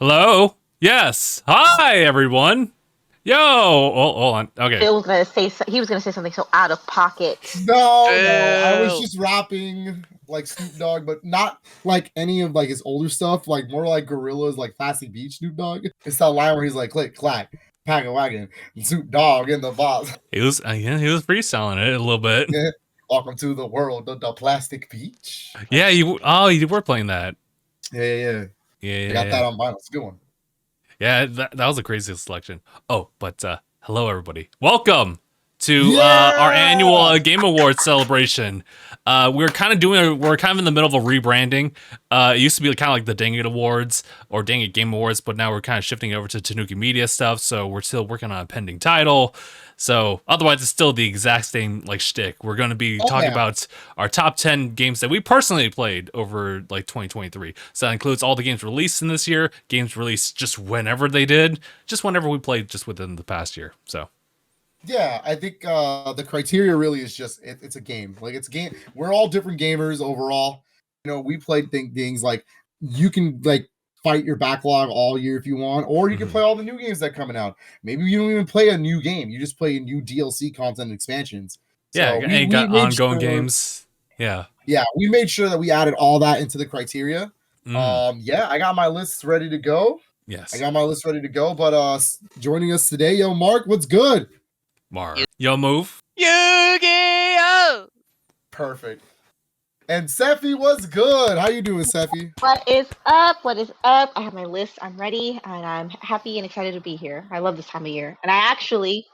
Hello? Yes. Hi, everyone. Yo. Oh, hold on. Okay. Phil was gonna say he was gonna say something so out of pocket. No, I was just rapping like Snoop Dogg, but not like any of like his older stuff. Like more like Gorillaz, like Classic Beach Snoop Dogg. It's that line where he's like, "Click, clack, pack a wagon, Snoop Dogg in the box." He was freestyling it a little bit. Yeah. Welcome to the world of the Plastic Beach. Yeah, you were playing that. Yeah. I got that on vinyl. It's a good one. Yeah, that was a crazy selection. Oh, but hello everybody. Welcome to our annual Game Awards celebration. We're kind of in the middle of a rebranding. It used to be kind of like the Dang It Awards or Dang It Game Awards, but now we're kind of shifting over to Tanuki Media stuff. So we're still working on a pending title. So otherwise, it's still the exact same like shtick. We're going to be talking about our top 10 games that we personally played over like 2023. So that includes all the games released in this year, games released just whenever they did, just whenever we played just within the past year. So. Yeah, I think the criteria really is just it's a game. Like it's game. We're all different gamers overall. You know, we played things like you can like fight your backlog all year if you want, or you can play all the new games that are coming out. Maybe you don't even play a new game. You just play new DLC content and expansions. Yeah, so we got ongoing games. Yeah, we made sure that we added all that into the criteria. I got my list ready to go. Yes, I got my list ready to go. But joining us today, yo, Marc, what's good? Marc, yo, move. Yu-Gi-Oh! Perfect. And Sephie, what's good? How you doing, Sephie? What is up? What is up? I have my list. I'm ready, and I'm happy and excited to be here. I love this time of year, and I actually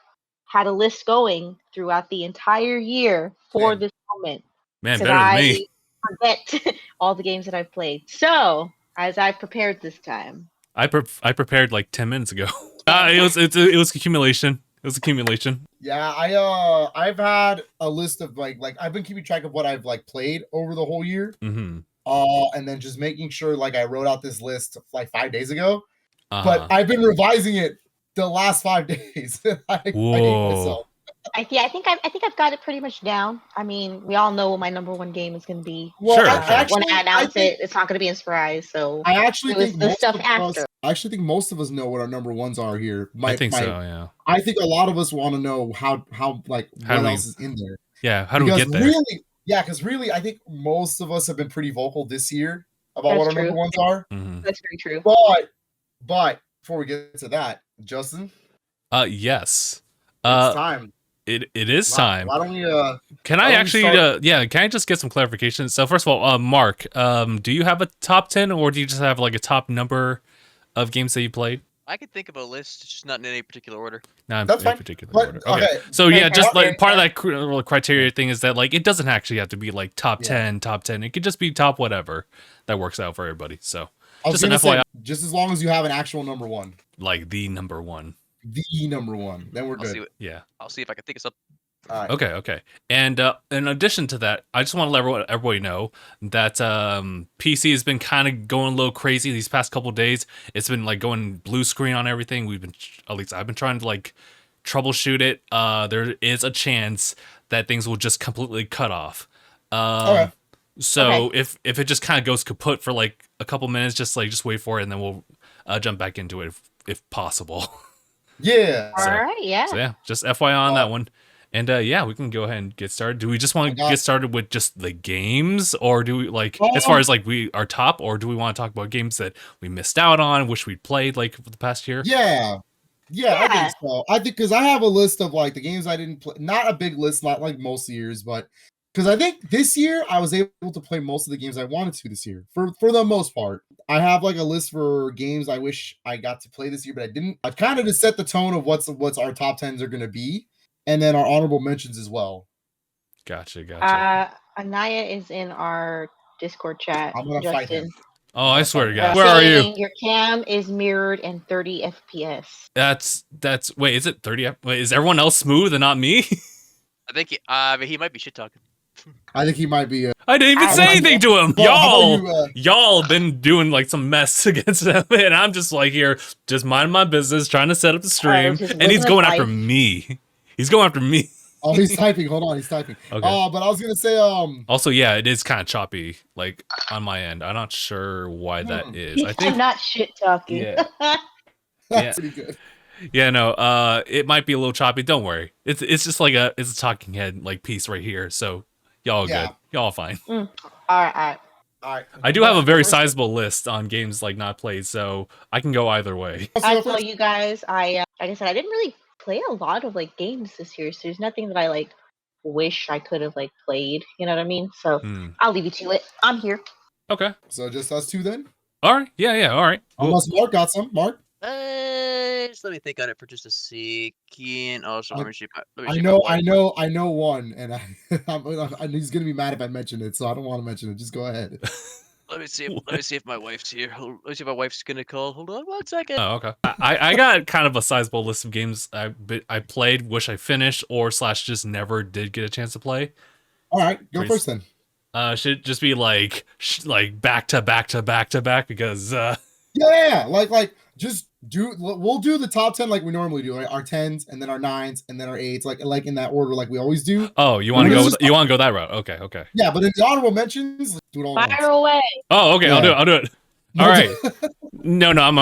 had a list going throughout the entire year for this moment. Man, better than me. Forget all the games that I've played. So, as I prepared this time, I prepared like 10 minutes ago. It was accumulation. It was accumulation. Yeah, I've had a list of like I've been keeping track of what I've like played over the whole year. And then just making sure like I wrote out this list like 5 days ago. But I've been revising it the last 5 days. I hate myself. I think I've got it pretty much down. I mean, we all know what my number one game is going to be. Well, sure. When I announce it, it's not going to be a surprise. So I actually think the stuff after. I actually think most of us know what our number ones are here. I think so. Yeah. I think a lot of us want to know how what else is in there. Yeah. How do we get there? Really, because really, I think most of us have been pretty vocal this year about what our number ones are. That's very true. But before we get to that, Justin. Yes. It's time. It is time. Why don't we can I actually can I just get some clarification? So first of all, Marc, do you have a top 10 or do you just have like a top number of games that you played? I could think of a list, just not in any particular order. Not That's in fine. particular order. Okay. So yeah, just like part of that criteria thing is that like it doesn't actually have to be like top 10. It could just be top whatever that works out for everybody. So just an FYI. Just as long as you have an actual number one. Like the number one. Then we're good. I'll see if I can think of something. All right. Okay. And in addition to that, I just want to let everybody know that PC has been kind of going a little crazy these past couple of days. It's been like going blue screen on everything. I've been trying to like troubleshoot it. There is a chance that things will just completely cut off. So if it just kind of goes kaput for like a couple minutes, just wait for it, and then we'll jump back into it if possible. Yeah. All right. Yeah. So yeah, just FYI on that one. And we can go ahead and get started. Do we just want to get started with just the games, or do we like as far as like our top, or do we want to talk about games that we missed out on, wish we'd played like for the past year? Yeah, I think so. I think because I have a list of like the games I didn't play. Not a big list, not like most years, but because I think this year I was able to play most of the games I wanted to this year for the most part. I have like a list for games I wish I got to play this year, but I didn't. I've kind of to set the tone of what's our top 10s are going to be. And then our honorable mentions as well. Gotcha. Aniyah is in our Discord chat. I'm gonna fight him. Oh, I swear to God. Where are you? Your cam is mirrored in 30 FPS. That's wait, is it 30? Wait, is everyone else smooth and not me? I think he might be shit talking. I think he might be. I didn't even say anything to him. Y'all been doing like some mess against him, and I'm just like here, just minding my business, trying to set up the stream, and he's going after me. He's going after me. Oh, he's typing. Hold on, he's typing. Okay. But I was gonna say, Also, yeah, it is kind of choppy, like on my end. I'm not sure why that is. I think I'm not shit talking. Yeah. that's Yeah. pretty good. Yeah, no, it might be a little choppy. Don't worry. It's just like it's a talking head like piece right here. So y'all Yeah. good. Y'all fine. All right. All right. I do have a very sizable list on games like not played, so I can go either way. I told you guys, like I said, I didn't really play a lot of like games this year, so there's nothing that I like wish I could have like played. You know what I mean? So I'll leave you to it. I'm here. Okay. So just us two then. All right. Yeah. All right. Cool. Unless Mark got some. Mark. Just let me think on it for just a second. Also, let me see. I know one, and he's gonna be mad if I mention it, so I don't want to mention it. Just go ahead. Let me see. Let me see if my wife's here. Let me see if my wife's gonna call. Hold on 1 second. Oh, okay. I got kind of a sizable list of games I played, wish I finished, or / just never did get a chance to play. All right, go Crazy. first then. Should just be like back to back because Yeah, like just we'll do the top 10 like we normally do, right? Our 10s and then our 9s and then our 8s, like in that order, like we always do. Oh, you want to go? You want to go that route? Okay. Yeah, but in the honorable mentions, let's do it all at Fire once. away. Oh, okay. Yeah. I'll do it. All right. No, I'm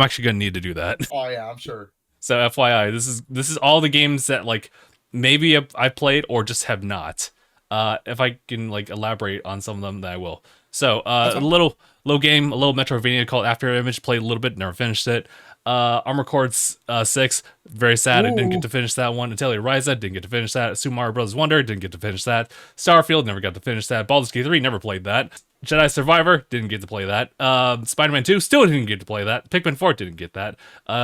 actually gonna need to do that. Oh yeah, I'm sure. So FYI, this is all the games that like maybe I played or just have not. If I can like elaborate on some of them, then I will. So a little game, a little Metroidvania called After Image. Played a little bit, never finished it. Armor Core 6, very sad. I didn't get to finish that one. Atelier Ryza, didn't get to finish that. Super Mario Bros. Wonder, didn't get to finish that. Starfield, never got to finish that. Baldur's Gate 3, never played that. Jedi Survivor, didn't get to play that. Spider-Man 2, still didn't get to play that. Pikmin 4, didn't get that.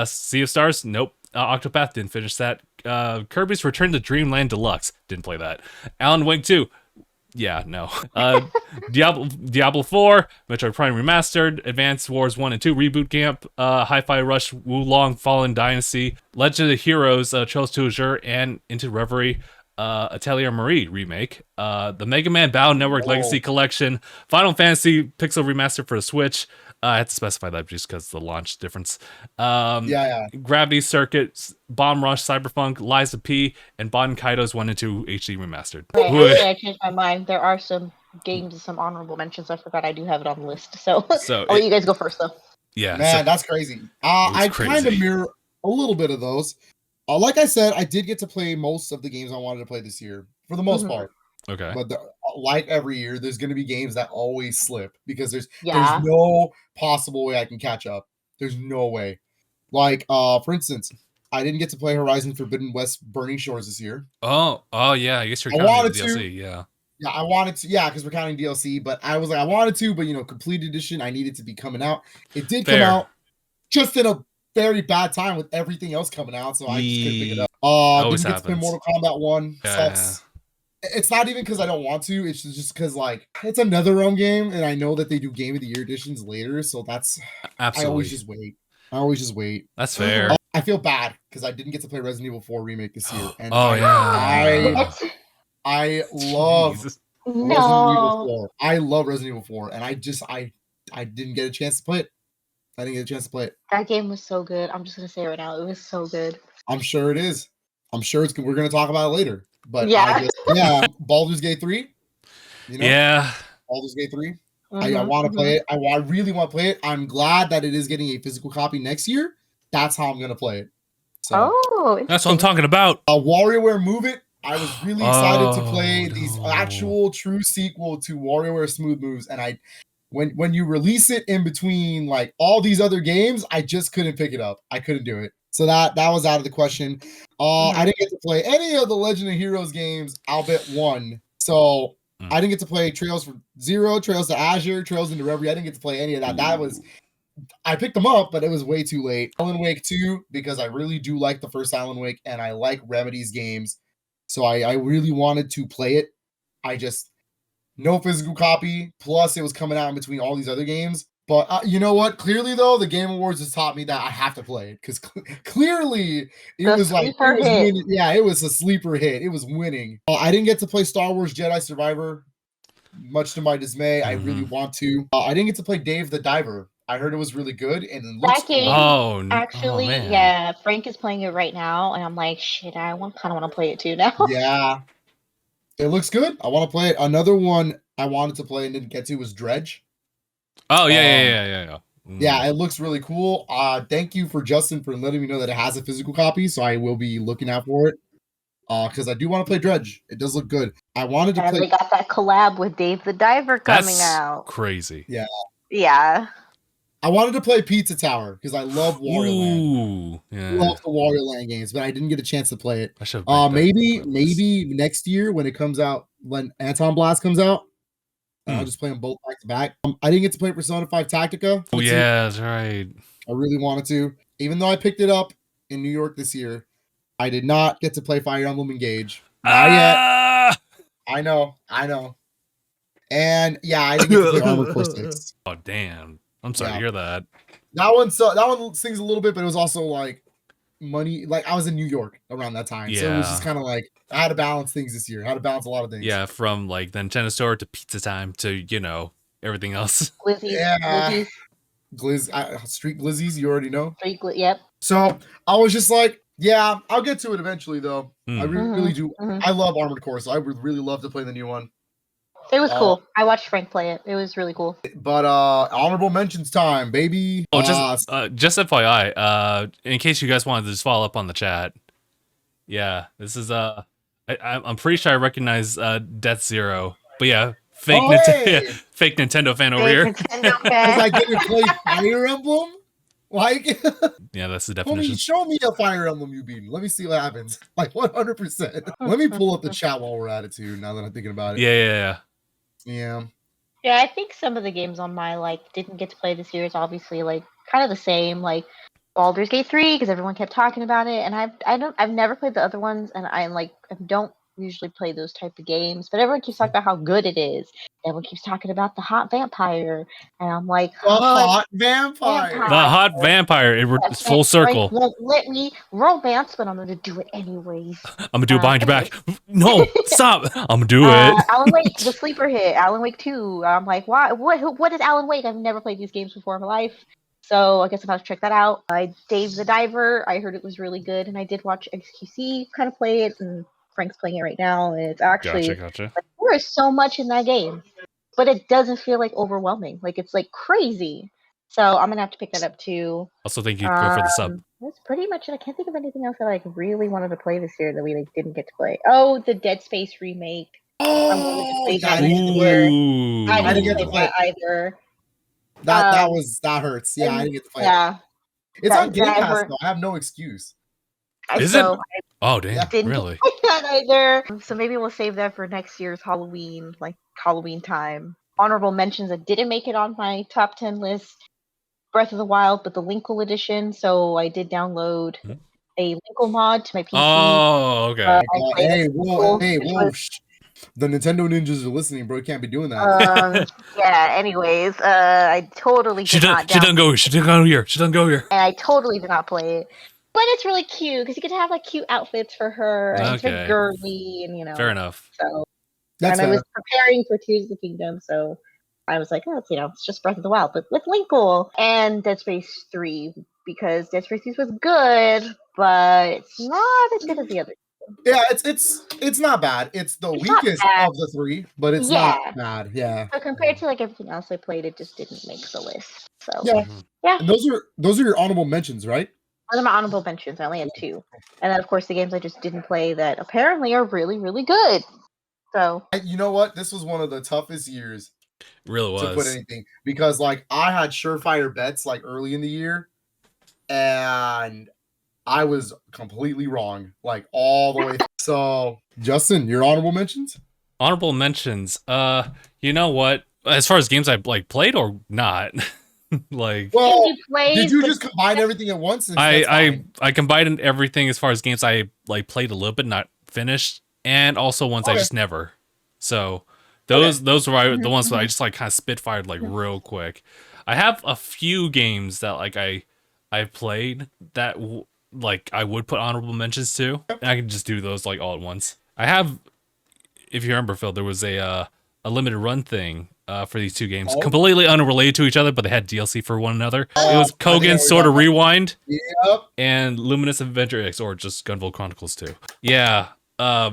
Sea of Stars, nope. Octopath, didn't finish that. Kirby's Return to Dreamland Deluxe, didn't play that. Alan Wake 2, yeah, no. Diablo 4, Metroid Prime Remastered, Advance Wars 1 and 2 Reboot Camp, Hi-Fi Rush, Wulong Fallen Dynasty, Legend of Heroes, Trails to Azure, and Into Reverie, Atelier Marie remake, the Mega Man Battle Network Legacy Collection, Final Fantasy Pixel Remaster for the Switch. I had to specify that just because of the launch difference. Gravity Circuit, Bomb Rush, Cyberpunk, Lies of P, and Bon Kaido's 1 and 2 HD Remastered. Actually, I changed my mind. There are some games and some honorable mentions. I forgot I do have it on the list. So I'll let you guys go first, though. Yeah, man, that's crazy. I kind of mirror a little bit of those. Like I said, I did get to play most of the games I wanted to play this year, for the most part. Okay. But like every year, there's going to be games that always slip because there's no possible way I can catch up. There's no way. Like, for instance, I didn't get to play Horizon Forbidden West Burning Shores this year. Oh yeah. I guess you're counting DLC. Yeah, I wanted to. Yeah, because we're counting DLC. But I was like, I wanted to, but complete edition, I needed to be coming out. It did come out just in a very bad time with everything else coming out, so I just couldn't pick it up. Didn't get to play Mortal Kombat 1. Sucks. It's not even because I don't want to. It's just because like it's another Realm game, and I know that they do Game of the Year editions later. So that's absolutely. I always just wait. That's fair. I feel bad because I didn't get to play Resident Evil 4 remake this year. And I love Resident Evil 4. I love Resident Evil 4, and I didn't get a chance to play it. I didn't get a chance to play it. That game was so good. I'm just gonna say it right now, it was so good. I'm sure it is. I'm sure it's good. We're gonna talk about it later. But Baldur's Gate 3. Baldur's Gate 3. I want to play it. I really want to play it. I'm glad that it is getting a physical copy next year. That's how I'm gonna play it. So that's what I'm talking about. WarioWare Move It. I was really excited to play the actual true sequel to WarioWare Smooth Moves, and when you release it in between like all these other games, I just couldn't pick it up. I couldn't do it. So that was out of the question. I didn't get to play any of the Legend of Heroes games, albeit one. So I didn't get to play Trails from Zero, Trails to Azure, Trails into Reverie. I didn't get to play any of that. I picked them up, but it was way too late. Alan Wake 2, because I really do like the first Alan Wake, and I like Remedy's games. So I really wanted to play it. No physical copy. Plus, it was coming out in between all these other games. But you know what? Clearly, though, the Game Awards has taught me that I have to play it because clearly it was winning. Yeah, it was a sleeper hit. It was winning. I didn't get to play Star Wars Jedi Survivor, much to my dismay. I really want to. I didn't get to play Dave the Diver. I heard it was really good and it looks That game, cool. Oh, actually, man. yeah, Frank is playing it right now, and I'm like, shit, I kind of want to play it too now. Yeah, it looks good. I want to play it. Another one I wanted to play and didn't get to was Dredge. Oh yeah, Um, yeah. Yeah, it looks really cool. Thank you for Justin for letting me know that it has a physical copy, so I will be looking out for it. Because I do want to play Dredge. It does look good. I wanted to And play. they got that collab with Dave the Diver coming That's out. crazy. Yeah, Yeah. I wanted to play Pizza Tower because I love Wario Land. Ooh, yeah. Love the Wario Land games, but I didn't get a chance to play it. I should. Maybe next year when it comes out, when Anton Blast comes out, I'll just play them both back to back. I didn't get to play Persona 5 Tactica. Oh yeah, that's right. I really wanted to. Even though I picked it up in New York this year, I did not get to play Fire Emblem Engage. Not yet. I know. And yeah, I didn't get to play Armored Core 6. Oh damn. I'm sorry to Yeah. hear that. That one stings a little bit, but it was also like money. Like I was in New York around that time. So it was just Yeah. kind of like I had to balance things this year. I had to balance a lot of things. Yeah, from like the Nintendo store to pizza time to everything else. Glizzies. Yeah. Street Glizzies, you already know. Yep. So I was just like, yeah, I'll get to it eventually though. I Mm. really do. Mhm. I love Armored Core, so I would really love to play the new one. It was cool. I watched Frank play it. It was really cool. But honorable mentions time, baby. Oh, just FYI, in case you guys wanted to just follow up on the chat. Yeah, this is I'm pretty sure I recognize Death Zero, but yeah, fake fake Nintendo fan over here. Nintendo Because fan. I get to play Fire Emblem. Like, Yeah, that's the definition. show me a Fire Emblem you beat. Let me see what happens. Like 100%. Let me pull up the chat while we're at it too. Now that I'm thinking about it. Yeah. Yeah. Yeah, I think some of the games on my didn't get to play this year is obviously kind of the same, like Baldur's Gate 3 because everyone kept talking about it, and I've never played the other ones, and I don't usually play those type of games, but everyone keeps talking about how good it is. Everyone keeps talking about the hot vampire, and I'm like, hot vampire. The hot vampire. It's full circle. Frank won't let me romance, but I'm gonna do it anyways. I'm gonna do it behind your back. No, stop. I'm gonna do it. Alan Wake, the sleeper hit. Alan Wake 2. I'm like, why? What is Alan Wake? I've never played these games before in my life, so I guess I'm about to check that out. Dave the Diver. I heard it was really good, and I did watch XQC kind of play it, and Frank's playing it right now, and it's actually Gotcha. there is so much in that game, but it doesn't feel overwhelming. It's crazy. So I'm gonna have to pick that up too. Also, thank you go for the sub. That's pretty much it. I can't think of anything else that I really wanted to play this year that we didn't get to play. Oh, the Dead Space remake. Oh, I I didn't get to play that either. That hurts. Yeah, I didn't get to play. Yeah, it's on Game Pass though. I have no excuse. Is it? Oh damn! Didn't Really? that either. So maybe we'll save that for next year's Halloween, Halloween time. Honorable mentions that didn't make it on my top 10 list. Breath of the Wild, but the Linkle edition. So I did download a Linkle mod to my PC. Oh, okay. Hey, whoa! The Nintendo ninjas are listening, bro. You can't be doing that. Yeah. Anyways, I totally She didn't go here. And I totally did not play it. But it's really cute because you get to have cute outfits for her, and it's very girly, and Fair enough. So, That's I was preparing for Tears of the Kingdom, so I was like, oh, it's just Breath of the Wild, but with Linkle and Dead Space 3 because Dead Space 3 was good, but it's not as good as the other. Yeah, it's not bad. It's the weakest of the three, but it's not bad. Yeah. So compared to everything else I played, it just didn't make the list. So yeah. And those are your honorable mentions, right? Those are my honorable mentions. I only had 2, and then of course the games I just didn't play that apparently are really, really good. So you know what? This was one of the toughest years. It really was to put anything because I had surefire bets early in the year, and I was completely wrong all the way. So Justin, your honorable mentions? Honorable mentions. You know what? As far as games I played or not, did you just combine everything at once? I combined everything as far as games I played a little bit, not finished, and also ones I just never. So those were the ones that I just kind of spitfired real quick. I have a few games that I played that I would put honorable mentions to, and I can just do those all at once. I have, if you remember, Phil, there was a limited run thing for these two games. Oh. Completely unrelated to each other, but they had DLC for one another. It was I think I Kogan's know Sword of what you're Rewind Yep. and Luminous Avenger X, or just Gunvolt Chronicles 2. Yeah,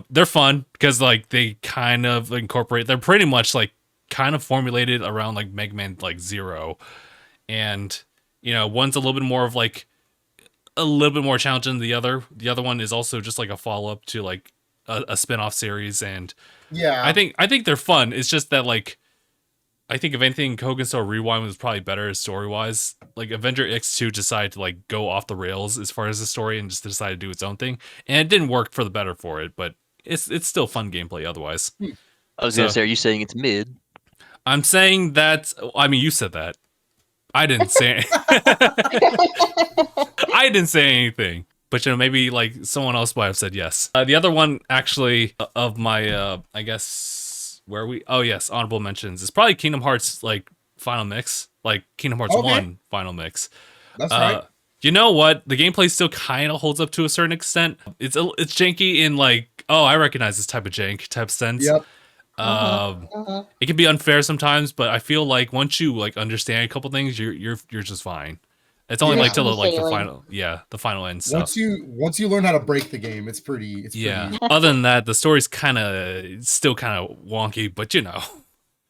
they're fun because like they kind of incorporate. They're pretty much like kind of formulated around like Mega Man like Zero, and you know one's a little bit more of like a little bit more challenging than the other. The other one is also just like a follow up to like a spin-off series, and Yeah. I think they're fun. It's just that like I think if anything, Kogan Star Rewind was probably better story wise. Like Avenger X2 decided to like go off the rails as far as the story and just decided to do its own thing, and it didn't work for the better for it. But it's still fun gameplay otherwise. I was gonna say, are you saying it's mid? I'm saying that. I mean, you said that. I didn't say. I didn't say anything. But you know, maybe like someone else might have said yes. The other one, actually, of my, I guess, where we? Oh yes, honorable mentions. It's probably Kingdom Hearts like final mix, like Kingdom Hearts 1 final mix. That's right. You know what? The gameplay still kind of holds up to a certain extent. It's janky in like, oh, I recognize this type of jank type sense. Yep. It can be unfair sometimes, but I feel like once you like understand a couple things, you're just fine. It's only Yeah. like till the, like the Sailing. final end stuff. Once you learn how to break the game, it's pretty. Yeah. Other than that, the story's kind of still kind of wonky, but you know,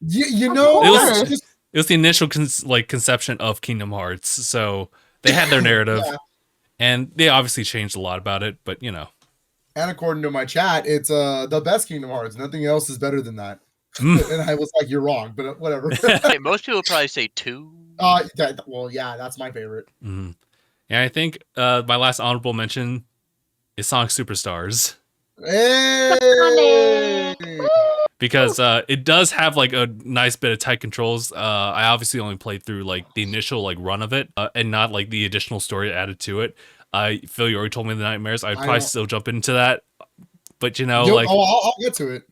You know, It was- it's just- it was the initial conception of Kingdom Hearts, so they had their narrative, Yeah. and they obviously changed a lot about it. But you know, and according to my chat, it's the best Kingdom Hearts. Nothing else is better than that. Mm. And I was like, you're wrong, but whatever. Hey, most people would probably say 2. Well, yeah, that's my favorite. Mhm. Yeah, I think my last honorable mention is Sonic Superstars. Hey! Because it does have like a nice bit of tight controls. I obviously only played through like the initial like run of it, and not like the additional story added to it. Phil, you already told me the nightmares. I'd probably still jump into that, but you know, like I'll get to it.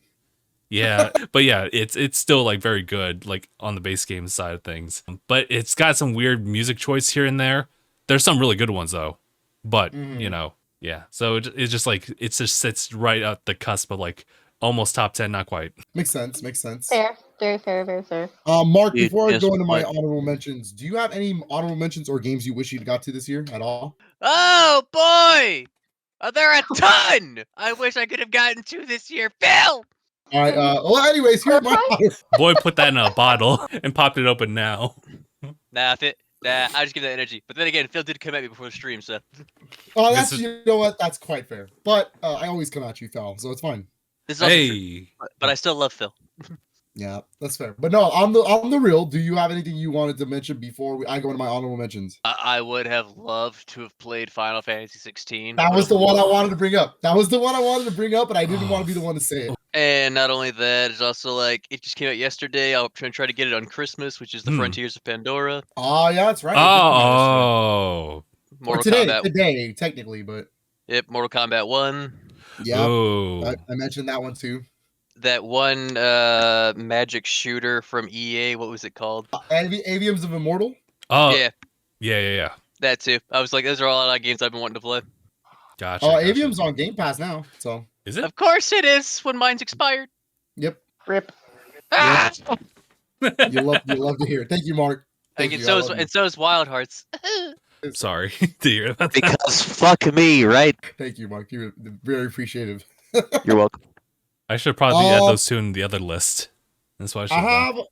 yeah, but yeah, it's still like very good, like on the base game side of things. But it's got some weird music choice here and there. There's some really good ones though, but you know, yeah. So it's just like it just sits right at the cusp of like almost top 10, not quite. Makes sense. Fair. Very fair. Very fair. Mark, Dude, before I guess go into my what? honorable mentions, do you have any honorable mentions or games you wish you got to this year at all? Oh boy! Are there a ton? I wish I could have gotten 2 this year. Phil! All right. Well, anyways, here's my. Boy put that in a bottle and popped it open now. Nah, I just give that energy. But then again, Phil did come at me before the stream, so. Oh, This that's is- you know what? That's quite fair. But I always come at you, Phil, so it's fine. This is also true, Hey, but I still love Phil. Yeah, that's fair. But no, on the real, do you have anything you wanted to mention before I go into my honorable mentions? I would have loved to have played Final Fantasy 16. That was the one I wanted to bring up. That was the one I wanted to bring up, but I didn't want to be the one to say it. And not only that, it's also like it just came out yesterday. I'll try to get it on Christmas, which is the Frontiers of Pandora. Oh, yeah, that's right. oh, Or Mortal today, Kombat. technically, but Yep, Mortal Kombat 1. yeah, oh, I mentioned that one too. That one magic shooter from EA. What was it called? Aviums of Immortal. oh, Yeah, yeah. that too. I was like, those are all a lot of games I've been wanting to play. Gotcha. Avium's on Game Pass now, so Is it? Of course it is. When mine's expired. yep. Rip. Ah! You love to hear it. Thank you, Mark. Thank And you. so is Wild Hearts. Sorry to hear about that. Because fuck me, right? Thank you, Mark. You're very appreciative. You're welcome. I should probably add those two in the other list. That's why I should I have. have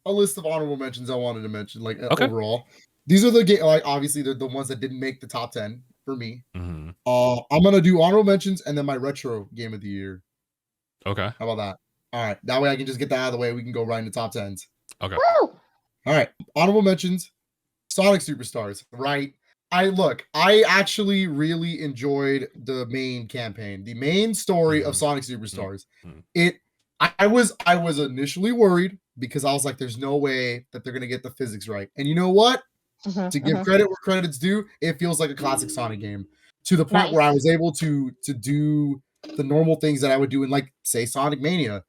a list of honorable mentions I wanted to mention, like Okay. overall. These are the like obviously they're the ones that didn't make the top 10 for me. Mm-hmm. I'm gonna do honorable mentions and then my retro game of the year. Okay. How about that? All right. That way I can just get that out of the way. We can go right into top 10s. Woo! All right. Honorable mentions. Sonic Superstars. Right. I actually really enjoyed the main campaign, the main story of Sonic Superstars. Mhm. I was initially worried because I was like, there's no way that they're gonna get the physics right. And you know what? To give credit where credit's due, it feels like a classic Sonic game to the point where I was able to do the normal things that I would do in, like, say, Sonic Mania.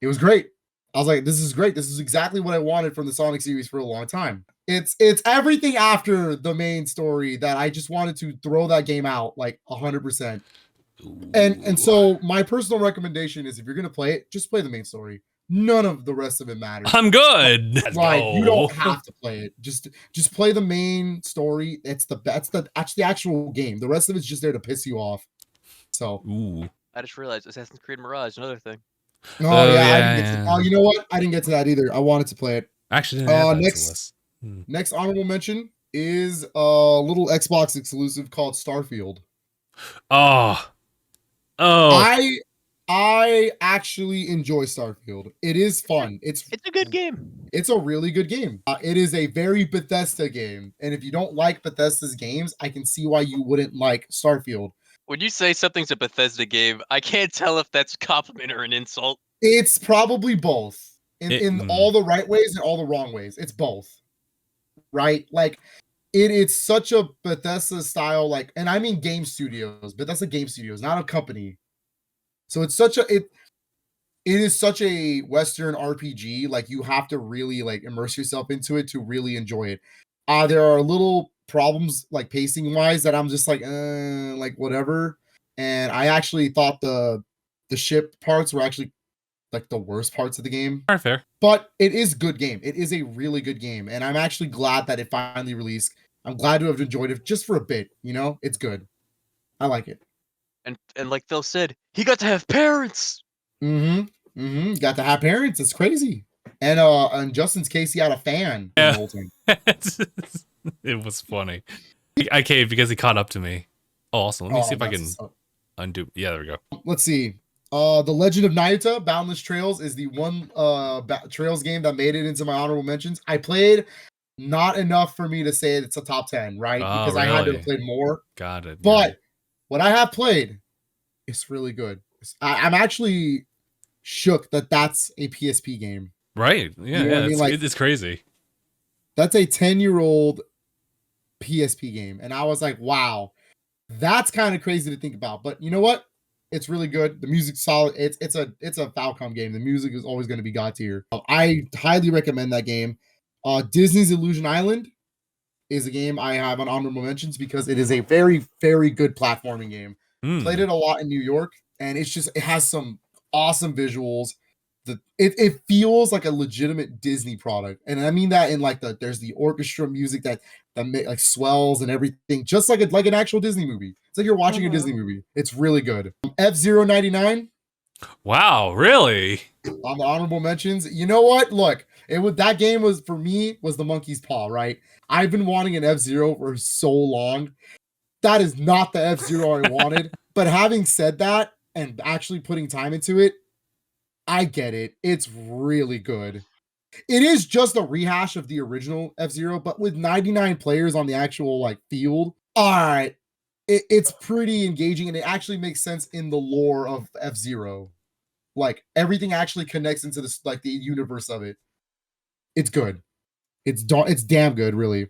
It was great. I was like, this is great. This is exactly what I wanted from the Sonic series for a long time. It's everything after the main story that I just wanted to throw that game out like 100%. And so my personal recommendation is if you're gonna play it, just play the main story. None of the rest of it matters. I'm good. Let's Like go. you don't have to play it. Just play the main story. That's the actual game. The rest of it's just there to piss you off. So. Ooh. I just realized Assassin's Creed Mirage, another thing. Oh, yeah, I yeah, didn't get to. yeah. Oh, you know what? I didn't get to that either. I wanted to play it. Actually, didn't add that to the Next, list. next honorable mention is a little Xbox exclusive called Starfield. Oh. I actually enjoy Starfield. It is fun. It's a good game. It's a really good game. It is a very Bethesda game, and if you don't like Bethesda's games, I can see why you wouldn't like Starfield. When you say something's a Bethesda game, I can't tell if that's a compliment or an insult. It's probably both. In all the right ways and all the wrong ways. It's both. Right? Like it's such a Bethesda style, like, and I mean game studios, Bethesda game studios, not a company. So it's such a it is such a Western RPG. Like you have to really like immerse yourself into it to really enjoy it. There are little problems like pacing wise that I'm just like whatever. And I actually thought the ship parts were actually like the worst parts of the game. Fair. But it is a good game. It is a really good game. And I'm actually glad that it finally released. I'm glad to have enjoyed it just for a bit, you know? It's good. I like it. And like Phil said, he got to have parents. Got to have parents. It's crazy. And in Justin's case, he had a fan. Yeah. The whole thing. It was funny. I caved because he caught up to me. Oh, also, let me see if I can undo. Yeah, there we go. Let's see. The Legend of Nayuta Boundless Trails is the one Trails game that made it into my honorable mentions. I played not enough for me to say it's a top 10, right? Because really? I had to have played more. Got it. But what I have played, it's really good. I'm actually shook that that's a PSP game. Right. Yeah, You know what I mean? Like, it's crazy. That's a 10-year-old PSP game. And I was like, wow, that's kind of crazy to think about. But you know what? It's really good. The music's solid. It's a Falcom game. The music is always going to be god tier. I highly recommend that game. Disney's Illusion Island is a game I have on honorable mentions because it is a very, very good platforming game. Played it a lot in New York, and it has some awesome visuals. It feels like a legitimate Disney product, and I mean that in like there's the orchestra music that like swells and everything, just like an actual Disney movie. It's like you're watching a Disney movie. It's really good. F-Zero 99. Wow, really? On the honorable mentions, you know what? Look, that game was for me was the monkey's paw, right? I've been wanting an F-Zero for so long. That is not the F-Zero I wanted. But having said that, and actually putting time into it, I get it. It's really good. It is just a rehash of the original F-Zero, but with 99 players on the actual like field. All right. It's pretty engaging, and it actually makes sense in the lore of F-Zero. Like everything actually connects into this, like the universe of it. It's good. It's damn good, really.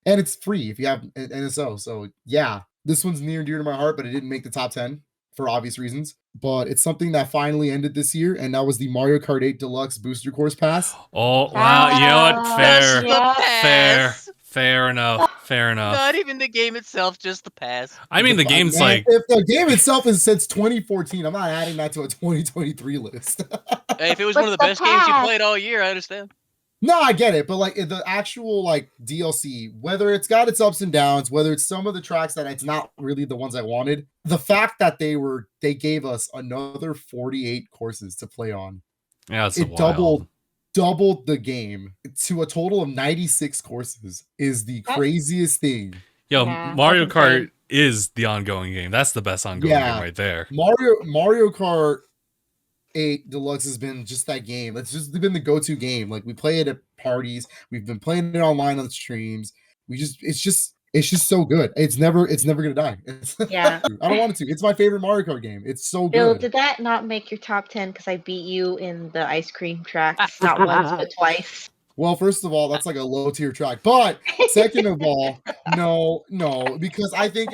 And it's free if you have an NSO. So yeah, this one's near and dear to my heart, but it didn't make the top 10 for obvious reasons. But it's something that finally ended this year, and that was the Mario Kart 8 Deluxe Booster Course Pass. Oh wow, you know what? Fair. Yeah. Fair enough. Fair enough. Not even the game itself, just the pass. I mean, the game's like if the game itself is since 2014, I'm not adding that to a 2023 list. Hey, if it was one of the best games you played all year, I understand. No, I get it, but like the actual like DLC, whether it's got its ups and downs, whether it's some of the tracks that it's not really the ones I wanted, the fact that they gave us another 48 courses to play on. Yeah, it doubled the game to a total of 96 courses is the craziest thing. Yo, Mario Kart is the ongoing game. That's the best ongoing game right there. Mario Kart 8 Deluxe has been just that game. It's just been the go-to game. Like we play it at parties. We've been playing it online on the streams. It's just so good. It's never gonna die. Yeah. I don't want it to. It's my favorite Mario Kart game. It's so Bill, good. did that not make your top 10 because I beat you in the ice cream tracks? Not once, but twice. Well, first of all, that's like a low tier track. But second of all, no, because I think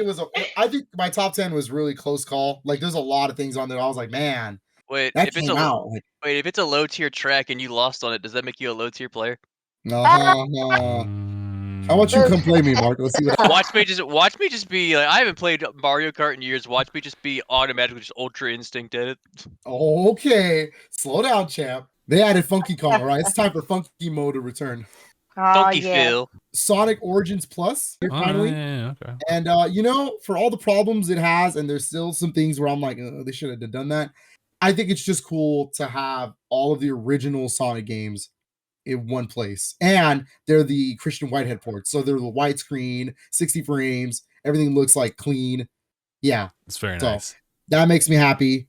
my top 10 was really close call. Like there's a lot of things on there. I was like, man, Wait, that if it's came out. Like, if it's a low tier track and you lost on it, does that make you a low tier player? no. How about you come play me, Mark? Let's see what Watch me just be like, I haven't played Mario Kart in years. Watch me just be automatically just Ultra Instinct at it. Okay, slow down, champ. They added Funky Kong, all right? It's time for Funky Mode to return. Oh, Funky yeah. Phil. Sonic Origins Plus, here Oh, finally. yeah, okay. And, you know, for all the problems it has, and there's still some things where I'm like, they should have done that. I think it's just cool to have all of the original Sonic games in one place. And they're the Christian Whitehead ports. So they're the widescreen, 60 frames. Everything looks like clean. Yeah. It's very So nice. that makes me happy.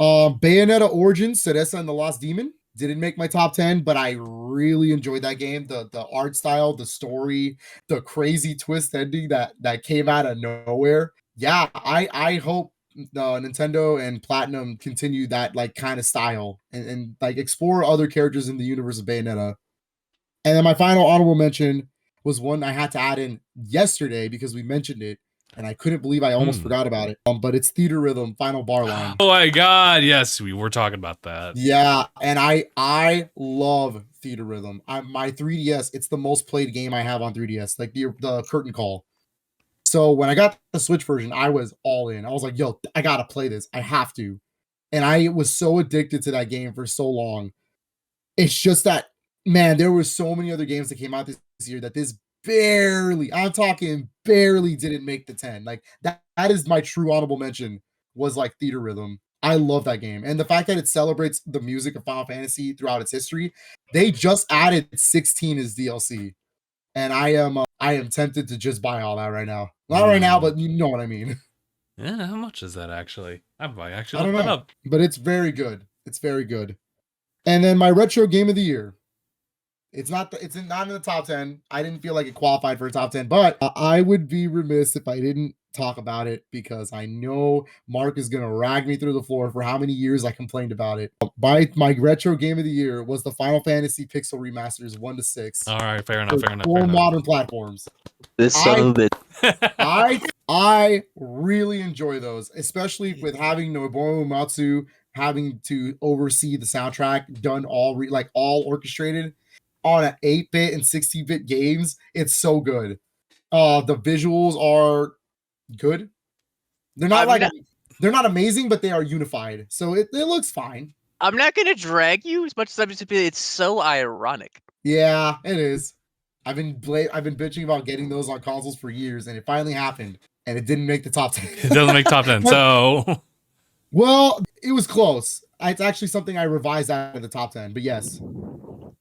Bayonetta Origins, Cereza and the Lost Demon didn't make my top 10, but I really enjoyed that game. The art style, the story, the crazy twist ending that came out of nowhere. Yeah, I hope Nintendo and Platinum continue that like kind of style and like explore other characters in the universe of Bayonetta. And then my final honorable mention was one I had to add in yesterday because we mentioned it, and I couldn't believe I almost forgot about it. But it's Theater Rhythm Final Bar Line. Oh my god, yes, we were talking about that. Yeah, and I love Theater Rhythm. My 3DS, it's the most played game I have on 3DS, like the curtain call. So when I got the Switch version, I was all in. I was like, yo, I gotta play this. I have to. And I was so addicted to that game for so long. It's just that, man, there were so many other games that came out this year that this barely, I'm talking barely didn't make the 10. Like that is my true honorable mention, was like Theater Rhythm. I love that game. And the fact that it celebrates the music of Final Fantasy throughout its history, they just added 16 as DLC. And I am tempted to just buy all that right now. Not right now, but you know what I mean. Yeah, how much is that actually? I might I actually don't look that know. up. But it's very good. It's very good. And then my retro game of the year. It's not in the top 10. I didn't feel like it qualified for a top 10, but I would be remiss if I didn't talk about it because I know Mark is gonna rag me through the floor for how many years I complained about it. My retro game of the year was the Final Fantasy Pixel Remasters 1 to 6. All right, fair enough, fair enough. For modern platforms. This son of a bitch. I really enjoy those, especially with having Nobuo Uematsu having to oversee the soundtrack done all orchestrated on an 8-bit and 16-bit games. It's so good. The visuals are good. They're not amazing, but they are unified. So it looks fine. I'm not gonna drag you as much as I'm just. It's so ironic. Yeah, it is. I've been bitching about getting those on consoles for years, and it finally happened, and it didn't make the top 10. It doesn't make top 10, so Well, it was close. It's actually something I revised out of the top 10, but yes.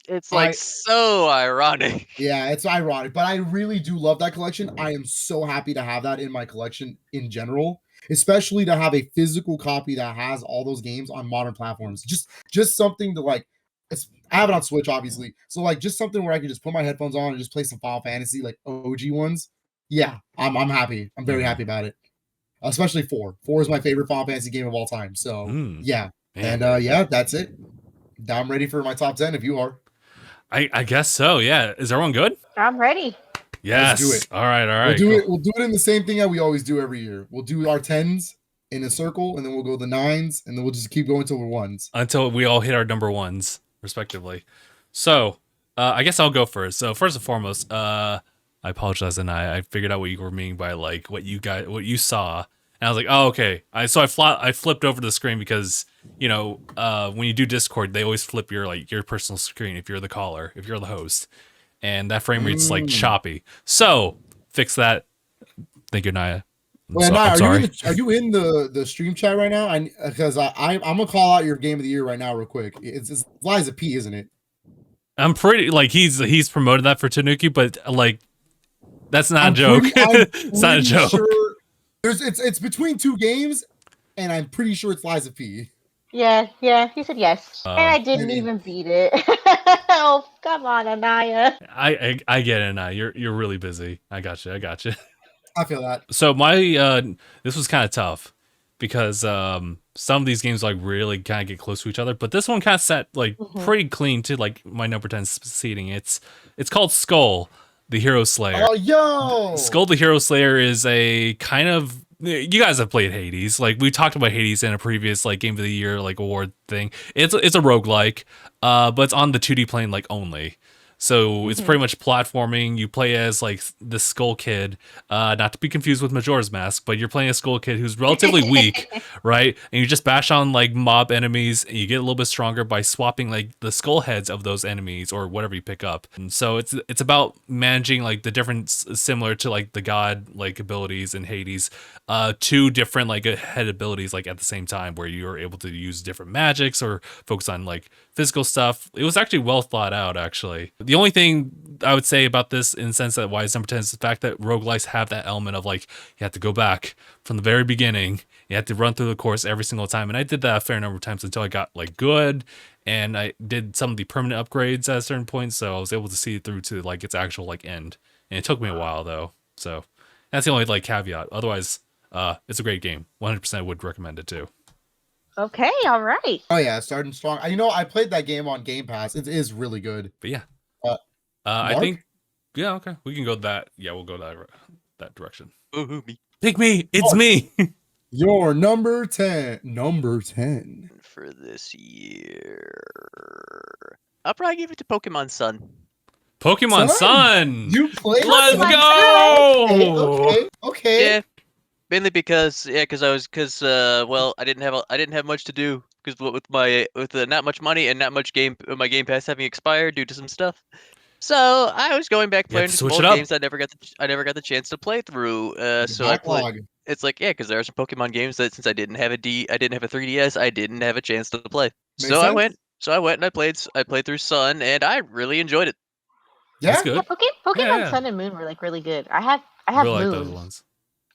It's like so ironic. Yeah, it's ironic, but I really do love that collection. I am so happy to have that in my collection in general, especially to have a physical copy that has all those games on modern platforms. Just something to like. I have it on Switch, obviously, so like just something where I can just put my headphones on and just play some Final Fantasy, like OG ones. Yeah, I'm happy. I'm very happy about it. Especially 4. 4 is my favorite Final Fantasy game of all time. So yeah, man. and yeah, that's it. Now I'm ready for my top 10 if you are. I guess so. Yeah, is everyone good? I'm ready. Yes. Let's do it. All right. We'll do it in the same thing that we always do every year. We'll do our 10s in a circle, and then we'll go the 9s, and then we'll just keep going till we're 1s. Until we all hit our number 1s, respectively. So, I guess I'll go first. So, first and foremost, I apologize, and I figured out what you were meaning by like what you saw, and I was like, oh, okay. I flipped over the screen because when you do Discord, they always flip your personal screen if you're the caller, if you're the host, and that frame rate's like choppy. So fix that. Thank you, Aniyah. Well, Aniyah, are you in the stream chat right now? Because I'm gonna call out your game of the year right now, real quick. It's Liza P, isn't it? I'm pretty like he's promoted that for Tanuki, but like that's not a joke. It's not a joke. Sure it's between 2 games, and I'm pretty sure it's Liza P. Yeah, he said yes. And I didn't even beat it. Oh, come on, Aniyah. I get it, Aniyah. You're really busy. I got you. I feel that. So my this was kind of tough because some of these games like really kind of get close to each other, but this one kind of sat like pretty clean to like my number 10 seating. It's called Skull, the Hero Slayer. Oh, yo! Skull the Hero Slayer is a kind of, you guys have played Hades. Like we talked about Hades in a previous like Game of the Year like award thing. It's a roguelike, but it's on the 2D plane like only. So it's pretty much platforming. You play as like the Skull Kid, not to be confused with Majora's Mask, but you're playing a Skull Kid who's relatively weak, right? And you just bash on like mob enemies, and you get a little bit stronger by swapping like the skull heads of those enemies or whatever you pick up. And so it's about managing like the different, similar to like the god like abilities in Hades, two different like head abilities like at the same time, where you're able to use different magics or focus on like physical stuff. It was actually well thought out, actually. The only thing I would say about this, in the sense that why it's number 10, is the fact that roguelikes have that element of like, you have to go back from the very beginning. You have to run through the course every single time. And I did that a fair number of times until I got like good. And I did some of the permanent upgrades at a certain point. So I was able to see it through to like its actual like end. And it took me a while though. So that's the only like caveat. Otherwise, it's a great game. 100% would recommend it too. Okay, all right. Oh yeah, starting strong. You know, I played that game on Game Pass. It is really good. But yeah, Marc? I think, yeah, okay, we can go that. Yeah, we'll go that direction. Ooh, me. Pick me. It's me. Your number 10. Number 10. For this year, I'll probably give it to Pokemon Sun. Pokemon Sun. You played? Let's Pokemon go. Okay. Yeah, mainly because I didn't have much to do because with not much money and not much my Game Pass having expired due to some stuff. So I was going back You had playing to some switch old it up. games I never got the chance to play through. So I Backlog. played. It's like, yeah, because there are some Pokemon games that since I didn't have a 3DS, I didn't have a chance to play. Makes So I sense. went and I played through Sun, and I really enjoyed it. That's Yeah. good. Yeah, Pokemon Yeah. Sun and Moon were like really good. I have Really like Moon. those ones.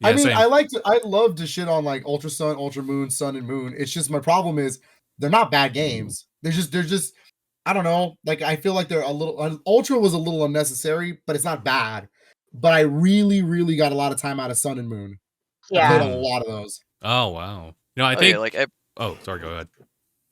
I Yeah, mean, same. I love to shit on like Ultra Sun, Ultra Moon, Sun and Moon. It's just my problem is they're not bad games. They're just I don't know. Like I feel like they're a little Ultra was a little unnecessary, but it's not bad. But I really got a lot of time out of Sun and Moon. I played a Yeah. lot of those. Oh wow. You know, I Oh, think. yeah, like Oh, sorry. Go ahead.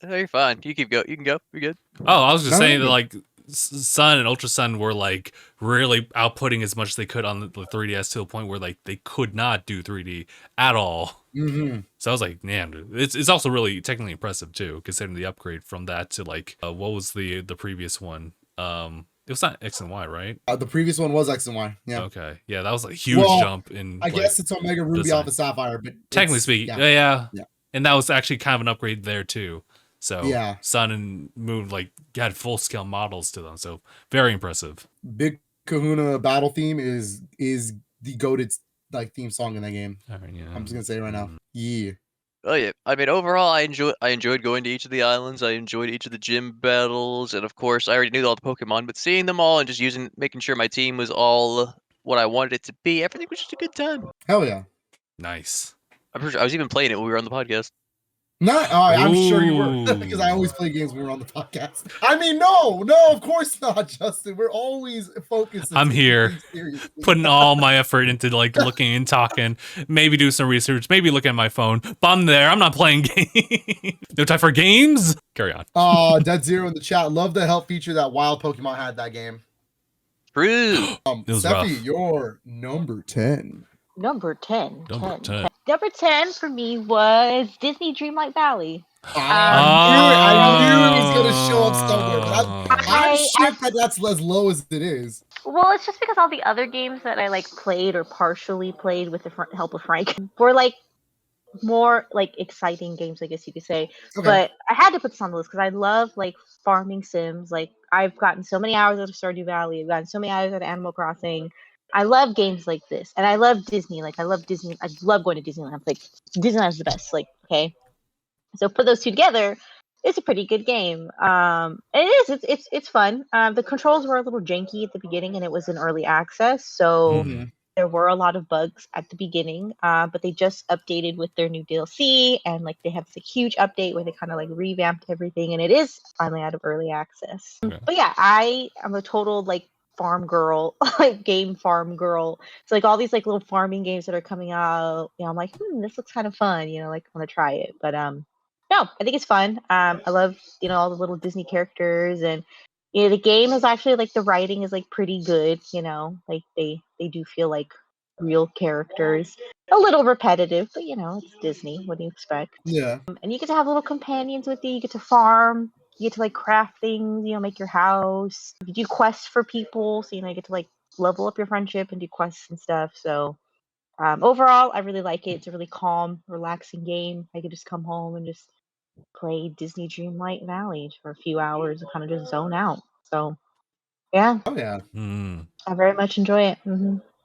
no, you're fine. You can go. You're good. Oh, I was just No, saying that no. like Sun and Ultra Sun were like really outputting as much as they could on the 3DS, to the point where like they could not do 3D at all. Mm-hmm. So I was like, man, it's also really technically impressive too, considering the upgrade from that to like what was the previous one? It was not X and Y, right? The previous one was X and Y. Yeah. Okay, yeah, that was a huge Well, jump in. I guess it's Omega Ruby design. Alpha Sapphire, but Technically it's- speaking, yeah. yeah, and that was actually kind of an upgrade there too. So Yeah. Sun and Moon like had full scale models to them, so very impressive. Big Kahuna battle theme is the goated like theme song in that game. All right, yeah. I'm just gonna say it right now. Yeah. Oh yeah, I mean overall, I enjoyed going to each of the islands. I enjoyed each of the gym battles, and of course, I already knew all the Pokemon, but seeing them all and just making sure my team was all what I wanted it to be, everything was just a good time. Hell yeah. Nice. I'm pretty sure I was even playing it when we were on the podcast. Not, I'm sure you were, Ooh. because I always play games when we're on the podcast. I mean, no, of course not, Justin. We're always focused. I'm here, putting all my effort into like looking and talking, maybe do some research, maybe look at my phone. But I'm there. I'm not playing games. No time for games. Carry on. Dead Zero in the chat. Love the help feature that Wild Pokemon had that game. True. It was Sephie, rough. your number 10. Number 10. Number 10. Number 10 for me was Disney Dreamlight Valley. I knew it was gonna show up somewhere, but I'm I- shocked that that's as low as it is. Well, it's just because all the other games that I like played or partially played with the help of Frank were like more like exciting games, I guess you could say. Okay. But I had to put this on the list because I love like farming sims. Like I've gotten so many hours out of Stardew Valley. I've gotten so many hours out of Animal Crossing. I love games like this, and I love Disney. Like I love Disney. I love going to Disneyland. Like Disneyland's the best. Like okay, so put those two together, it's a pretty good game. It's fun. The controls were a little janky at the beginning, and it was in early access, so there were a lot of bugs at the beginning. But they just updated with their new DLC, and like they have this huge update where they kind of like revamped everything, and it is finally out of early access. Okay. But yeah, I am a total like farm girl, like game farm girl. So like all these like little farming games that are coming out, you know, I'm like, this looks kind of fun, you know, like I want to try it. But no, I think it's fun. I love, you know, all the little Disney characters, and you know, the game is actually like the writing is like pretty good, you know, like they do feel like real characters. A little repetitive, but you know, it's Disney. What do you expect? Yeah. And you get to have little companions with you. You get to farm. You get to like craft things, make your house. You do quests for people, so you get to like level up your friendship and do quests and stuff. So overall, I really like it. It's a really calm, relaxing game. I could just come home and just play Disney Dreamlight Valley for a few hours and kind of just zone out. So yeah, Oh yeah. I very much enjoy it.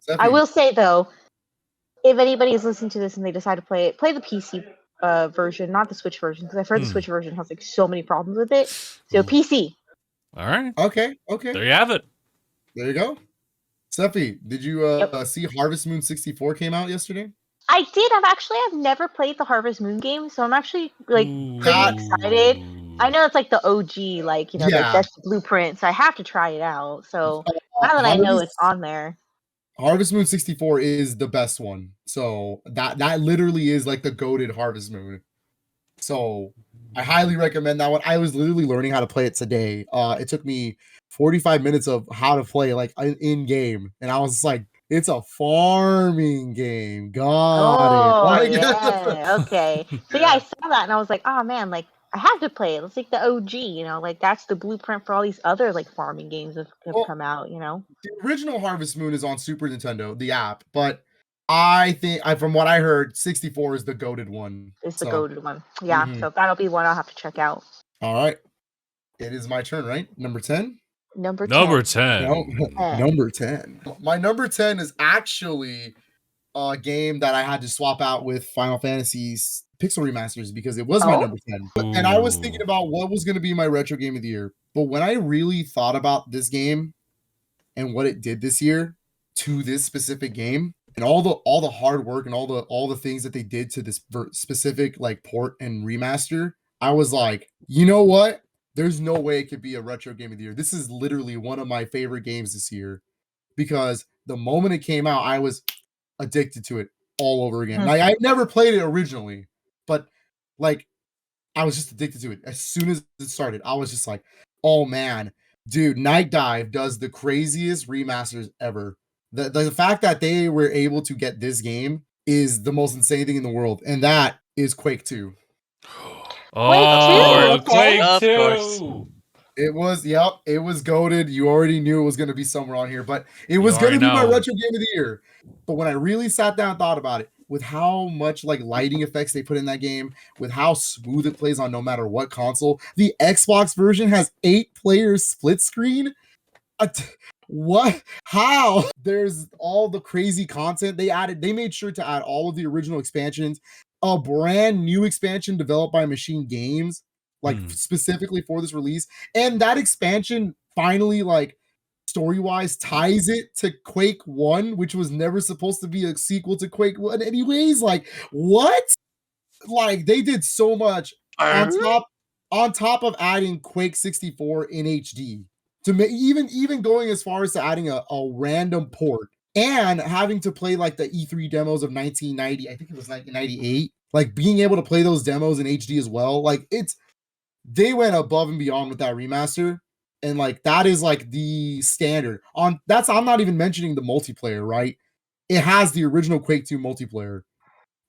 Sephie. I will say though, if anybody is listening to this and they decide to play it, play the PC version, not the Switch version, because I've heard the Switch version has like so many problems with it. So PC. All right. Okay. There you have it. There you go. Sephie, did you Yep. see Harvest Moon 64 came out yesterday? I did. I've never played the Harvest Moon game, so I'm actually like pretty excited. I know it's like the OG, like Yeah. that's the blueprint, so I have to try it out. So now that I know it's on there. Harvest Moon 64 is the best one. So that literally is like the goated Harvest Moon. So I highly recommend that one. I was literally learning how to play it today. It took me 45 minutes of how to play like in game, and I was like, it's a farming game. Got it. Yeah. Okay. So yeah, I saw that and I was like, oh man, like I have to play it. It's like the OG, like that's the blueprint for all these other like farming games that have come out, The original Harvest Moon is on Super Nintendo, the app, but I think from what I heard, 64 is the goated one. It's the goated one. Yeah, so that'll be one I'll have to check out. All right. It is my turn, right? Number 10? Number 10. Number 10. Number 10. My number 10 is actually a game that I had to swap out with Final Fantasy's Pixel Remasters because it was my number 10. And I was thinking about what was going to be my retro game of the year. But when I really thought about this game and what it did this year to this specific game and all the hard work and all the things that they did to this specific like port and remaster, I was like, you know what? There's no way it could be a retro game of the year. This is literally one of my favorite games this year because the moment it came out, I was addicted to it all over again. Like, I never played it originally, but like I was just addicted to it. As soon as it started, I was just like, oh man, dude, Night Dive does the craziest remasters ever. The fact that they were able to get this game is the most insane thing in the world, and that is Quake 2. Oh, Quake 2. Of course. It was, it was goated. You already knew it was going to be somewhere on here, but it was going to be my retro game of the year. But when I really sat down and thought about it, with how much like lighting effects they put in that game, with how smooth it plays on no matter what console, the Xbox version has 8 players split screen. What? How? There's all the crazy content they added. They made sure to add all of the original expansions, a brand new expansion developed by Machine Games, like specifically for this release. And that expansion finally, like story-wise, ties it to Quake 1, which was never supposed to be a sequel to Quake 1 anyways. Like, what? Like, they did so much on top of adding Quake 64 in HD. To even going as far as to adding a random port and having to play like the E3 demos of 1990, I think it was 1998, like being able to play those demos in HD as well. Like they went above and beyond with that remaster. And like, that is like the standard I'm not even mentioning the multiplayer, right? It has the original Quake 2 multiplayer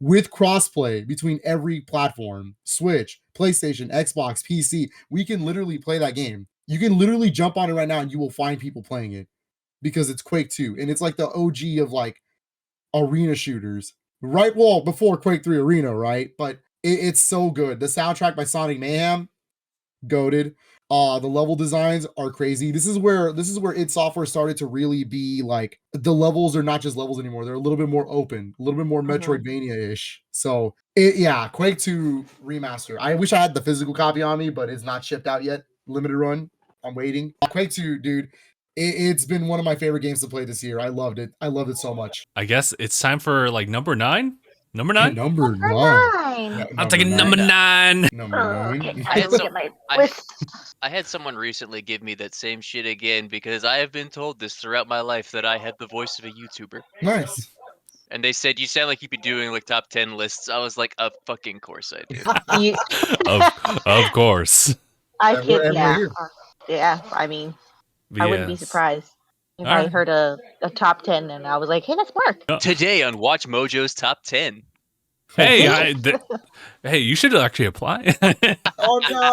with crossplay between every platform, Switch, PlayStation, Xbox, PC. We can literally play that game. You can literally jump on it right now and you will find people playing it because it's Quake 2. And it's like the OG of like arena shooters, right? Well, before Quake 3 Arena, right? But it's so good. The soundtrack by Sonic Mayhem, goated. The level designs are crazy. This is where id Software started to really be like, the levels are not just levels anymore. They're a little bit more open, a little bit more Metroidvania-ish. So Quake 2 remaster. I wish I had the physical copy on me, but it's not shipped out yet. Limited run. I'm waiting. Quake 2, dude. It's been one of my favorite games to play this year. I loved it. I loved it so much. I guess it's time for like number 9. Number 9? Number 9. Yeah, I'm taking number 9. Number 9. Okay. I look at my list. I had someone recently give me that same shit again because I have been told this throughout my life that I had the voice of a YouTuber. Nice. And they said, you sound like you'd be doing like top 10 lists. I was like, of fucking course I do. Of course. I can, yeah. I mean, I wouldn't be surprised if I heard a top 10 and I was like, hey, that's Marc. Today on Watch Mojo's Top 10. Hey, hey, you should actually apply. Oh no!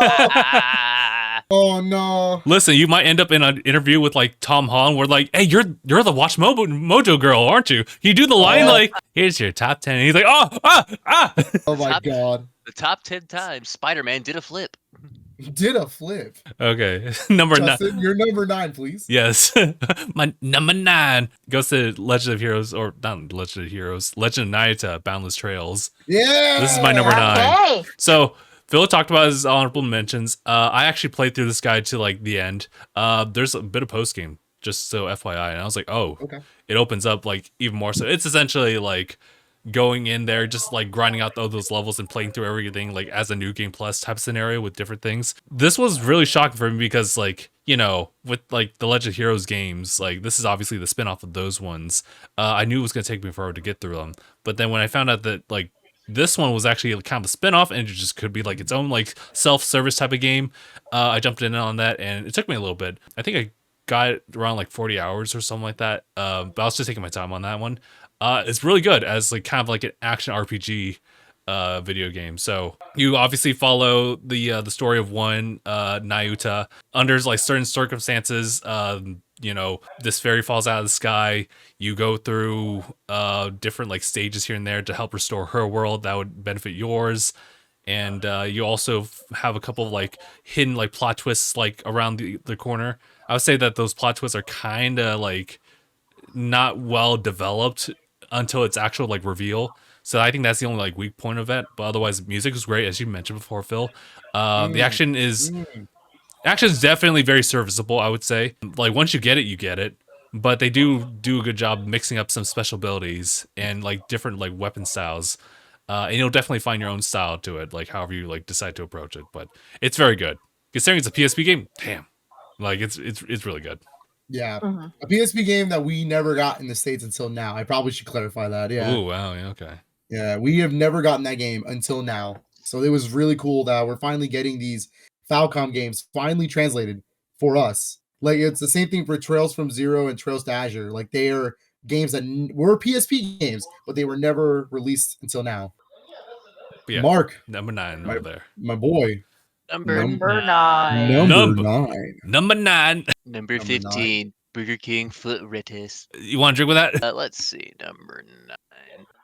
Oh no. Listen, you might end up in an interview with like Tom Holland where like, hey, you're the Watch Mojo girl, aren't you? You do the line like, here's your top 10. And he's like, Oh my god. The top 10 times Spider-Man did a flip. Did a flip. Okay. Number 9. Justin, you're number 9, please. Yes. My number 9 goes to Legend of Heroes, or not Legend of Heroes, Legend of Nayuta, Boundless Trails. Yeah. This is my number 9. Okay. So Phil talked about his honorable mentions. I actually played through this guy to like the end. There's a bit of post game, just so FYI, and I was like, oh, Okay. It opens up like even more. So it's essentially like going in there, just like grinding out all those levels and playing through everything like as a new game plus type scenario with different things. This was really shocking for me because like, you know, with like the Legend of Heroes games, like this is obviously the spin-off of those ones. I knew it was going to take me forever to get through them. But then when I found out that like this one was actually kind of a spin-off and it just could be like its own like self-service type of game, I jumped in on that and it took me a little bit. I think I got it around like 40 hours or something like that. But I was just taking my time on that one. It's really good as like kind of like an action RPG video game. So you obviously follow the story of one Nayuta under like certain circumstances. You know, this fairy falls out of the sky. You go through different like stages here and there to help restore her world that would benefit yours. And you also have a couple of like hidden like plot twists like around the corner. I would say that those plot twists are kind of like not well developed until its actual like reveal. So I think that's the only like weak point of it. But otherwise, music is great, as you mentioned before, Phil. The action is definitely very serviceable, I would say. Like once you get it, you get it. But they do a good job mixing up some special abilities and like different like weapon styles. And you'll definitely find your own style to it, like however you like decide to approach it. But it's very good. Considering it's a PSP game, damn, like it's really good. Yeah, a PSP game that we never got in the States until now. I probably should clarify that. Yeah. Oh wow, yeah, okay. Yeah, we have never gotten that game until now. So it was really cool that we're finally getting these Falcom games finally translated for us. Like it's the same thing for Trails from Zero and Trails to Azure. Like they are games that were PSP games, but they were never released until now. Yeah, Mark, number 9 over there. My boy. Number 9. Number 9. Number 9. Number 15. Burger King foot lettuce. You want to drink with that? Let's see. Number 9.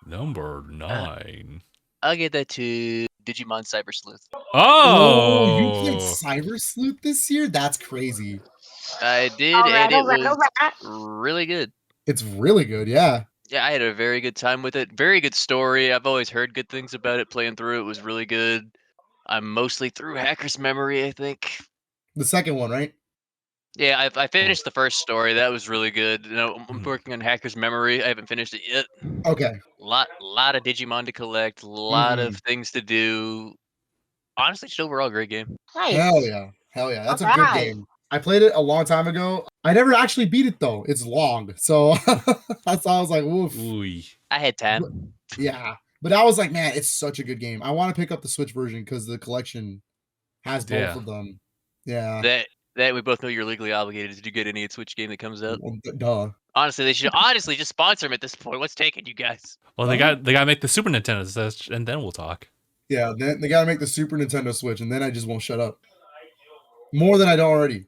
Number 9. I'll get that to Digimon Cyber Sleuth. Oh, you played Cyber Sleuth this year? That's crazy. I did, and it was really good. It's really good, yeah. Yeah, I had a very good time with it. Very good story. I've always heard good things about it. Playing through it was really good. I'm mostly through Hacker's Memory, I think. The second one, right? Yeah, I finished the first story. That was really good. You know, I'm working on Hacker's Memory. I haven't finished it yet. Okay. Lot of Digimon to collect. Lot of things to do. Honestly, just overall great game. Nice. Hell yeah. That's a good game. I played it a long time ago. I never actually beat it though. It's long, so that's why I was like, "Oof." Ooh. I had time. Yeah, but I was like, "Man, it's such a good game." I want to pick up the Switch version because the collection has both of them. Yeah. That we both know you're legally obligated to get any Switch game that comes out. Well, duh. Honestly, they should honestly just sponsor them at this point. What's taking you guys? Well, they got to make the Super Nintendo, and then we'll talk. Yeah, then they got to make the Super Nintendo Switch, and then I just won't shut up. More than I don't already.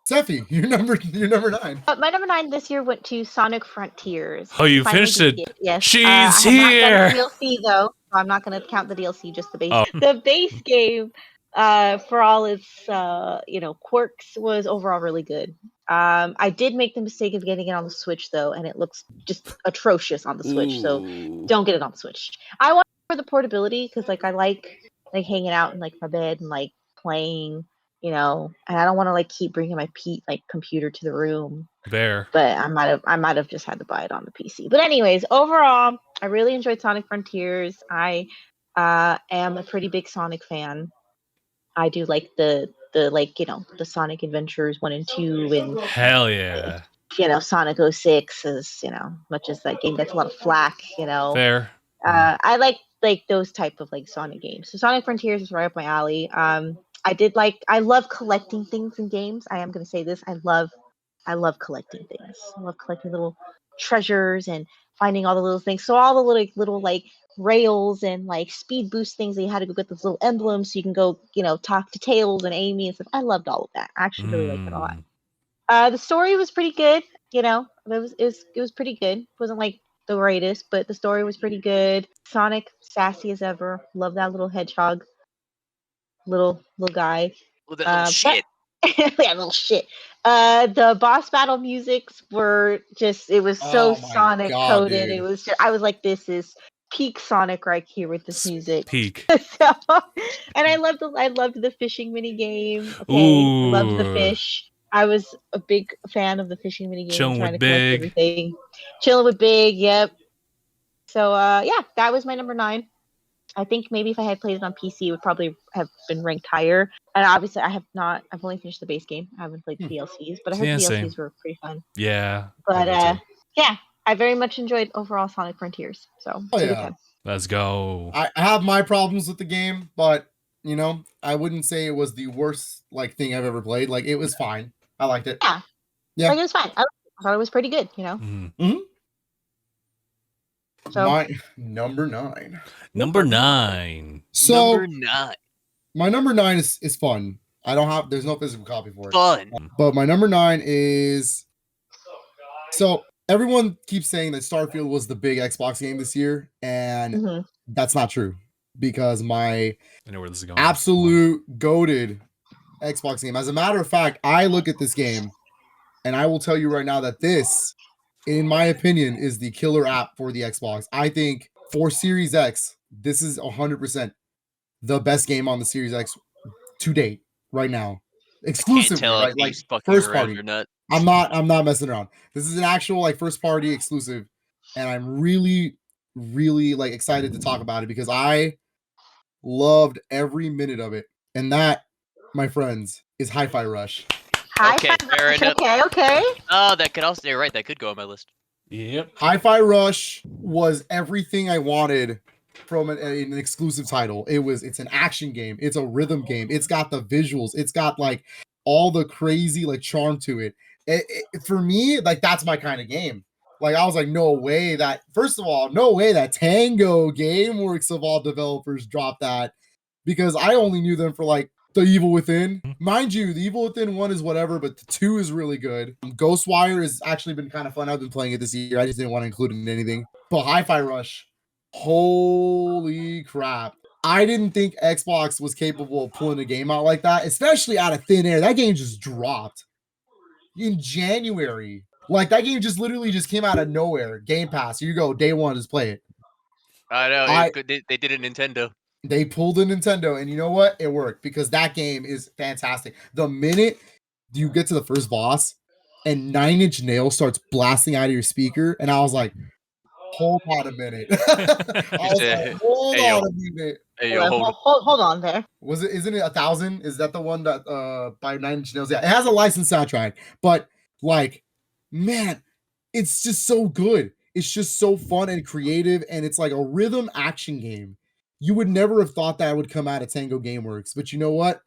Sephie, you're number 9. My number 9 this year went to Sonic Frontiers. Oh, you finished it? Yes. She's here. Not done the DLC though, so I'm not going to count the DLC, just the base. Oh. The base game, for all its quirks, was overall really good. I did make the mistake of getting it on the Switch though, and it looks just atrocious on the Switch. Ooh. So don't get it on the Switch. I want it for the portability because like I like hanging out in like my bed and like playing. You know, and I don't want to like keep bringing my computer to the room. There. But I might have just had to buy it on the PC. But anyways, overall, I really enjoyed Sonic Frontiers. I am a pretty big Sonic fan. I do like the Sonic Adventures 1 and 2 and hell yeah. Sonic 06 is, much as that game gets a lot of flack, Fair. I like those type of like Sonic games. So Sonic Frontiers is right up my alley. I love collecting things in games. I am going to say this. I love collecting things. I love collecting little treasures and finding all the little things. So all the little like rails and like speed boost things that you had to go get those little emblems so you can go, talk to Tails and Amy and stuff. I loved all of that. I actually really liked it a lot. The story was pretty good. It was pretty good. It wasn't like the greatest, but the story was pretty good. Sonic, sassy as ever. Love that little hedgehog, little guy. Well, that little shit. Yeah, little shit. The boss battle musics were it was so Sonic coded. Dude. It was I was like, this is peak Sonic right here with this music. Peak. And I loved the fishing mini game. Okay, I loved the fish. I was a big fan of the fishing mini game. Chilling trying with to collect Big. everything. Chilling with Big. Yep. So yeah, that was my number 9. I think maybe if I had played it on PC, it would probably have been ranked higher. And obviously, I've only finished the base game. I haven't played the DLCs, but I heard the DLCs were pretty fun. Yeah. But yeah, I very much enjoyed overall Sonic Frontiers. So it's a good time. Let's go. I have my problems with the game, but I wouldn't say it was the worst thing I've ever played. Like, it was fine. I liked it. Yeah. Like, it was fine. I thought it was pretty good. Mm-hmm. So my number 9. Number 9. So number 9. My number 9 is fun. There's no physical copy for it. Fun. But my number 9 is, so everyone keeps saying that Starfield was the big Xbox game this year, and that's not true, because I know where this is going. absolute goated Xbox game. As a matter of fact, I look at this game and I will tell you right now that this, in my opinion, is the killer app for the Xbox. I think for Series X, this is 100% the best game on the Series X to date right now. Exclusively, right? Like first party. I'm not messing around. This is an actual first party exclusive, and I'm really, really excited to talk about it because I loved every minute of it. And that, my friends, is Hi-Fi Rush. Okay, fair enough. Okay. Oh, that could also, you're right, that could go on my list. Yep. Hi-Fi Rush was everything I wanted from an exclusive title. It's an action game. It's a rhythm game. It's got the visuals. It's got all the crazy charm to it. For me, that's my kind of game. I was like, no way that Tango Gameworks of all developers dropped that, because I only knew them for The Evil Within. Mind you, The Evil Within 1 is whatever, but the 2 is really good. Ghostwire has actually been kind of fun. I've been playing it this year. I just didn't want to include it in anything. But Hi-Fi Rush, holy crap. I didn't think Xbox was capable of pulling a game out like that, especially out of thin air. That game just dropped in January. That game just literally just came out of nowhere. Game Pass, here you go, day one, just play it. I know, they did a Nintendo. They pulled a Nintendo, and you know what? It worked, because that game is fantastic. The minute you get to the first boss and 9 Inch Nails starts blasting out of your speaker, and I was like, hold on a minute. Hold on a minute. Hey, Hold on there. Isn't it 1,000? Is that the one that by 9 Inch Nails? Yeah, it has a licensed soundtrack, but man, it's just so good. It's just so fun and creative, and it's like a rhythm action game. You would never have thought that would come out of Tango Gameworks, but you know what?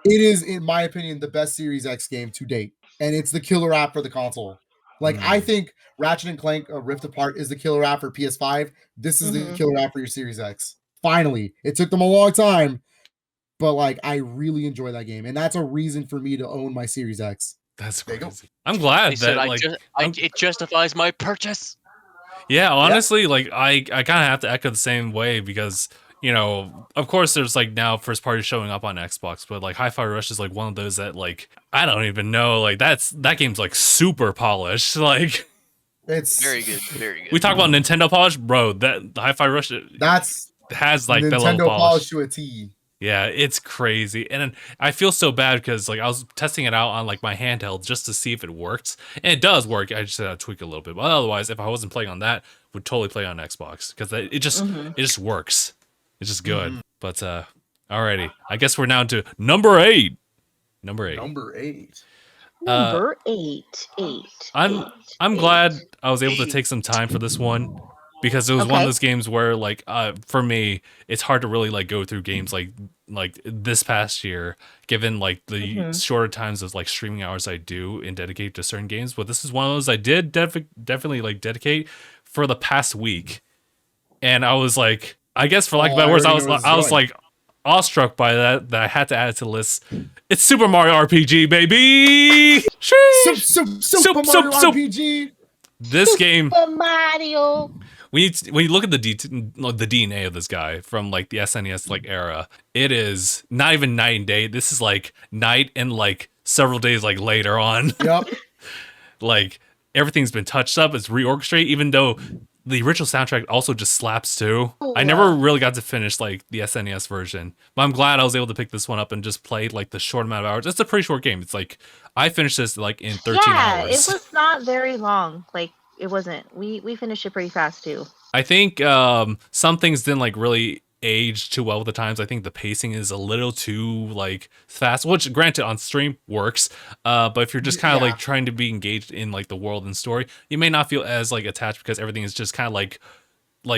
It is, in my opinion, the best Series X game to date, and it's the killer app for the console. I think Ratchet and Clank Rift Apart is the killer app for PS5. This is the killer app for your Series X. Finally, it took them a long time, but I really enjoy that game, and that's a reason for me to own my Series X. That's crazy. I'm glad that it justifies my purchase. Yeah, honestly, I kind of have to echo the same way, because of course there's now first party showing up on Xbox, but Hi-Fi Rush is one of those that I don't even know, that game's super polished. It's very good, very good. We talk about Nintendo polish, bro. That Hi-Fi Rush has the Nintendo level polish to a T. Yeah, it's crazy. And I feel so bad because I was testing it out on my handheld just to see if it works. And it does work. I just had to tweak it a little bit. But otherwise, if I wasn't playing on that, would totally play on Xbox, because it just works. It's just good. But alrighty. I guess we're now to number 8. Number 8. Number 8. Number 8. I'm glad I was able to take some time for this one, because it was one of those games where for me, it's hard to really go through games like this past year, given like the Mhm. shorter times of like streaming hours I do and dedicate to certain games. But this is one of those I did definitely like dedicate for the past week, and I was like, I guess for lack of better words, I was like awestruck by that I had to add it to the list. It's Super Mario RPG, baby. Super Mario RPG. This game, Super Mario. when you look at the DNA of this guy from like the SNES like era, it is not even night and day. This is like night and like several days like later on. Yep. Like everything's been touched up, it's reorchestrated, even though the original soundtrack also just slaps too. I never really got to finish like the SNES version, but I'm glad I was able to pick this one up and just play like the short amount of hours. It's a pretty short game. It's like I finished this like in 13 Yeah, hours. it was not very long. Like it wasn't. We finished it pretty fast too. I think some things didn't like really age too well with the times. I think the pacing is a little too like fast, which granted on stream works. But if you're just kind of like trying to be engaged in like the world and story, you may not feel as like attached because everything is just kind of like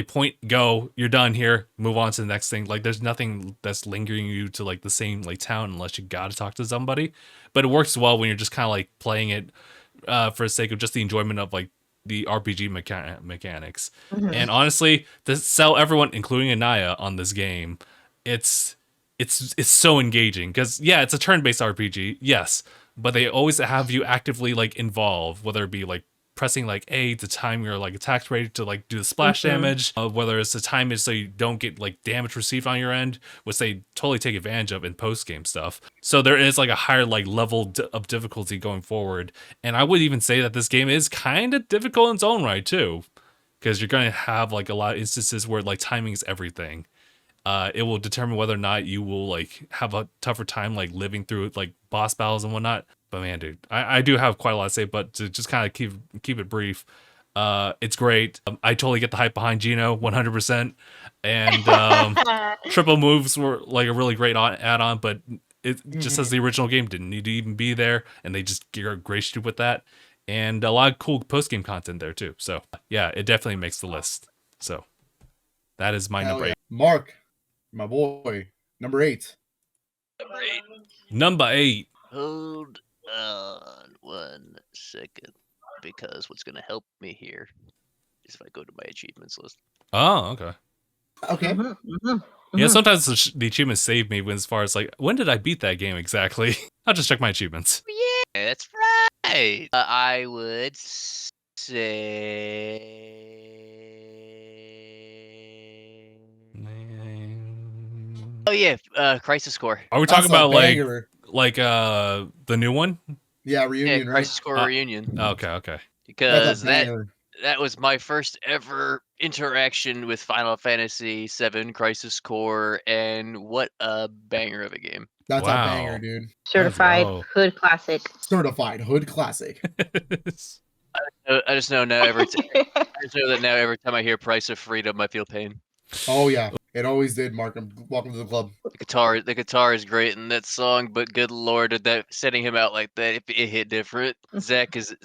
point, go, you're done here, move on to the next thing. Like there's nothing that's lingering you to like the same like town unless you gotta talk to somebody. But it works well when you're just kind of like playing it for the sake of just the enjoyment of like the RPG mechanics. Mhm. And honestly, to sell everyone, including Aniyah, on this game, it's so engaging because yeah, it's a turn-based RPG, yes, but they always have you actively like involved, whether it be like pressing like A to time your like attacks ready to like do the splash damage, whether it's the time is so you don't get like damage received on your end, which they totally take advantage of in post game stuff. So there is like a higher like level of difficulty going forward, and I would even say that this game is kind of difficult in its own right too, because you're gonna have like a lot of instances where like timing is everything. It will determine whether or not you will like have a tougher time like living through like boss battles and whatnot. But man, dude, I do have quite a lot to say, but to just kind of keep it brief, it's great. I totally get the hype behind Gino 100%, and triple moves were like a really great add-on, but it just as the original game didn't need to even be there, and they just graced you with that, and a lot of cool post-game content there too. So yeah, it definitely makes the list. So that is my number 8. Mark, my boy, number 8. Number 8. Hold on 1 second, because what's gonna help me here is if I go to my achievements list. Oh, okay. Okay. Yeah, sometimes the achievements save me when, as far as like, when did I beat that game exactly? I'll just check my achievements. Yeah, that's right. I would say. Oh yeah, Crisis Core. Are we talking about banger. like the new one? Yeah, Reunion, Yeah, right? Crisis Core Reunion. Okay. Because That's a banger. that was my first ever interaction with Final Fantasy VII Crisis Core, and what a banger of a game. That's Wow. a banger, dude. Certified go. hood classic. Certified hood classic. I just know now I just know that now every time I hear Price of Freedom, I feel pain. Oh yeah, it always did, Mark. Welcome to the club. The guitar is great in that song, but good lord, did that setting him out like that, it hit different. Zach is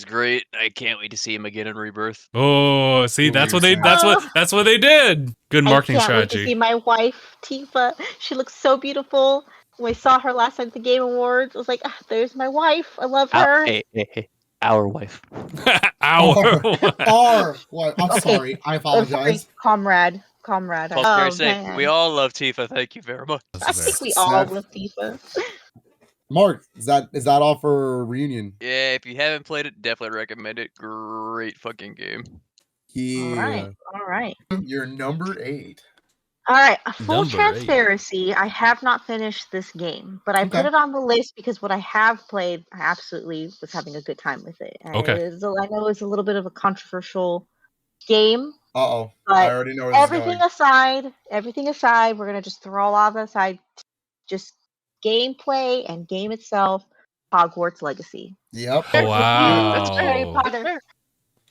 great. I can't wait to see him again in Rebirth. Oh, see, that's what they Oh. that's what they did. Good marketing I can't wait strategy. to see my wife Tifa. She looks so beautiful. When I saw her last night at the Game Awards, I was like, there's my wife. I love her. Hey, our wife. Our What? I'm Okay. sorry. I apologize. Comrade. We all love Tifa. Thank you very much. I think we all love Tifa. Mark, is that all for Reunion? Yeah, if you haven't played it, definitely recommend it. Great fucking game. Yeah. All right. You're number 8. All right. Full Number 8. transparency, I have not finished this game, but I put it on the list because what I have played, I absolutely was having a good time with it. And Okay. I know it's a little bit of a controversial game. Uh-oh. But I already know where this is going. everything aside, we're gonna just throw all of that aside. Just gameplay and game itself, Hogwarts Legacy. Yep. Oh, wow. That's Harry Potter.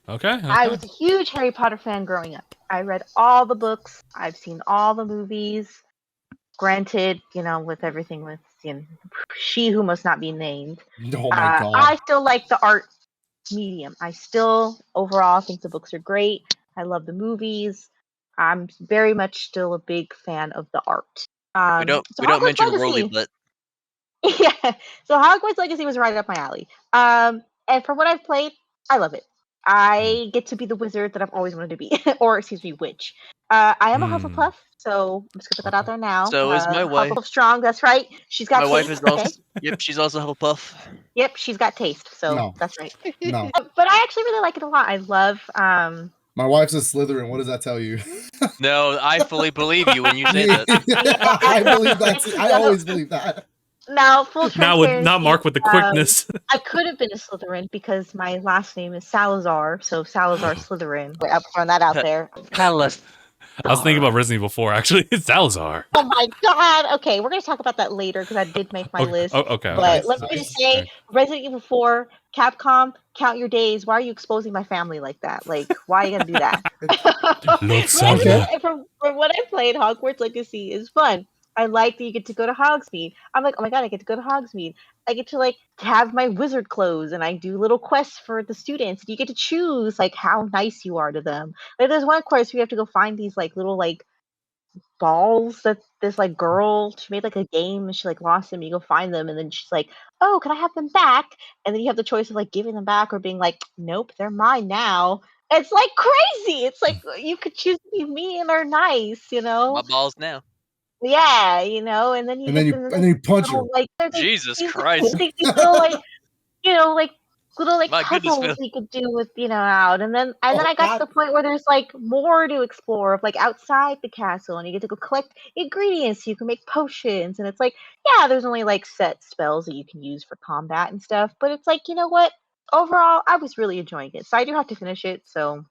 Okay. I was a huge Harry Potter fan growing up. I read all the books. I've seen all the movies. Granted, with everything with She Who Must Not Be Named. Oh my god. I still like the art medium. I still overall think the books are great. I love the movies. I'm very much still a big fan of the art. We don't Hogwarts mention Legacy. Roly, but Yeah. So Hogwarts Legacy was right up my alley. And from what I've played, I love it. I get to be the wizard that I've always wanted to be, or excuse me, witch. I am a Hufflepuff, so I'm just gonna put that out there now. So is my wife. Hufflepuff strong. That's right. She's got my wife taste. is also. Okay. Yep, she's also Hufflepuff. Yep, she's got taste. So No. that's right. No. But I actually really like it a lot. I love. My wife's a Slytherin. What does that tell you? No, I fully believe you when you say that. I believe that. I always believe that. Now, full transparency. Not Mark with the quickness. I could have been a Slytherin because my last name is Salazar, so Salazar Slytherin. I'm throwing that out there. Palace. I was thinking about Resident Evil 4, actually. It's Salazar. Oh my god! Okay, we're gonna talk about that later because I did make my list. Okay. But let me just say, Resident Evil 4, Capcom, count your days. Why are you exposing my family like that? Like, why are you gonna do that? Lord, From what I played, Hogwarts Legacy is fun. I like that you get to go to Hogsmeade. I'm like, oh my god, I get to go to Hogsmeade. I get to have my wizard clothes, and I do little quests for the students. And you get to choose how nice you are to them. Like, there's one quest where you have to go find these little balls that this girl, she made a game and she lost them. You go find them, and then she's like, oh, can I have them back? And then you have the choice of giving them back or being like, nope, they're mine now. It's crazy. It's you could choose to be mean or nice, My balls now. Yeah, and then you punch her. Jesus Christ. These little little My goodness, puzzles Phil. you could do with out, and then I got to the point where there's more to explore of outside the castle, and you get to go collect ingredients so you can make potions, and it's yeah, there's only set spells that you can use for combat and stuff, but it's you know what? Overall, I was really enjoying it. So I do have to finish it. So,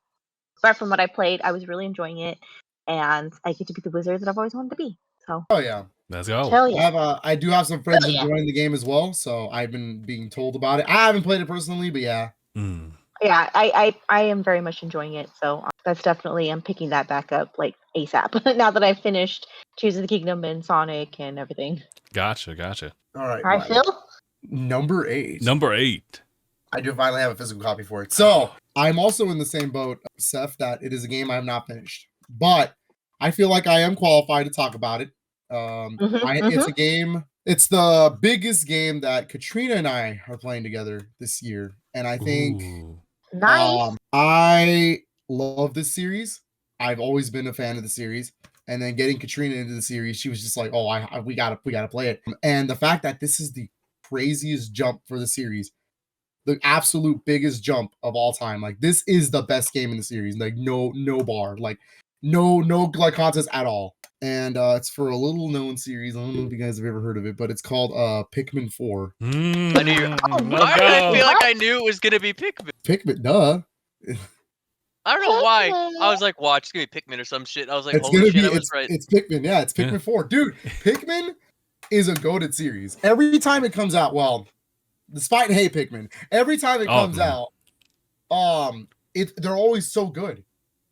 apart from what I played, I was really enjoying it, and I get to be the wizard that I've always wanted to be. So, Oh yeah. let's go. hell yeah. I do have some friends Hell yeah. enjoying the game as well, so I've been being told about it. I haven't played it personally, but yeah. Yeah, I am very much enjoying it. So that's definitely, I'm picking that back up ASAP now that I've finished Tears of the Kingdom and Sonic and everything. Gotcha. All right. All right, Phil? Number 8. Number 8. I do finally have a physical copy for it. So I'm also in the same boat, Seth, that it is a game I have not finished, but I feel like I am qualified to talk about it. It's a game. It's the biggest game that Katrina and I are playing together this year, and I think Nice. I love this series. I've always been a fan of the series, and then getting Katrina into the series, she was just like, "Oh, we gotta play it." And the fact that this is the craziest jump for the series, the absolute biggest jump of all time. This is the best game in the series. No bar, no contest at all. And it's for a little known series. I don't know if you guys have ever heard of it, but it's called Pikmin 4. I knew. Why did I feel like I knew it was gonna be Pikmin? Pikmin, duh. I don't know why. I was like, watch, it's gonna be Pikmin or some shit. I was like, It's holy gonna shit, be I was right. it's Pikmin, yeah, it's Pikmin 4. Dude, Pikmin is a goated series. Every time it comes out, well, despite hate Pikmin, every time it comes out, they're always so good.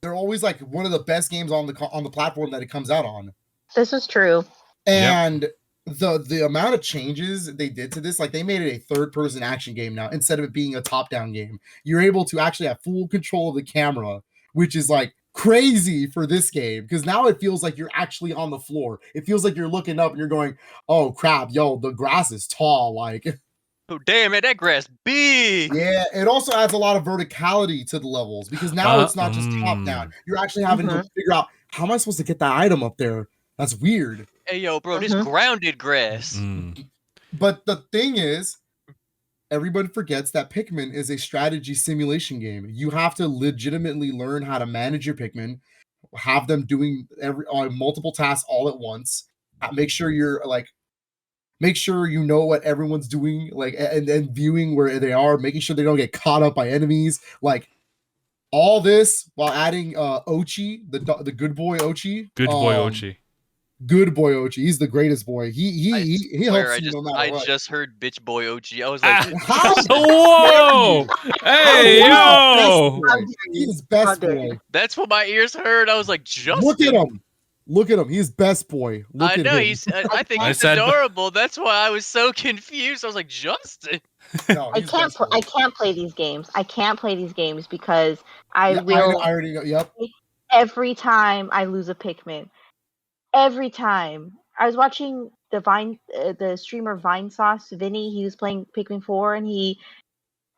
They're always one of the best games on the platform that it comes out on. This is true. And the amount of changes they did to this, they made it a third-person action game now instead of it being a top-down game. You're able to actually have full control of the camera, which is crazy for this game, because now it feels like you're actually on the floor. It feels like you're looking up and you're going, "Oh crap, yo, the grass is tall." Oh damn it, that grass big. Yeah, it also adds a lot of verticality to the levels, because now it's not just top down. You're actually having to figure out, how am I supposed to get that item up there? That's weird. Hey yo, bro, this grounded grass. But the thing is, everybody forgets that Pikmin is a strategy simulation game. You have to legitimately learn how to manage your Pikmin, have them doing multiple tasks all at once. Make sure you're make sure you know what everyone's doing, and viewing where they are, making sure they don't get caught up by enemies. All this while adding Ochi, the good boy Ochi. Good boy Ochi. Good boy Ochi. He's the greatest boy. He helps you no matter what. I just heard bitch boy OG. I was like, whoa! Hey, yo! He's best boy. That's what my ears heard. I was like, Justin. Look at him. He's best boy. I know. I think he's adorable. That's why I was so confused. I was like, Justin. No, I can't play these games. I can't play these games because I already know. Yep. Every time I lose a Pikmin, every time I was watching the streamer Vine Sauce, Vinny. He was playing Pikmin 4, and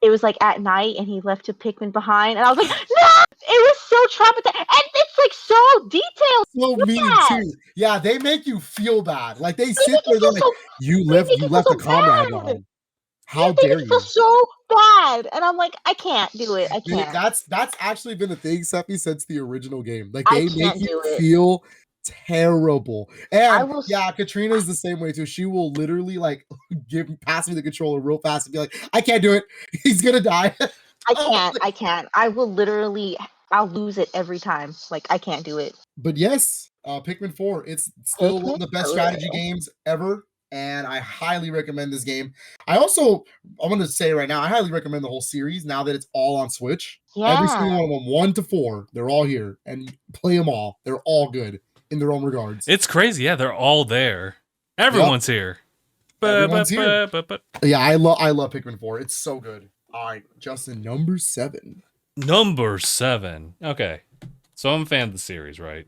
it was like at night, and he left a Pikmin behind, and I was like, no! It was so traumatizing, and it's like so detailed. So Look mean at. too. Yeah, they make you feel bad. Like they They sit make there, you they're feel like, so. you They left make you feel a so comrade bad. behind. Yeah, How they dare make you feel you? so bad, and I'm like, I can't do it. I can't. That's actually been a thing, Sephie, since the original game. Like I they make can't you do it. feel terrible. I And will. yeah, Katrina's the same way too. She will literally like pass me the controller real fast and be like, I can't do it. He's gonna die. I can't. I can't. I will literally. I'll lose it every time. Like I can't do it. But yes, Pikmin 4, it's still one of the best Pikmin strategy 4. games ever. And I highly recommend this game. I want to say right now, I highly recommend the whole series now that it's all on Switch. Every Yeah. single one of them, 1 to 4, they're all here. And play them all. They're all good in their own regards. It's crazy. Yeah, they're all there. Everyone's here. Everyone's here. But Yeah, I love Pikmin 4. It's so good. All right, Justin, number 7. number 7. Okay. So I'm a fan of the series, right?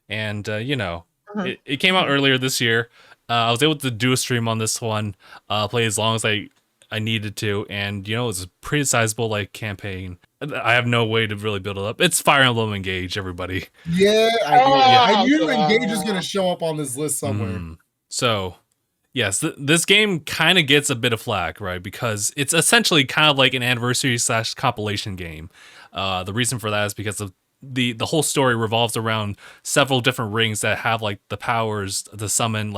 And, it came out earlier this year. I was able to do a stream on this one, play as long as I needed to. And, it was a pretty sizable, campaign. I have no way to really build it up. It's Fire Emblem Engage, everybody. Yeah, I knew Yeah. Engage was going to show up on this list somewhere. So, yes, this game kind of gets a bit of flack, right? Because it's essentially kind of like an anniversary / compilation game. The reason for that is because of the whole story revolves around several different rings that have the powers to summon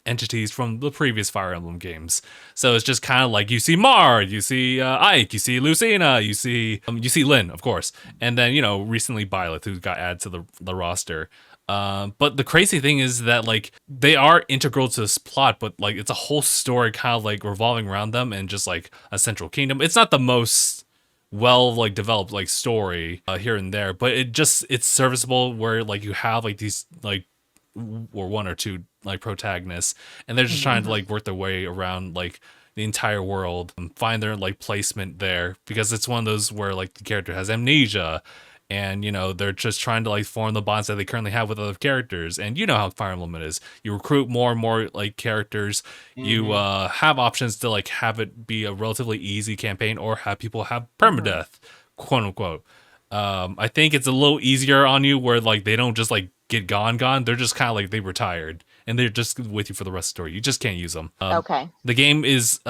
entities from the previous Fire Emblem games. So it's just kind of like you see Marc, you see Ike, you see Lucina, you see Lynn, of course, and then recently Byleth, who got added to the roster. But the crazy thing is that they are integral to this plot, but it's a whole story kind of revolving around them and just a central kingdom. It's not the most well developed story here and there, but it's serviceable where you have these or one or two protagonists, and they're just trying to work their way around the entire world and find their placement there, because it's one of those where the character has amnesia. And, they're just trying to form the bonds that they currently have with other characters. And you know how Fire Emblem is. You recruit more and more characters. You have options to have it be a relatively easy campaign, or have people have permadeath, quote unquote. I think it's a little easier on you where they don't just get gone. They're just kind of they retired, and they're just with you for the rest of the story. You just can't use them. Okay. The game is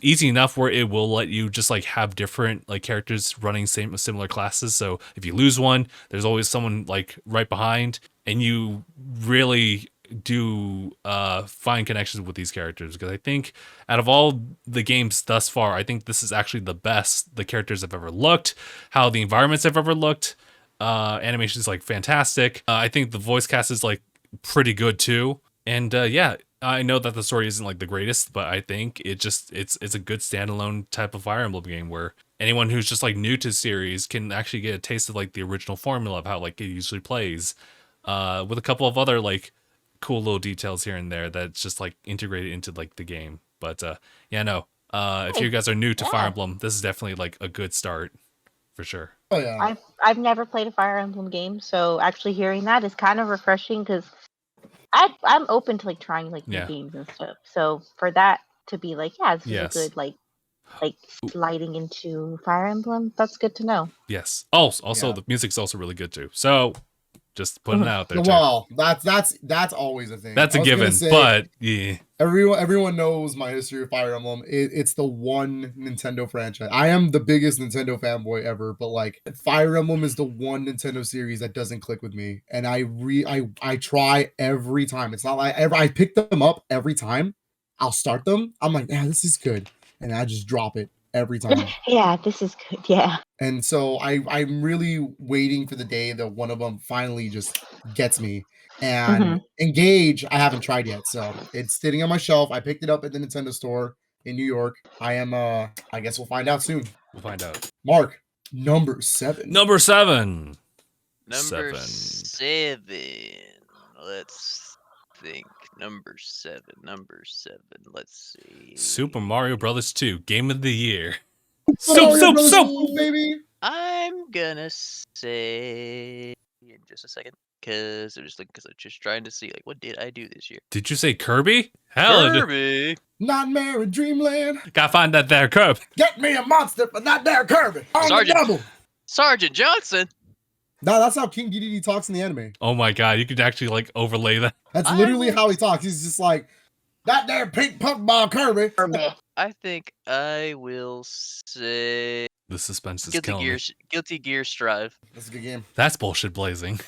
easy enough where it will let you just have different characters running similar classes. So if you lose one, there's always someone right behind, and you really do find connections with these characters, because I think out of all the games thus far, I think this is actually the best the characters have ever looked, how the environments have ever looked. Animation is fantastic. I think the voice cast is pretty good too. And yeah, I know that the story isn't the greatest, but I think it's a good standalone type of Fire Emblem game where anyone who's just new to the series can actually get a taste of the original formula of how it usually plays, with a couple of other cool little details here and there that's just integrated into the game. But yeah, no. If you guys are new to Fire Emblem, this is definitely a good start for sure. Oh yeah. I've never played a Fire Emblem game, so actually hearing that is kind of refreshing, because I'm open to trying new games and stuff. So for that to be this is a good sliding into Fire Emblem, that's good to know. Yes. Also the music's also really good too. So just putting it out there. Well, that's always a thing. That's a given, but yeah. Everyone knows my history of Fire Emblem. It's the one Nintendo franchise. I am the biggest Nintendo fanboy ever, but Fire Emblem is the one Nintendo series that doesn't click with me, and I try every time. It's not I pick them up every time. I'll start them. I'm like, yeah, this is good, and I just drop it every time. Yeah, this is good. Yeah. And so I'm really waiting for the day that one of them finally just gets me. And Engage, I haven't tried yet, so it's sitting on my shelf. I picked it up at the Nintendo store in New York. I guess we'll find out soon. We'll find out. Marc, number 7. Number 7. Number 7. Let's think. Number 7. Let's see. Super Mario Brothers 2, Game of the Year. Soap, baby. I'm gonna say in just a second. because I'm just trying to see like what did I do this year. Did you say Kirby? Hell, Kirby. Nightmare in Dreamland. gotta find that there Kirby. Get me a monster, but not there, Kirby. On Sergeant. the double. Sergeant Johnson. No, that's how King Dedede talks in the anime. Oh my god, you could actually like overlay that. That's I literally will- how he talks. He's just like, that there pink punk ball, Kirby. Kirby. I think I will say The suspense is Guilty killing Gear. me. Guilty Gear Strive. That's a good game. That's bullshit blazing.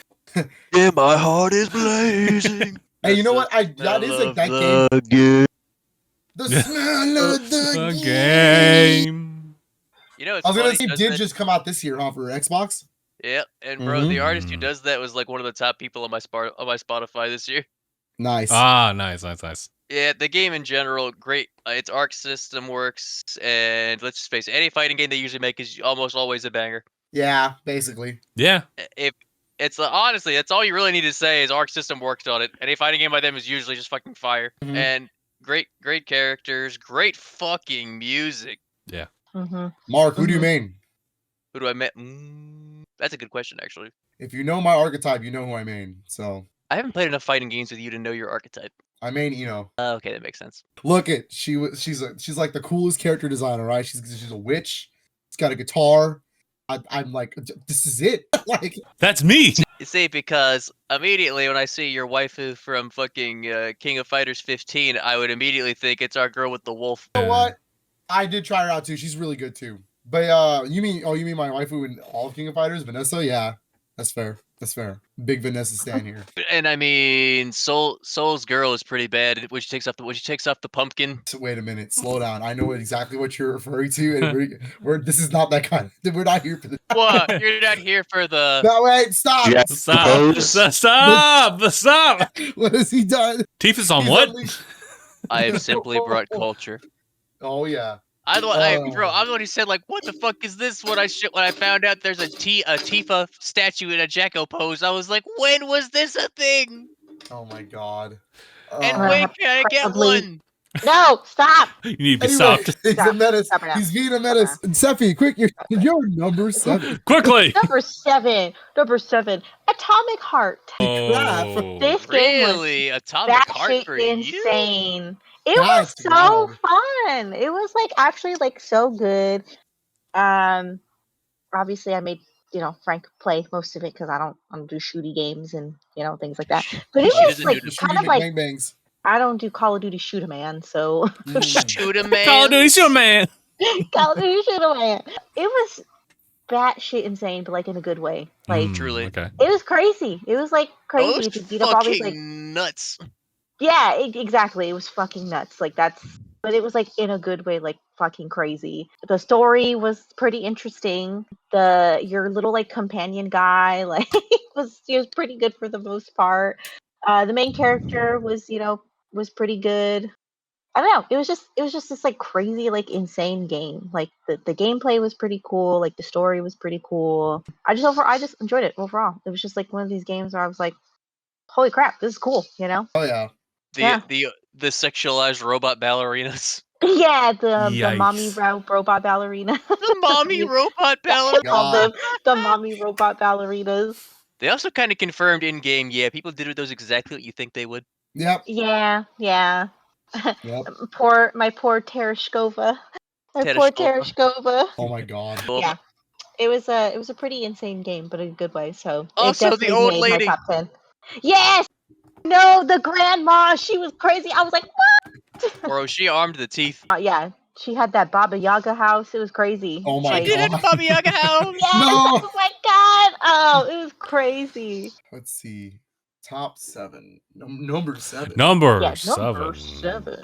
Yeah, my heart is blazing. Hey, you know what? That is like that game. The smell of the game. You know, it's I was gonna funny, say, does did that- just come out this year, huh, for Xbox? Yep, and bro, the artist who Mhm. does that was like one of the top people on my Spotify this year. Nice. Ah, nice. Yeah, the game in general, great. Its arc system works, and let's just face it, any fighting game they usually make is almost always a banger. Yeah, basically. Yeah. If it's honestly, that's all you really need to say is arc system worked on it. Any fighting game by them is usually just fucking fire, Mhm. and great characters, great fucking music. Mm-hmm. Mark, who do you Mhm. mean? Who do I met? That's a good question, actually. If you know my archetype, you know who I mean. So I haven't played enough fighting games with you to know your archetype. I mean, you know, Okay, that makes sense. look at she's like the coolest character designer, right? She's a witch. She's got a guitar. I'm like, this is it. Like, That's me. You see, because immediately when I see your waifu from fucking King of Fighters 15, I would immediately think it's our girl with the wolf. you know what? I did try her out too. She's really good too. But you mean my waifu in all of King of Fighters, Vanessa? Yeah, that's fair. That's fair. Big Vanessa stand here. And I mean, Soul's girl is pretty bad when she takes off the pumpkin. So wait a minute, slow down. I know exactly what you're referring to, and this is not that kind. We're not here for the. What? You're not here for the. No, wait, stop. Yeah. Stop. Stop. What has he done? Teeth is on He's what? unleashed- I have simply brought culture. Oh yeah. I'm the one who said like, "What the fuck is this?" When I found out there's a Tifa statue in a Jacko pose, I was like, "When was this a thing? Oh my god. And Uh, when can I get probably- one?" No, stop. You need to be Anyway, stopped. it's a Stop. menace. Stop it now. He's being a menace. Sephie, quick, you're number 7. Quickly. Number 7. Atomic Heart. Oh. This game was Really, Atomic that Heart shit for you? insane. It That's was so wild. fun. It was like actually like so good. Obviously I made Frank play most of it because I don't do shooty games and things like that. But it She was doesn't like do the kind of like Bangbangs. I don't do Call of Duty Shoot 'em Man, so Shoot a man. Call of Duty, shoot, man. Call of Duty Shoot 'em Man. It was batshit insane, but like in a good way. Like Truly. Okay. it was crazy. It was like Oh, crazy it's to beat up all these fucking like nuts. yeah, exactly. It was fucking nuts. Like but it was like in a good way, like fucking crazy. The story was pretty interesting. Your little like companion guy, like he was pretty good for the most part. The main character was pretty good. I don't know. It was just this like crazy, like insane game. Like the gameplay was pretty cool. Like the story was pretty cool. I just enjoyed it overall. It was just like one of these games where I was like, holy crap, this is cool, Oh yeah. Yeah. The sexualized robot ballerinas. Yeah, the mommy Yikes. robot ballerina. The mommy You robot ballerina. call God. them the mommy robot ballerinas. They also kind of confirmed in game, yeah, people did with those exactly what you think they would. Yep. Yeah. Yep. My poor Tereshkova. Tereshkova. Oh my god. Yeah. It was a pretty insane game, but in a good way. So Also, it the definitely old made lady. my top 10. Yes. No, the grandma. She was crazy. I was like, Bro, she armed the teeth. yeah. She had that Baba Yaga house. It was crazy. Oh my Like, She did it in God. Baba Yaga house. Yes. No. Oh my god. Oh, it was crazy. Let's see. Top 7. Number 7. Number Yeah, 7. number 7.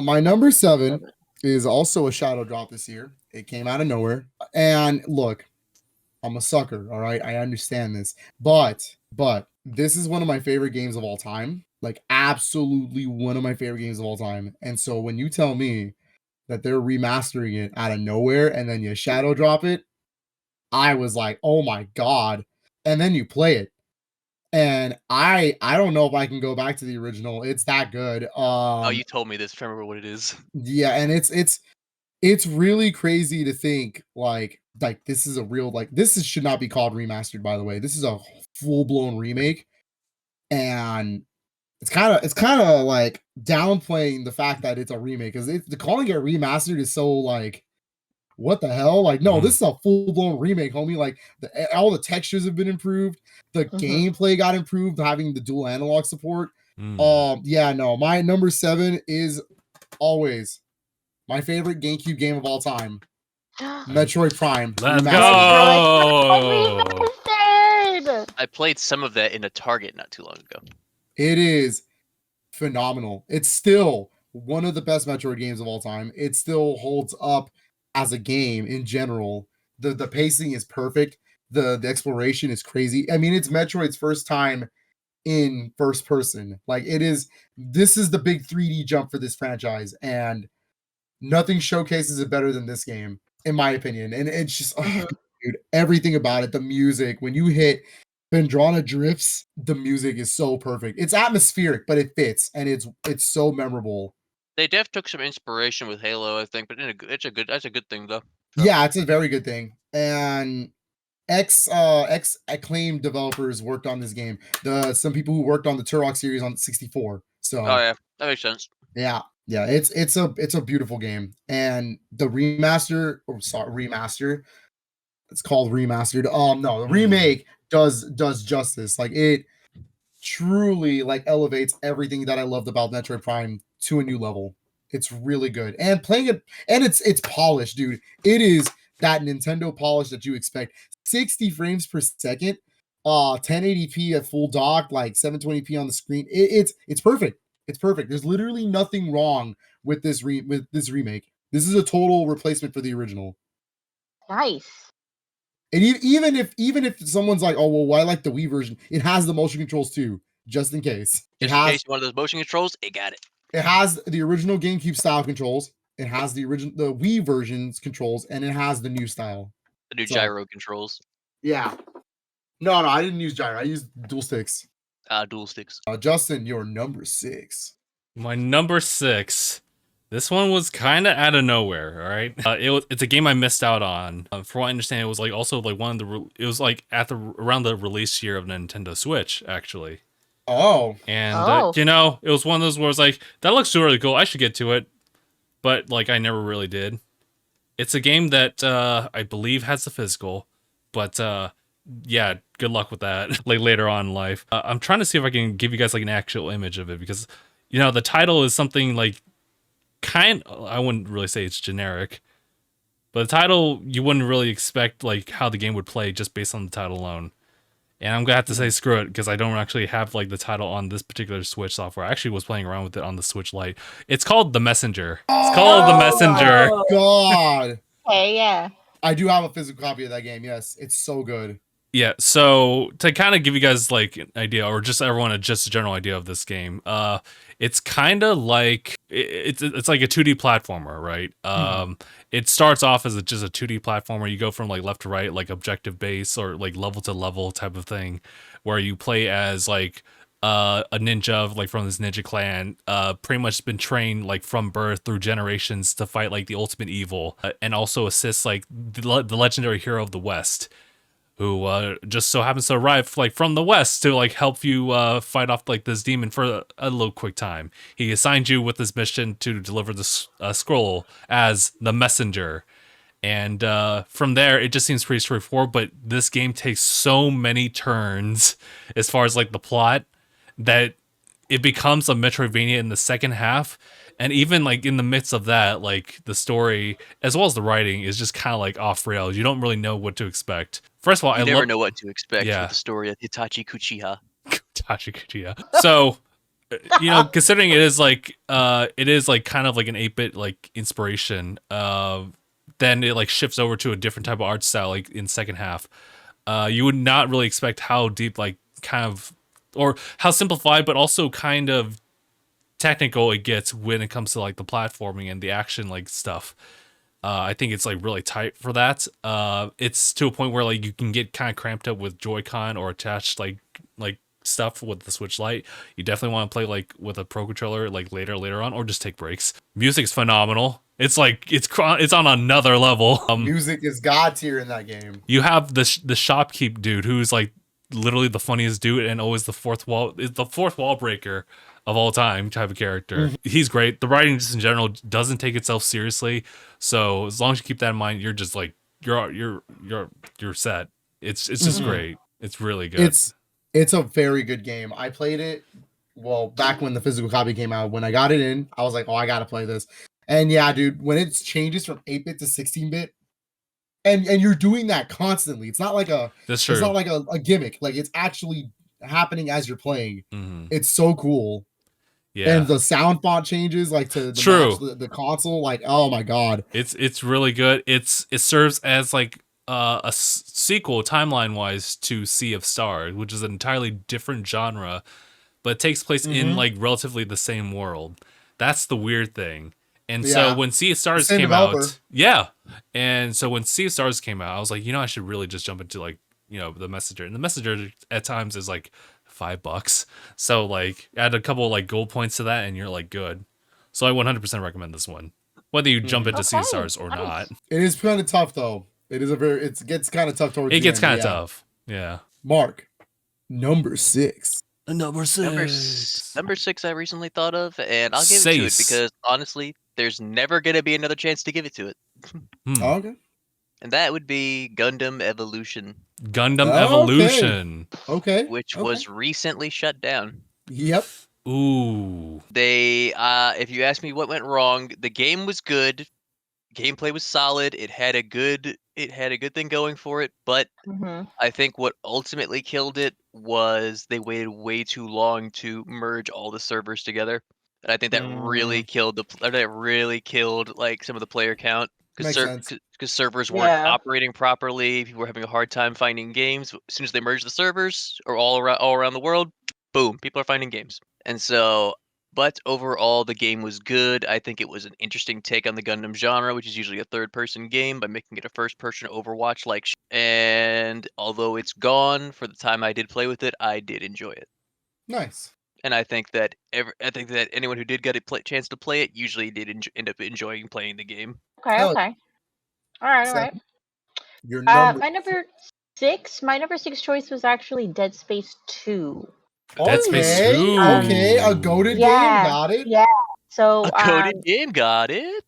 My number 7 is also a shadow drop this year. It came out of nowhere. And look, I'm a sucker, all right? I understand this. But this is one of my favorite games of all time. Like absolutely one of my favorite games of all time. And so when you tell me that they're remastering it out of nowhere and then you shadow drop it, I was like, "Oh my god." And then you play it. And I don't know if I can go back to the original. It's that good. Oh, you told me this. I remember what it is. Yeah, and it's really crazy to think like this is a real should not be called remastered, by the way. This is a full-blown remake and it's kind of like downplaying the fact that it's a remake, because calling it remastered is so like, what the hell? Like, no, this is a full-blown remake, homie. Like, all the textures have been improved, the gameplay got improved, having the dual analog support. Yeah, no, my number 7 is always my favorite GameCube game of all time, Metroid Prime. Let's Remastered. go! Remastered! I played some of that in a Target not too long ago. It is phenomenal. It's still one of the best Metroid games of all time. It still holds up as a game in general. The pacing is perfect. The exploration is crazy. I mean, it's Metroid's first time in first person. Like, this is the big 3D jump for this franchise, and nothing showcases it better than this game, in my opinion. And it's just, dude, everything about it, the music, when you hit Bendrana drifts, the music is so perfect. It's atmospheric, but it fits, and it's so memorable. They took some inspiration with Halo, I think, but that's a good thing though. So. Yeah, it's a very good thing. And ex acclaimed developers worked on this game. Some people who worked on the Turok series on 64. So oh yeah, that makes sense. Yeah, it's a beautiful game, and the remaster. It's called remastered. No, the remake does justice. Like, it truly like elevates everything that I loved about Metroid Prime to a new level. It's really good, and playing it, and it's polished, dude. It is that Nintendo polish that you expect. 60 frames per second, 1080p at full dock, like 720p on the screen. It's perfect. It's perfect. There's literally nothing wrong with this remake. This is a total replacement for the original. Nice. And even if someone's like, oh well, why like the Wii version? It has the motion controls too, just in case. Just in case you want those motion controls, it got it. It has the original GameCube style controls. It has the Wii version's controls, and it has the new style. The new gyro controls. Yeah. No, I didn't use gyro. I used dual sticks. Dual sticks. Justin, your number 6. My number 6. This one was kind of out of nowhere. All right, it's a game I missed out on. From what I understand, it was like also like one of the. It was like around the release year of Nintendo Switch, actually. Oh. And you know, it was one of those where I was like, that looks really cool. I should get to it, but like I never really did. It's a game that I believe has the physical, but yeah, good luck with that. Like later on in life, I'm trying to see if I can give you guys like an actual image of it, because you know the title is something like I wouldn't really say it's generic, but the title you wouldn't really expect like how the game would play just based on the title alone. And I'm gonna have to say screw it, because I don't actually have like the title on this particular Switch software. I actually was playing around with it on the Switch Lite. It's called The Messenger. It's called The Messenger. Oh God. Okay, yeah. I do have a physical copy of that game. Yes, it's so good. Yeah, so to kind of give you guys like an idea, or just everyone just a general idea of this game, it's kind of like it's like a 2D platformer, right? It starts off as just a 2D platformer. You go from like left to right, like objective base or like level to level type of thing, where you play as like a ninja like from this ninja clan, pretty much been trained like from birth through generations to fight like the ultimate evil, and also assists like the legendary hero of the West, who just so happens to arrive like from the West to like help you fight off like this demon for a little quick time. He assigned you with this mission to deliver this scroll as the messenger. And from there, it just seems pretty straightforward, but this game takes so many turns as far as like the plot that it becomes a Metroidvania in the second half. And even like in the midst of that, like the story as well as the writing is just kind of like off rails. You don't really know what to expect. First of all, I never know what to expect with the story of Hitachi Kuchiha. Hitachi Kuchiha. So, you know, considering it is like kind of like an 8-bit like inspiration, then it like shifts over to a different type of art style like in second half. You would not really expect how deep like kind of, or how simplified but also kind of technical it gets when it comes to like the platforming and the action like stuff. I think it's like really tight for that. It's to a point where like you can get kind of cramped up with Joy-Con or attached like stuff with the Switch Lite. You definitely want to play like with a Pro Controller like later on, or just take breaks. Music's phenomenal. It's like it's on another level. Music is god tier in that game. You have the shopkeep dude who's like literally the funniest dude and always the fourth wall breaker of all time type of character. He's great. The writing just in general doesn't take itself seriously. So as long as you keep that in mind, you're just like you're set. It's just great. It's really good. It's a very good game. I played it back when the physical copy came out. When I got it in, I was like, oh, I gotta play this. And yeah, dude, when it changes from 8-bit to 16-bit, and you're doing that constantly. It's not like That's true. It's not like a gimmick. Like it's actually happening as you're playing. It's so cool. Yeah. And the sound font changes like to the console. Like, oh my god. It's really good. It serves as like a sequel timeline wise to Sea of Stars, which is an entirely different genre, but it takes place in like relatively the same world. That's the weird thing. And so when Sea of Stars came out, and so when Sea of Stars came out, I was like, I should really just jump into like, the Messenger. And the Messenger at times is like $5. So like add a couple like gold points to that and you're like good. So I 100% recommend this one. Whether you jump into Sea of Stars or not. It is kind of tough though. It gets kind of tough towards the end. It gets kind of tough. Yeah. Mark, number 6. Number 6. Number 6 I recently thought of, and I'll give it to it because honestly, there's never gonna be another chance to give it to it. Oh, okay. And that would be Gundam Evolution. Gundam Evolution. Okay. Which was recently shut down. Yep. Ooh. They if you ask me what went wrong, the game was good. Gameplay was solid. It had a good thing going for it, but I think what ultimately killed it was they waited way too long to merge all the servers together. And I think that really killed like some of the player count because servers weren't operating properly. People were having a hard time finding games. As soon as they merged the servers or all around the world, boom, people are finding games. And so, but overall, the game was good. I think it was an interesting take on the Gundam genre, which is usually a third-person game, by making it a first-person Overwatch-like. And although it's gone, for the time I did play with it, I did enjoy it. Nice. And I think that anyone who did get a chance to play it usually did end up enjoying playing the game. Okay. All right. Your number my number 6 choice was actually Dead Space 2. Dead Space 2. Okay, a goated game, got it. Yeah. So a coded game, got it.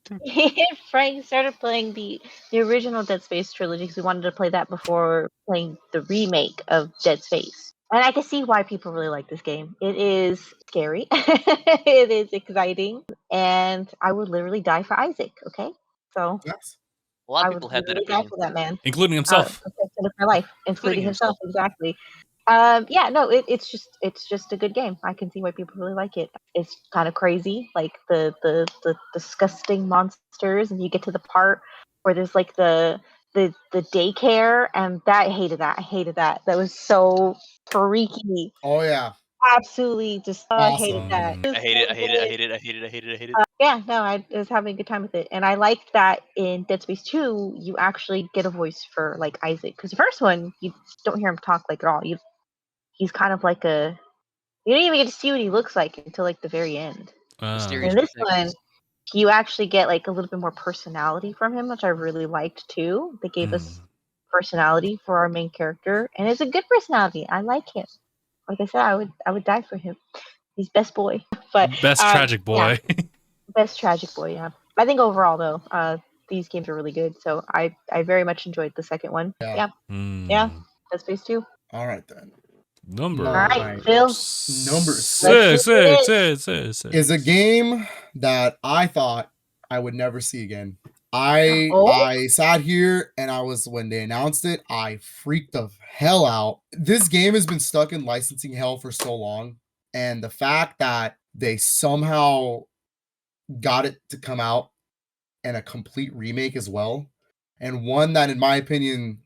Frank started playing the original Dead Space trilogy because we wanted to play that before playing the remake of Dead Space. And I can see why people really like this game. It is scary. It is exciting. And I would literally die for Isaac, okay? So a lot of people have that opinion. Die for that man. Including himself. My life, including himself, exactly. It's just a good game. I can see why people really like it. It's kind of crazy, like the disgusting monsters, and you get to the part where there's like the daycare, and I hated that. That was so freaky. Oh yeah. Absolutely, just awesome. I hated that. I hate it. Yeah, no, I was having a good time with it, and I liked that in Dead Space 2, you actually get a voice for like Isaac, because the first one you don't hear him talk like at all. He's kind of like you don't even get to see what he looks like until like the very end. In this one, you actually get like a little bit more personality from him, which I really liked too. They gave us personality for our main character, and it's a good personality. I like him. Like I said, I would die for him. He's best boy. But best tragic boy. Yeah. Best tragic boy, yeah. I think overall though, these games are really good. So I very much enjoyed the second one. Yeah. Dead Space 2. All right then. Number Phil. Number 6 is a game that I thought I would never see again. I sat here and when they announced it, I freaked the hell out. This game has been stuck in licensing hell for so long, and the fact that they somehow got it to come out in a complete remake as well, and one that, in my opinion,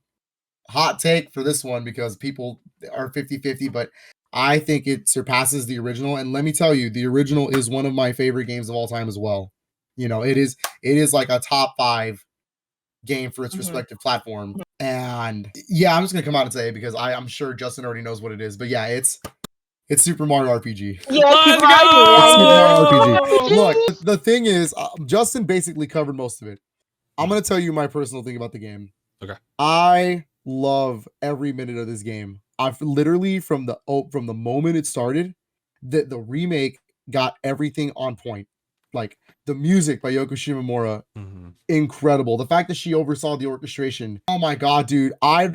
hot take for this one because people are 50-50, but I think it surpasses the original. And let me tell you, the original is one of my favorite games of all time as well. It is like a top 5 game for its respective platform. And yeah, I'm just gonna come out and say it because I'm sure Justin already knows what it is. But yeah, it's Super Mario RPG. Yeah, Let's go! Super Mario RPG. Look, the thing is, Justin basically covered most of it. I'm gonna tell you my personal thing about the game. Okay. I love every minute of this game. I've literally from the moment it started, the remake got everything on point. Like the music by Yoko Shimomura, incredible. The fact that she oversaw the orchestration. Oh my god, dude. I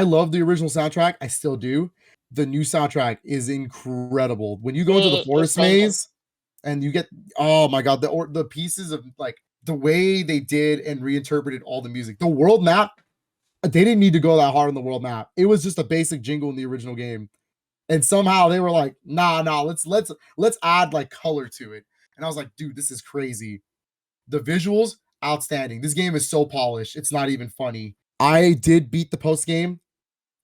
love the original soundtrack. I still do. The new soundtrack is incredible. When you go into the forest maze and you get, oh my god, the pieces of like the way they did and reinterpreted all the music. The world map, they didn't need to go that hard on the world map. It was just a basic jingle in the original game. And somehow they were like, nah, let's add like color to it. And I was like, dude, this is crazy. The visuals, outstanding. This game is so polished. It's not even funny. I did beat the post game,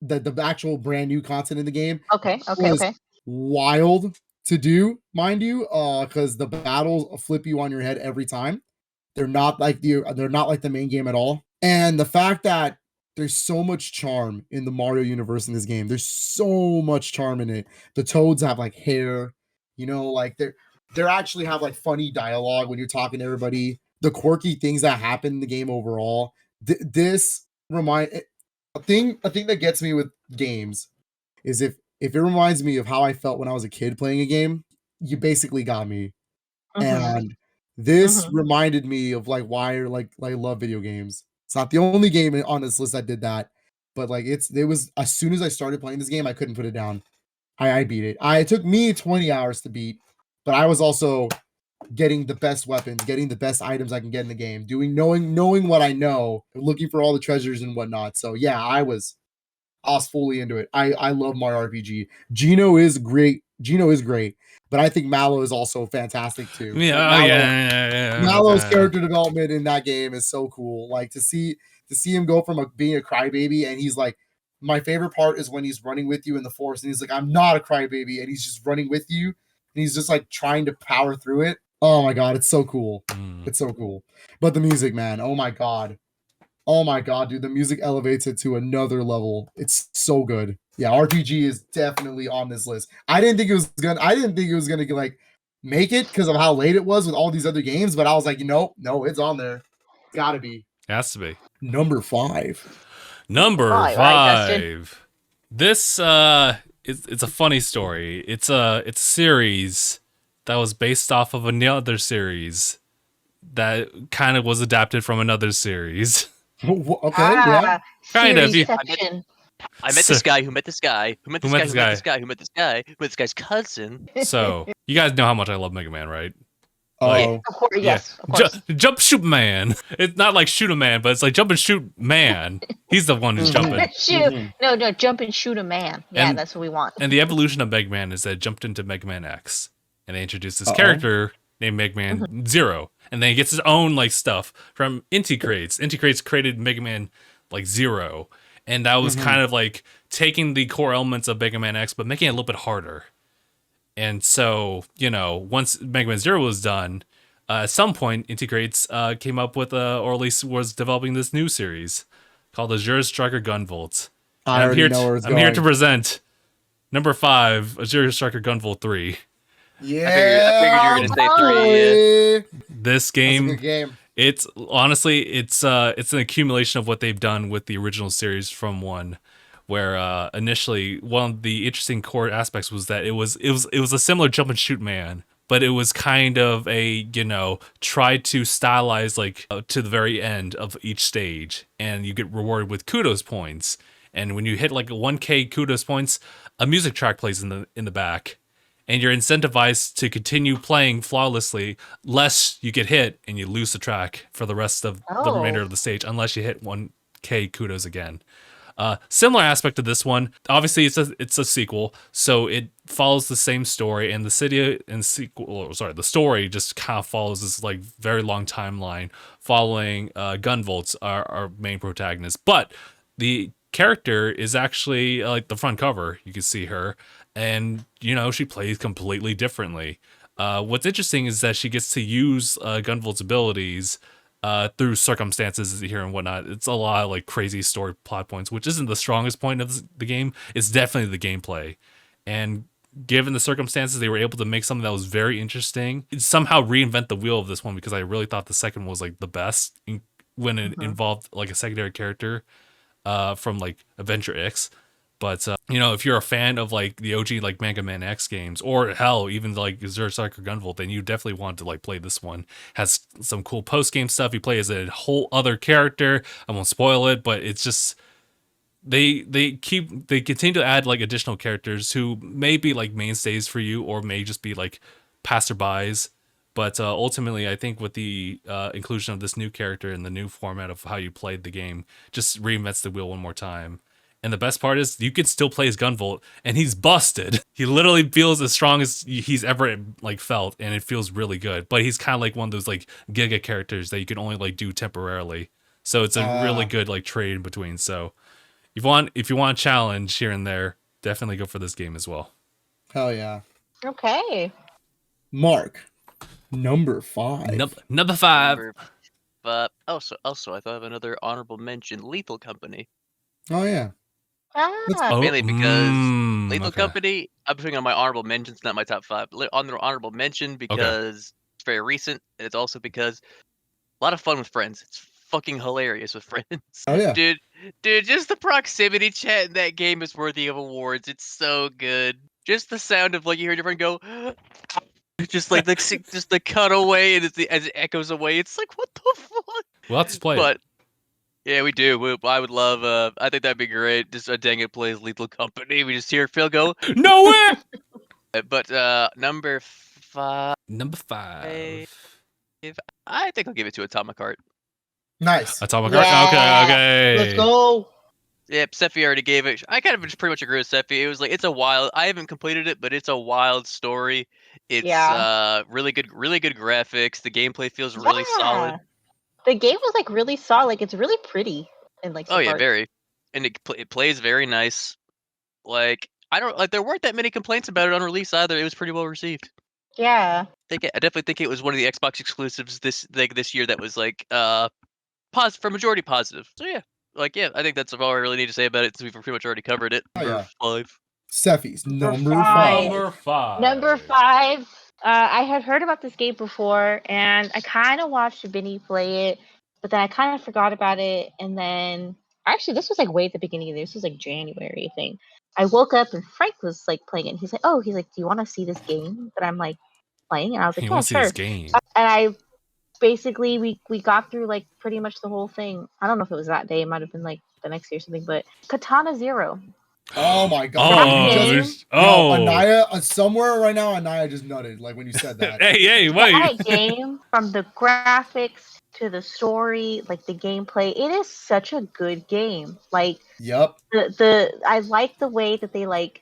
the actual brand new content in the game. Okay. Wild to do, mind you, because the battles flip you on your head every time. They're not like the main game at all. And the fact that there's so much charm in the Mario universe in this game. There's so much charm in it. The Toads have like hair, like they're actually have like funny dialogue when you're talking to everybody. The quirky things that happen in the game overall. This a thing that gets me with games is if it reminds me of how I felt when I was a kid playing a game, you basically got me. And this reminded me of like why I love video games. It's not the only game on this list that did that, but like it was as soon as I started playing this game, I couldn't put it down. I beat it. It took me 20 hours to beat, but I was also getting the best weapons, getting the best items I can get in the game, knowing what I know, looking for all the treasures and whatnot. So yeah, I was fully into it. I love Mario RPG. Gino is great, but I think Mallow is also fantastic too. Mallow's character development in that game is so cool. Like to see him go from being a crybaby, and he's like, my favorite part is when he's running with you in the forest, and he's like, I'm not a crybaby, and he's just running with you, and he's just like trying to power through it. Oh my god, it's so cool. It's so cool. But the music, man, oh my god, dude, the music elevates it to another level. It's so good. Yeah, RPG is definitely on this list. I didn't think it was gonna like make it because of how late it was with all these other games, but I was like, no, it's on there. It's gotta be. Has to be. Number 5. Number Right, 5. This it's a funny story. It's a series that was based off of another series that kind of was adapted from another series. Okay, yeah. Kind of. I met this guy who met this guy who met this guy who met this guy who met this guy who met this guy's cousin. So you guys know how much I love Mega Man, right? Oh, Of course, yes. Of course. Jump shoot man. It's not like shoot a man, but it's like jump and shoot man. He's the one who's jumping. No, jump and shoot a man. Yeah, that's what we want. And the evolution of Mega Man is that it jumped into Mega Man X, and they introduced this character named Mega Man Zero, and then he gets his own like stuff from Inti Crates. Inti Crates created Mega Man like Zero, and that was kind of like taking the core elements of Mega Man X but making it a little bit harder. And so, once Mega Man Zero was done, at some point, Inti Crates came up with, or at least was developing this new series called Azure Striker Gunvolt. I'm here to present number 5, Azure Striker Gunvolt 3. Yeah, I figured you were gonna say 3. Yeah. This game, that's a good game. It's honestly, it's an accumulation of what they've done with the original series from 1. Where initially one of the interesting core aspects was that it was a similar jump and shoot man, but it was kind of a try to stylize like to the very end of each stage, and you get rewarded with kudos points. And when you hit like 1K kudos points, a music track plays in the back, and you're incentivized to continue playing flawlessly, lest you get hit and you lose the track for the rest of the remainder of the stage, unless you hit 1K kudos again. Similar aspect to this one, obviously it's a sequel, so it follows the same story, and the story just kind of follows this like very long timeline following Gunvolt's our main protagonist. But the character is actually like the front cover, you can see her, and she plays completely differently. What's interesting is that she gets to use Gunvolt's abilities through circumstances here and whatnot. It's a lot of like crazy story plot points, which isn't the strongest point of the game. It's definitely the gameplay. And given the circumstances, they were able to make something that was very interesting. Somehow reinvent the wheel of this one, because I really thought the second was like the best when it involved like a secondary character from like Adventure X. But you know, if you're a fan of like the OG like Mega Man X games, or hell, even like Berserk or Gunvolt, then you definitely want to like play this one. Has some cool post game stuff. You play as a whole other character. I won't spoil it, but it's just they continue to add like additional characters who may be like mainstays for you, or may just be like passerbys. But ultimately, I think with the inclusion of this new character and the new format of how you played the game, just reinvents the wheel one more time. And the best part is you can still play as Gunvolt, and he's busted. He literally feels as strong as he's ever like felt, and it feels really good. But he's kind of like one of those like Giga characters that you can only like do temporarily. So it's a really good like trade in between. So if you want a challenge here and there, definitely go for this game as well. Hell yeah. Okay. Mark, number 5. Number 5. Also, I thought of another honorable mention: Lethal Company. Oh yeah. Mainly because Lethal Company, I'm putting on my honorable mentions, not my top 5. On the honorable mention because it's very recent, and it's also because a lot of fun with friends. It's fucking hilarious with friends. Oh yeah. Dude, just the proximity chat in that game is worthy of awards. It's so good. Just the sound of like you hear your friend go, just like just the cutaway, and as it echoes away, it's like, what the fuck? We'll have to play it. Yeah, we do. I would love. I think that'd be great. Just Dang It plays Lethal Company. We just hear Phil go, no way. But number 5. Number 5. I think I'll give it to Atomic Heart. Nice. Atomic Heart. Okay. Let's go. Yep, Sephie already gave it. I kind of just pretty much agree with Sephie. It was like it's a wild. I haven't completed it, but it's a wild story. It's really good graphics. The gameplay feels really solid. The game was like really solid. Like it's really pretty and like. Oh yeah, very. And it plays very nice. Like there weren't that many complaints about it on release either. It was pretty well received. Yeah. I definitely think it was one of the Xbox exclusives this year that was like for majority positive. So yeah. I think that's all I really need to say about it, since we've pretty much already covered it. Number 5. Sephie's number 5. Number 5. I had heard about this game before, and I kind of watched Vinny play it, but then I kind of forgot about it. And then, actually, this was like way at the beginning of this was like January thing. I woke up and Frank was like playing it. And he's like, "Do you want to see this game that I'm like playing?" And I was like, "Yeah, sure." This game. And I basically we got through like pretty much the whole thing. I don't know if it was that day. It might have been like the next day or something. But Katana Zero. Oh my god! Aniyah, somewhere right now, Aniyah just nutted like when you said that. hey, wait! That game, from the graphics to the story, like the gameplay, it is such a good game. Like, yep. I like the way that they like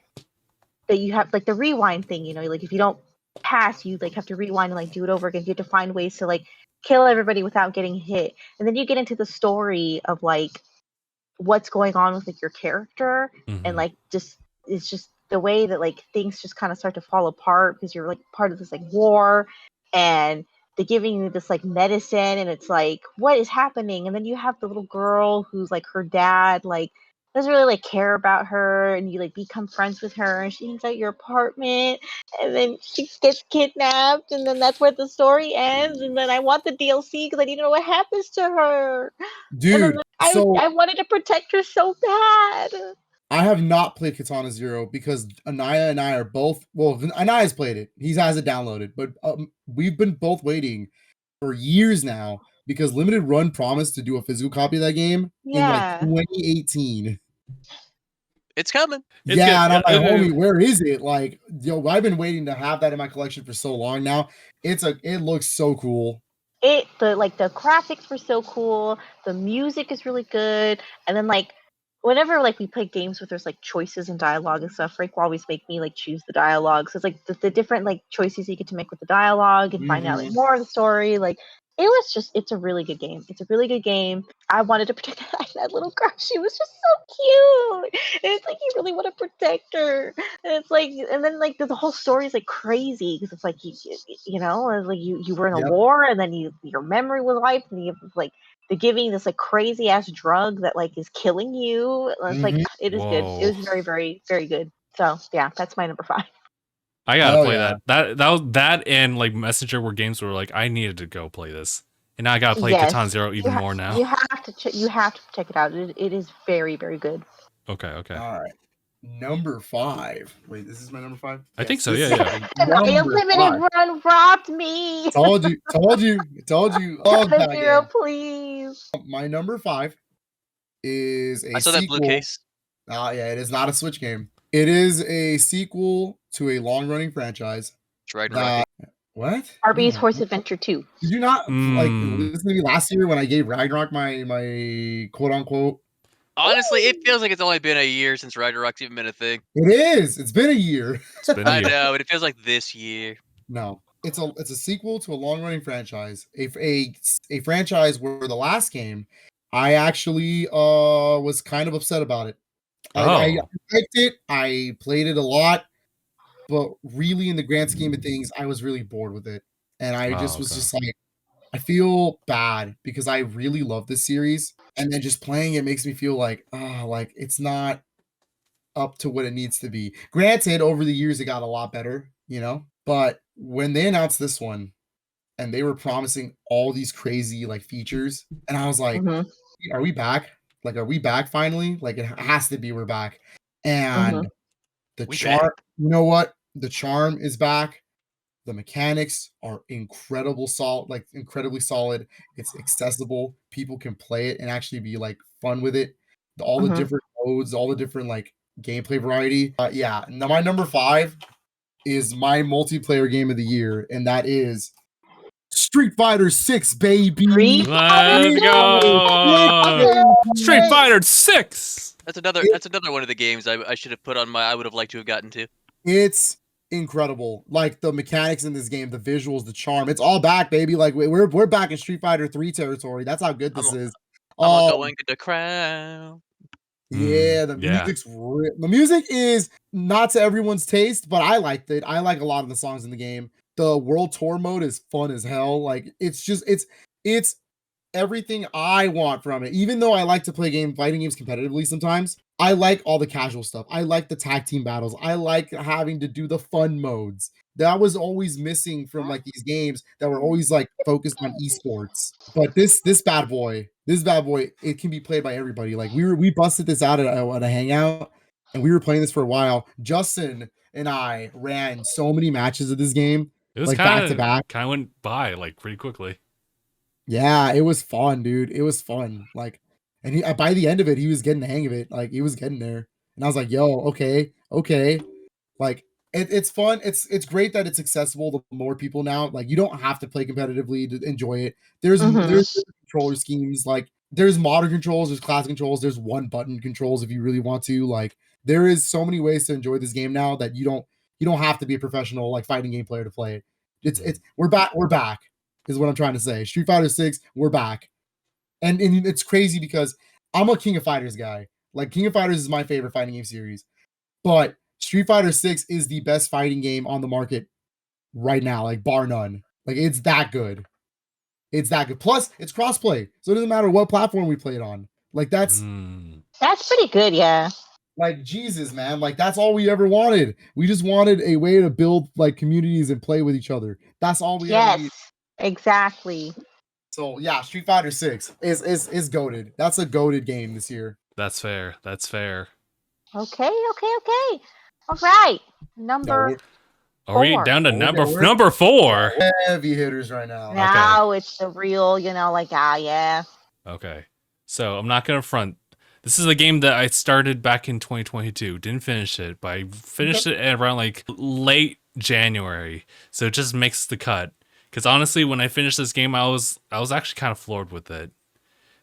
that you have like the rewind thing. You know, like if you don't pass, you like have to rewind and like do it over again. You have to find ways to like kill everybody without getting hit, and then you get into the story of like what's going on with like your character, and like it's just the way that like things just kind of start to fall apart because you're like part of this like war, and they're giving you this like medicine, and it's like, what is happening? And then you have the little girl who's like her dad like doesn't really like care about her, and you like become friends with her, and she hangs out at your apartment, and then she gets kidnapped, and then that's where the story ends. And then I want the DLC because I need to know what happens to her. Dude, I wanted to protect her so bad. I have not played Katana Zero because Aniyah and I are both. Well, Aniyah's played it; he has it downloaded, but we've been both waiting for years now because Limited Run promised to do a physical copy of that game in like 2018. It's coming. And I'm like, homie, where is it? Like, I've been waiting to have that in my collection for so long now. It looks so cool. The graphics were so cool. The music is really good. And then like whenever like we play games where there's like choices and dialogue and stuff, Frank will always make me like choose the dialogue. So it's like the different like choices you get to make with the dialogue and find out like more of the story. Like it's a really good game. It's a really good game. I wanted to protect that little girl. She was just so cute. And it's like you really want to protect her. And it's like, and then like the whole story is like crazy because it's like you know, like you were in a war, and then your memory was wiped, and you have like they're giving this like crazy ass drug that like is killing you. And it's like it is good. It was very, very, very good. So yeah, that's my number 5. I gotta play that. That was that, and like Messenger were games where like I needed to go play this, and now I gotta play Katana Zero even more now. You have to check it out. It is very, very good. Okay. All right. number 5. Wait, this is my number 5? I think so, this yeah, is yeah. My number unlimited 5. run robbed me. Told you. Love that 7-0, game. please. My number 5 is I a saw that blue sequel. case. Yeah, it is not a Switch game. It is a sequel to a long-running franchise. It's right and Rocky. What? Arby's No. Horse Adventure 2. Did you not like Mm. listen to me last year when I gave Ragnarok my quote unquote? Honestly, it feels like it's only been a year since Ragnarok's even been a thing. It is. It's been a year. It's been a I year. know, but it feels like this year. No, it's a sequel to a long-running franchise. A franchise where the last game, I actually was kind of upset about it. I Oh. liked it. I played it a lot, but really, in the grand scheme of things, I was really bored with it, and I just was okay. just like, I feel bad because I really love this series, and then just playing it makes me feel like, like it's not up to what it needs to be. Granted, over the years it got a lot better, but when they announced this one and they were promising all these crazy like features, and I was like, Mhm. are we back? Like, are we back finally? Like, it has to be, we're back. And the We charm, back. you know what? The charm is back. The mechanics are incredibly solid. It's accessible. People can play it and actually be like fun with it. All the different modes, all the different like gameplay variety. Yeah. Now my number 5 is my multiplayer game of the year, and that is Street Fighter 6, baby. Street Let's go. Street Fighter 6. That's another one of the games I should have put on my I would have liked to have gotten to. It's incredible. Like the mechanics in this game, the visuals, the charm. It's all back, baby. Like we're back in Street Fighter 3 territory. That's how good this is. I'm going to the crown. Yeah, the music is not to everyone's taste, but I liked it. I like a lot of the songs in the game. The world tour mode is fun as hell. Like it's everything I want from it. Even though I like to play fighting games competitively sometimes, I like all the casual stuff. I like the tag team battles. I like having to do the fun modes. That was always missing from like these games that were always like focused on esports. But this bad boy, it can be played by everybody. Like we busted this out at a hangout, and we were playing this for a while. Justin and I ran so many matches of this game, It was like back to back. Kind of went by like pretty quickly. Yeah, it was fun, dude. It was fun. Like, and by the end of it, he was getting the hang of it. Like, he was getting there, and I was like, "Yo, okay." Like, it's fun. It's great that it's accessible to more people now. Like, you don't have to play competitively to enjoy it. There's different controller schemes. Like, there's modern controls, there's classic controls, there's one button controls if you really want to. Like, there is so many ways to enjoy this game now that you don't have to be a professional like fighting game player to play it. It's we're back. Is what I'm trying to say. Street Fighter 6, we're back. And it's crazy because I'm a King of Fighters guy. Like, King of Fighters is my favorite fighting game series. But Street Fighter 6 is the best fighting game on the market right now, like bar none. Like, it's that good. It's that good. Plus, it's crossplay. So it doesn't matter what platform we play it on. Like, that's pretty good, yeah. like, Jesus, man. Like, that's all we ever wanted. We just wanted a way to build like communities and play with each other. That's all we ever need. Exactly. So yeah, Street Fighter 6 is goated. That's a goated game this year. That's fair. Okay. All right. Number Are we down to number 4? Heavy hitters right now. Now it's the real, yeah. Okay. So I'm not gonna front. This is a game that I started back in 2022. Didn't finish it, but I finished it at around like late January. So it just makes the cut. Because honestly, when I finished this game, I was actually kind of floored with it.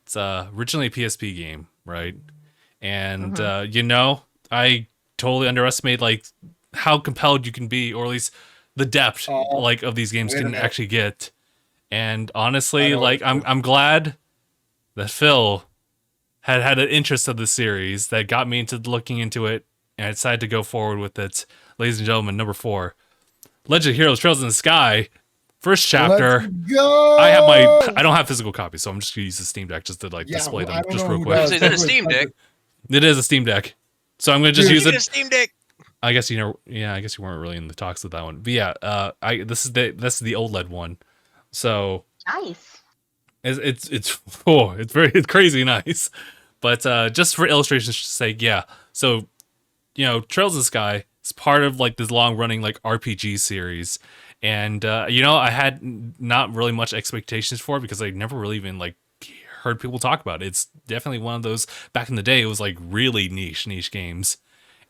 It's originally a PSP game, right? And I totally underestimate like how compelled you can be, or at least the depth like of these games can actually get. And honestly, like I'm glad that Phil had an interest of the series that got me into looking into it, and I decided to go forward with it. Ladies and gentlemen, number 4, Legend of Heroes: Trails in the Sky. First chapter. Let's go! I don't have physical copies, so I'm just gonna use the Steam Deck just to display them just real quick. Is it a Steam Deck? It is a Steam Deck, so I'm gonna just use it. A Steam Deck. I guess I guess you weren't really in the talks with that one, but yeah, this is the OLED one, so nice. It's crazy nice, but just for illustration's sake, yeah. So Trails of the Sky is part of like this long running like RPG series, and I had not really much expectations for it because I never really even like heard people talk about it. It's definitely one of those back in the day. It was like really niche games,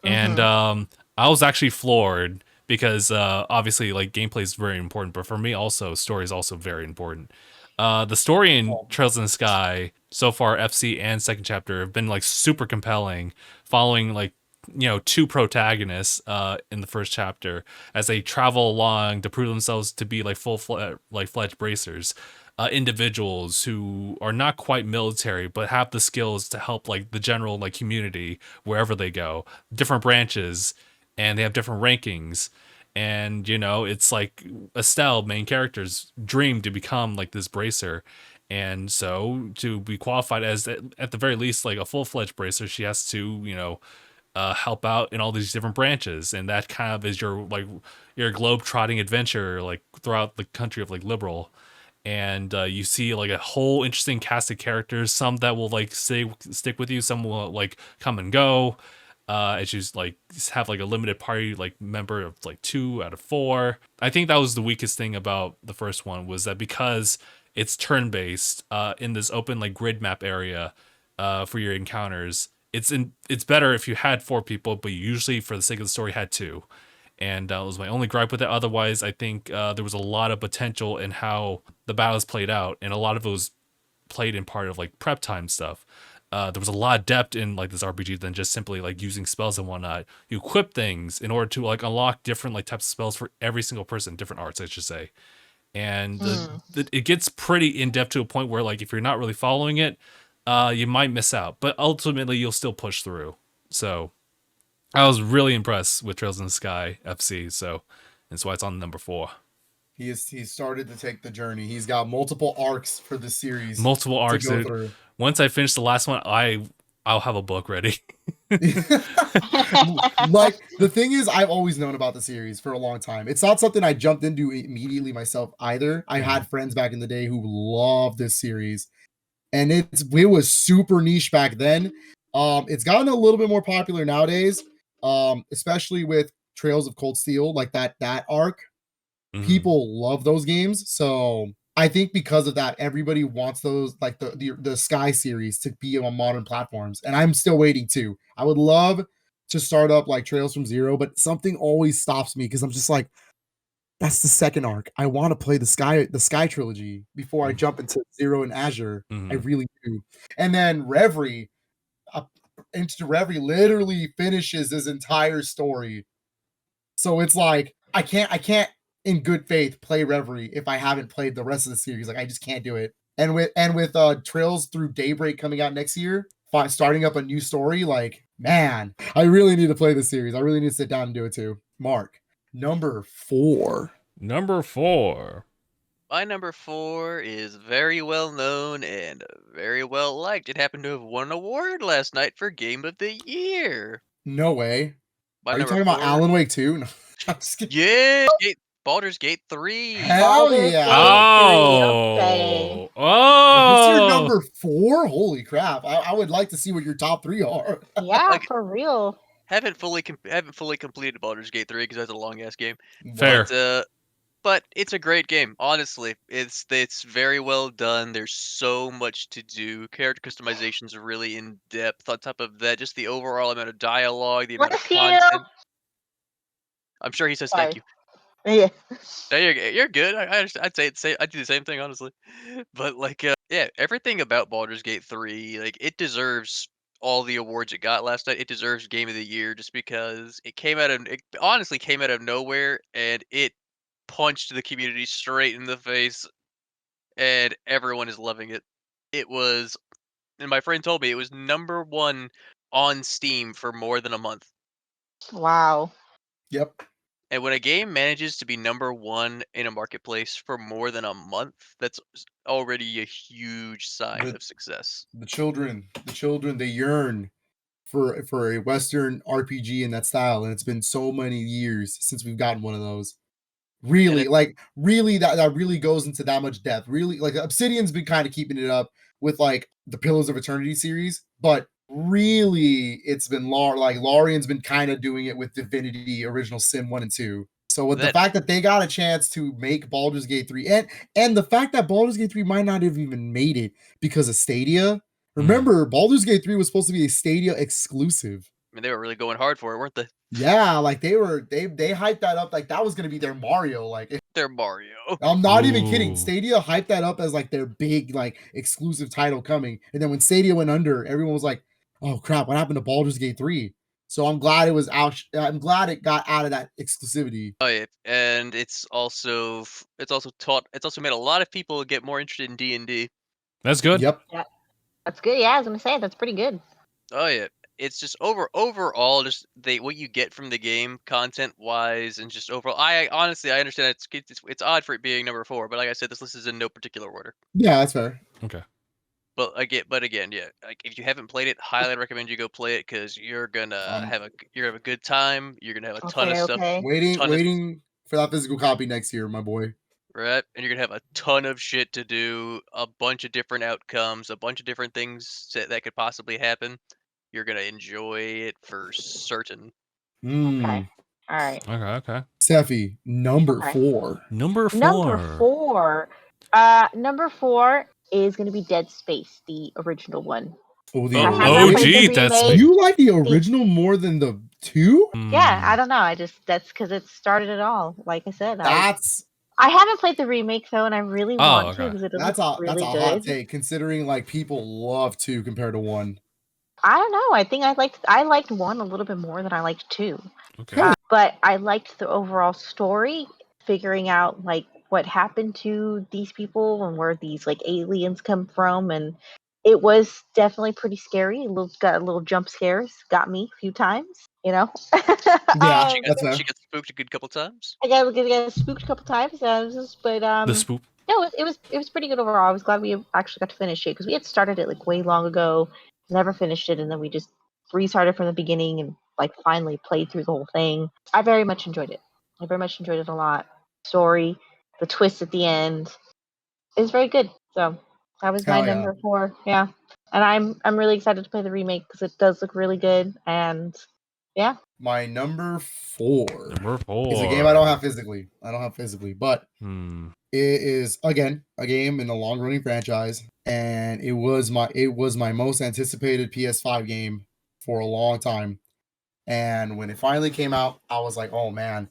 and I was actually floored because obviously like gameplay is very important, but for me also story is also very important. The story in Trails in the Sky so far, FC and second chapter, have been like super compelling, following like two protagonists in the first chapter as they travel along to prove themselves to be like fledged bracers, individuals who are not quite military but have the skills to help like the general like community wherever they go, different branches, and they have different rankings. And it's like Estelle, main character's dream to become like this bracer, and so to be qualified as at the very least like a full-fledged bracer, she has to help out in all these different branches, and that kind of is your globe-trotting adventure like throughout the country of like Liberal. And you see like a whole interesting cast of characters, some that will like stick with you, some will like come and go, as you like have like a limited party like member of like 2 out of 4. I think that was the weakest thing about the first one, was that because it's turn-based in this open like grid map area for your encounters, it's better if you had 4 people, but you usually for the sake of the story had 2. And that was my only gripe with it. Otherwise, I think there was a lot of potential in how the battles played out, and a lot of it was played in part of like prep time stuff. There was a lot of depth in like this RPG than just simply like using spells and whatnot. You equip things in order to like unlock different like types of spells for every single person, different arts, I should say. And it gets pretty in depth to a point where like if you're not really following it, you might miss out. But ultimately, you'll still push through. So I was really impressed with Trails in the Sky FC. So that's why it's on number 4. He's started to take the journey. He's got multiple arcs for the series. Multiple arcs, to go dude. through. Once I finish the last one, I'll have a book ready. Like the thing is, I've always known about the series for a long time. It's not something I jumped into immediately myself either. I had friends back in the day who loved this series, and it was super niche back then. It's gotten a little bit more popular nowadays, especially with Trails of Cold Steel, like that arc. People love those games, so I think because of that, everybody wants those, like the Sky series, to be on modern platforms, and I'm still waiting too. I would love to start up like Trails from Zero, but something always stops me because I'm just like, that's the second arc. I want to play the Sky trilogy before I jump into Zero and Azure. I really do. And then Reverie, into Reverie literally finishes his entire story. So it's like I can't in good faith play Reverie if I haven't played the rest of the series. Like I just can't do it. And with Trails Through Daybreak coming out next year, starting up a new story, like man, I really need to play the series. I really need to sit down and do it too. Mark, number 4. Number 4. My number 4 is very well known and very well liked. It happened to have won an award last night for Game of the Year. No way. My Are you number talking about 4 Alan Wake 2? No, I'm just kidding. Yeah, Baldur's Gate 3. Hell Baldur's yeah. Gate 3, okay. What's your Oh, number 4? Holy crap. I would like to see what your top 3 are. Yeah, Like- for real. Haven't fully completed Baldur's Gate 3 because that's a long ass game. fair. But it's a great game. Honestly, it's very well done. There's so much to do. Character customization's really in depth. On top of that, just the overall amount of dialogue, the amount of Bless you. content. I'm sure he says thank you. Yeah. No, you're good. I understand. I'd do the same thing, honestly. But like, yeah, everything about Baldur's Gate 3, like, it deserves all the awards it got last night. It deserves Game of the Year just because it honestly came out of nowhere, and it punched the community straight in the face, and everyone is loving it. And my friend told me it was number 1 on Steam for more than a month. Wow. Yep. And when a game manages to be number 1 in a marketplace for more than a month, that's already a huge sign of success. The children, they yearn for a Western RPG in that style, and it's been so many years since we've gotten one of those. Really, that really goes into that much depth. Really, like Obsidian's been kind of keeping it up with like the Pillars of Eternity series, but really, it's been Larian's been kind of doing it with Divinity Original Sin 1 and 2. So with the fact that they got a chance to make Baldur's Gate 3 and the fact that Baldur's Gate 3 might not have even made it because of Stadia. Remember, Baldur's Gate 3 was supposed to be a Stadia exclusive. I mean, they were really going hard for it, weren't they? Yeah, like they hyped that up like that was gonna be their Mario. Like Their Mario. I'm not even kidding. Stadia hyped that up as like their big like exclusive title coming, and then when Stadia went under, everyone was like, "Oh crap, what happened to Baldur's Gate 3?" So I'm glad it was out. I'm glad it got out of that exclusivity. Oh yeah, and it's also made a lot of people get more interested in D&D. That's good. Yep. Yeah, that's good. Yeah, I was gonna say that's pretty good. Oh yeah, it's just overall just what you get from the game content wise and just overall. I honestly understand it's odd for it being number 4, but like I said, this list is in no particular order. Yeah, that's fair. Okay. But again, yeah, like if you haven't played it, highly recommend you go play it because you're gonna have a good time. You're gonna have a ton of stuff. Waiting for that physical copy next year, my boy. Right, and you're gonna have a ton of shit to do, a bunch of different outcomes, a bunch of different things that could possibly happen. You're gonna enjoy it for certain. Okay. All right. Okay. Sephie, number 4. Number 4. Number 4 is going to be Dead Space, the original one. Oh, OG Dead Space. You like the original more than the 2? Yeah, I don't know. That's because it started it all. Like I said, I haven't played the remake though, and I really want to because that's a really good. hot take considering like people love 2 compared to 1. I don't know. I think I liked 1 a little bit more than I liked 2. Okay. But I liked the overall story, figuring out like what happened to these people and where these like aliens come from, and it was definitely pretty scary. Got a little jump scares, got me a few times, you know. Yeah, she got spooked a good couple times. I got spooked a couple times, but the spook. No, it was pretty good overall. I was glad we actually got to finish it because we had started it like way long ago, never finished it, and then we just restarted from the beginning and like finally played through the whole thing. I very much enjoyed it. I very much enjoyed it a lot. Story, the twist at the end, it was very good. So that was my number 4. Yeah, and I'm really excited to play the remake because it does look really good. And yeah, my number 4 is a game I don't have physically. But it is again a game in a long running franchise, and it was my most anticipated PS5 game for a long time. And when it finally came out, I was like, oh man,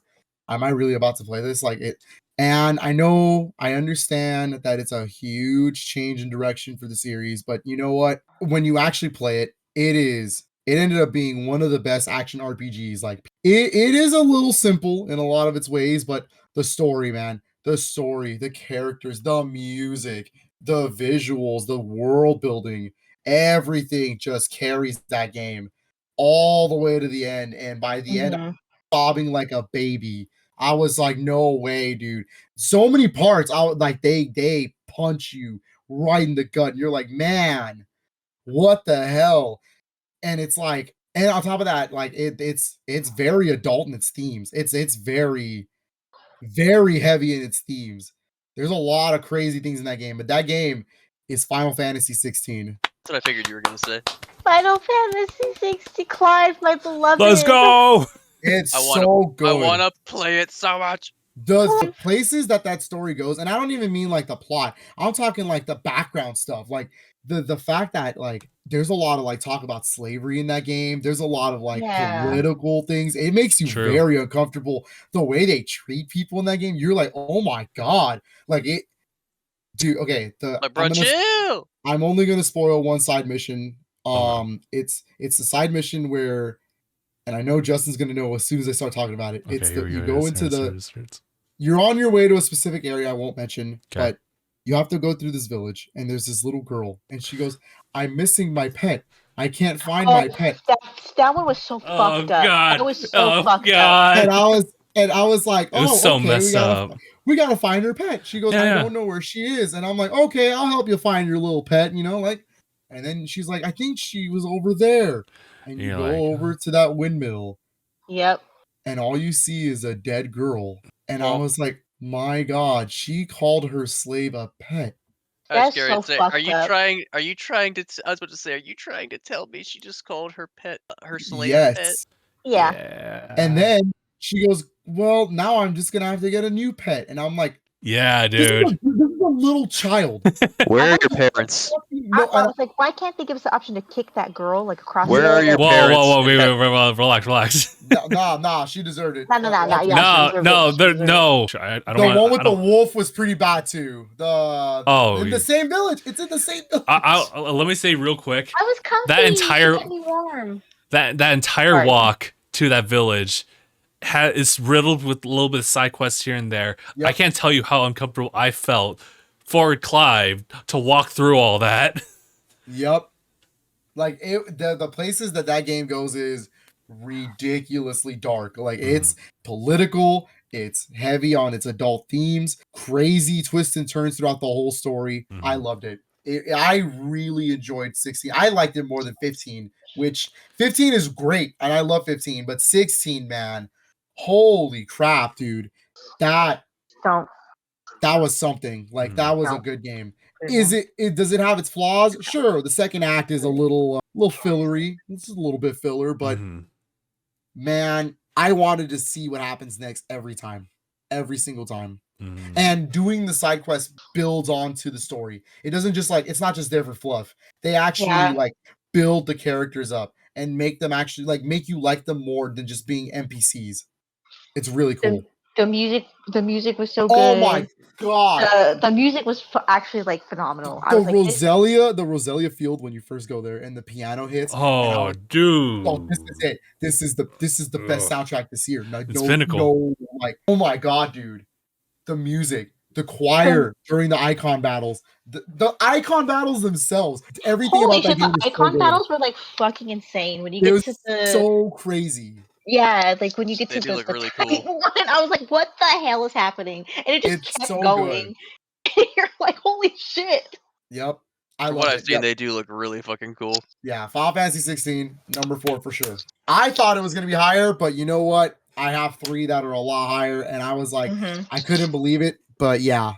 am I really about to play this? Like it. And I understand that it's a huge change in direction for the series, but you know what? When you actually play it, it ended up being one of the best action RPGs. Like it is a little simple in a lot of its ways, but the story, man, the characters, the music, the visuals, the world building, everything just carries that game all the way to the end. And by the end, I'm sobbing like a baby. I was like, no way, dude. So many parts, I was like, they punch you right in the gut. And you're like, man, what the hell? And it's like, and on top of that, like it's very adult in its themes. It's very, very heavy in its themes. There's a lot of crazy things in that game, but that game is Final Fantasy 16. That's what I figured you were gonna say. Final Fantasy 16, Clive, my beloved. Let's go. It's so good. I want to play it so much. The places that story goes, and I don't even mean like the plot. I'm talking like the background stuff, like the fact that like there's a lot of like talk about slavery in that game. There's a lot of like political things. It makes you very uncomfortable. The way they treat people in that game, you're like, oh my god, like it, dude. Okay, I'm only gonna spoil one side mission. It's the side mission where, and I know Justin's gonna know as soon as I start talking about it. Okay, it's you go into you're on your way to a specific area I won't mention, but you have to go through this village, and there's this little girl, and she goes, I'm missing my pet. I can't find my pet. That one was so fucked up. That was so fucked up. And I was like, it was so messed up. We gotta find her pet. She goes, I don't know where she is. And I'm like, okay, I'll help you find your little pet, you know, like, and then she's like, I think she was over there. And you go over to that windmill. Yep. And all you see is a dead girl. And I was like, my God, she called her slave a pet. I was That's scared so to say, fucked up. are you trying to, I was about to say, are you trying to tell me she just called her pet, her slave pet? Yes. Yeah. And then she goes, well, now I'm just gonna have to get a new pet. And I'm like, Yeah, this is dude. this is a little child. Where are I your parents? No, I was like, why can't they give us the option to kick that girl like across Where the are your Whoa, parents? whoa, whoa, wait, and wait, wait, relax. nah, she deserved it. No, yeah, No, she deserved no, it. She there, deserved it. no. I don't The want. one with I the don't. wolf was pretty bad too. Oh, In the same village. It's in the same village. let me say real quick. I was comfy. That entire She kept me warm. that entire Sorry. walk to that village is riddled with a little bit of side quests here and there. Yep. I can't tell you how uncomfortable I felt for Clive to walk through all that. Yep. Like the places that game goes is ridiculously dark. Like it's political, it's heavy on its adult themes, crazy twists and turns throughout the whole story. I loved it. I really enjoyed 16. I liked it more than 15, which 15 is great and I love 15, but 16, man, holy crap, dude. That Don't. was something. Like that was a good game. Is Yeah. it does it have its flaws? Sure. The second act is a little fillery. It's a little bit filler, but man, I wanted to see what happens next every time. Every single time. And doing the side quest builds onto the story. It doesn't just like it's not just there for fluff. They actually like build the characters up and make them actually like make you like them more than just being NPCs. It's really cool. The music was so good. Oh my god. The music was actually like phenomenal. I The was like, Roselia field when you first go there and the piano hits. Oh, dude. Oh, this is it. This is the best soundtrack this year. It's pinnacle. Like, oh my god, dude. The music, the choir during the icon battles, the icon battles themselves, everything holy about that shit, game the is so icon good. battles were like fucking insane. When you It get was to the so crazy. yeah, like when you get They to do look the really Titan cool. one, I was like, what the hell is happening? And it just It's kept so going. And you're like, holy shit. Yep. I From love what I've it. seen, Yep. they do look really fucking cool. Yeah, Final Fantasy 16, number 4 for sure. I thought it was gonna be higher, but you know what? I have 3 that are a lot higher, and I was like, I couldn't believe it. But yeah,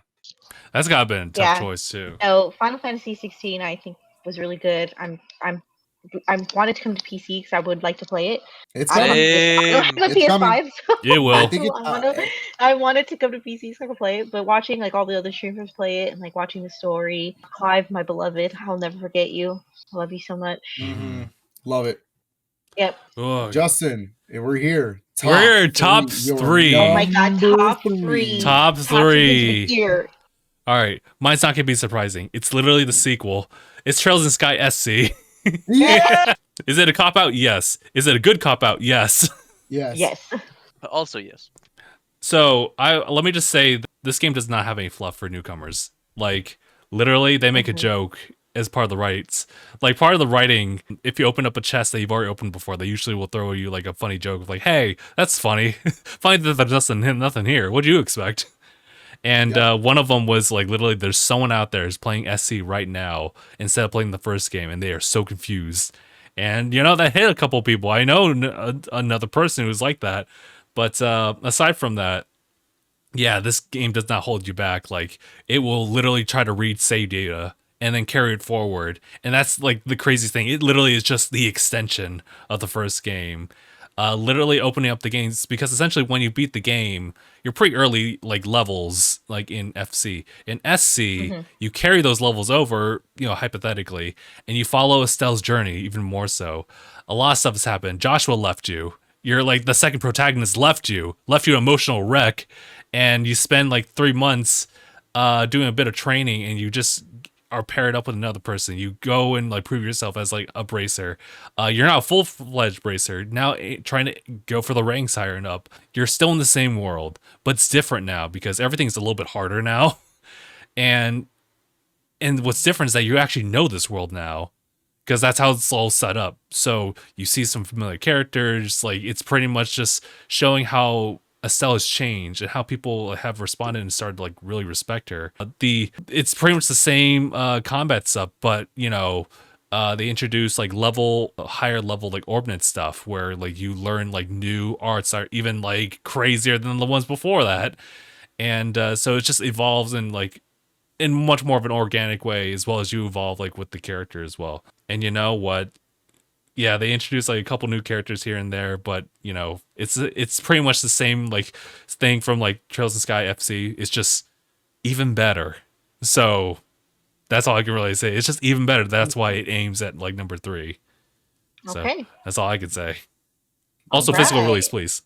That's gotta been a tough choice too. So Final Fantasy 16, I think was really good. I wanted to come to PC because I would like to play it. it's I don't coming. have a It's coming. PS5, so It will. I think I wanted to come to PC so I could play it. But watching like all the other streamers play it and like watching the story, Clive, my beloved, I'll never forget you. I love you so much. Love it. Yep. Oh, Justin, we're here. We're here, top Your 3. Oh my god, number top 3. Top 3. Here. All right, mine's not gonna be surprising. It's literally the sequel. It's Trails in Sky SC. Yeah. Is it a cop out? Yes. Is it a good cop out? Yes. Yes. But also, yes. So let me just say this game does not have any fluff for newcomers. Like literally, they make a joke as part of the rights. Like part of the writing, if you open up a chest that you've already opened before, they usually will throw you like a funny joke of like, "Hey, that's funny. Funny that there's nothing here. What do you expect?" And one of them was like, literally, there's someone out there who's playing SC right now instead of playing the first game, and they are so confused. And you know that hit a couple people. I know another person who's like that. But aside from that, yeah, this game does not hold you back. Like it will literally try to read save data and then carry it forward. And that's like the crazy thing. It literally is just the extension of the first game. Literally opening up the games, because essentially when you beat the game, you're pretty early like levels like in FC. In SC, you carry those levels over, you know, hypothetically, and you follow Estelle's journey even more so. A lot of stuff has happened. Joshua left you. You're like the second protagonist left you emotional wreck, and you spend like 3 months doing a bit of training, and you just are paired up with another person. You go and like prove yourself as like a bracer. You're not a full-fledged bracer. Now trying to go for the ranks higher and up. You're still in the same world, but it's different now because everything's a little bit harder now. And what's different is that you actually know this world now, because that's how it's all set up. So you see some familiar characters. Like it's pretty much just showing how Estelle has changed and how people have responded and started to like really respect her. It's pretty much the same combat stuff, but you know, they introduce like higher level like ordnance stuff where like you learn like new arts are even like crazier than the ones before that. And so it just evolves and like in much more of an organic way, as well as you evolve like with the character as well. And you know what? Yeah, they introduced like a couple new characters here and there, but you know, it's pretty much the same like thing from like Trails in Sky FC. It's just even better. So that's all I can really say. It's just even better. That's why it aims at like number 3. So Okay. that's all I could say. Also, All physical right. release, please.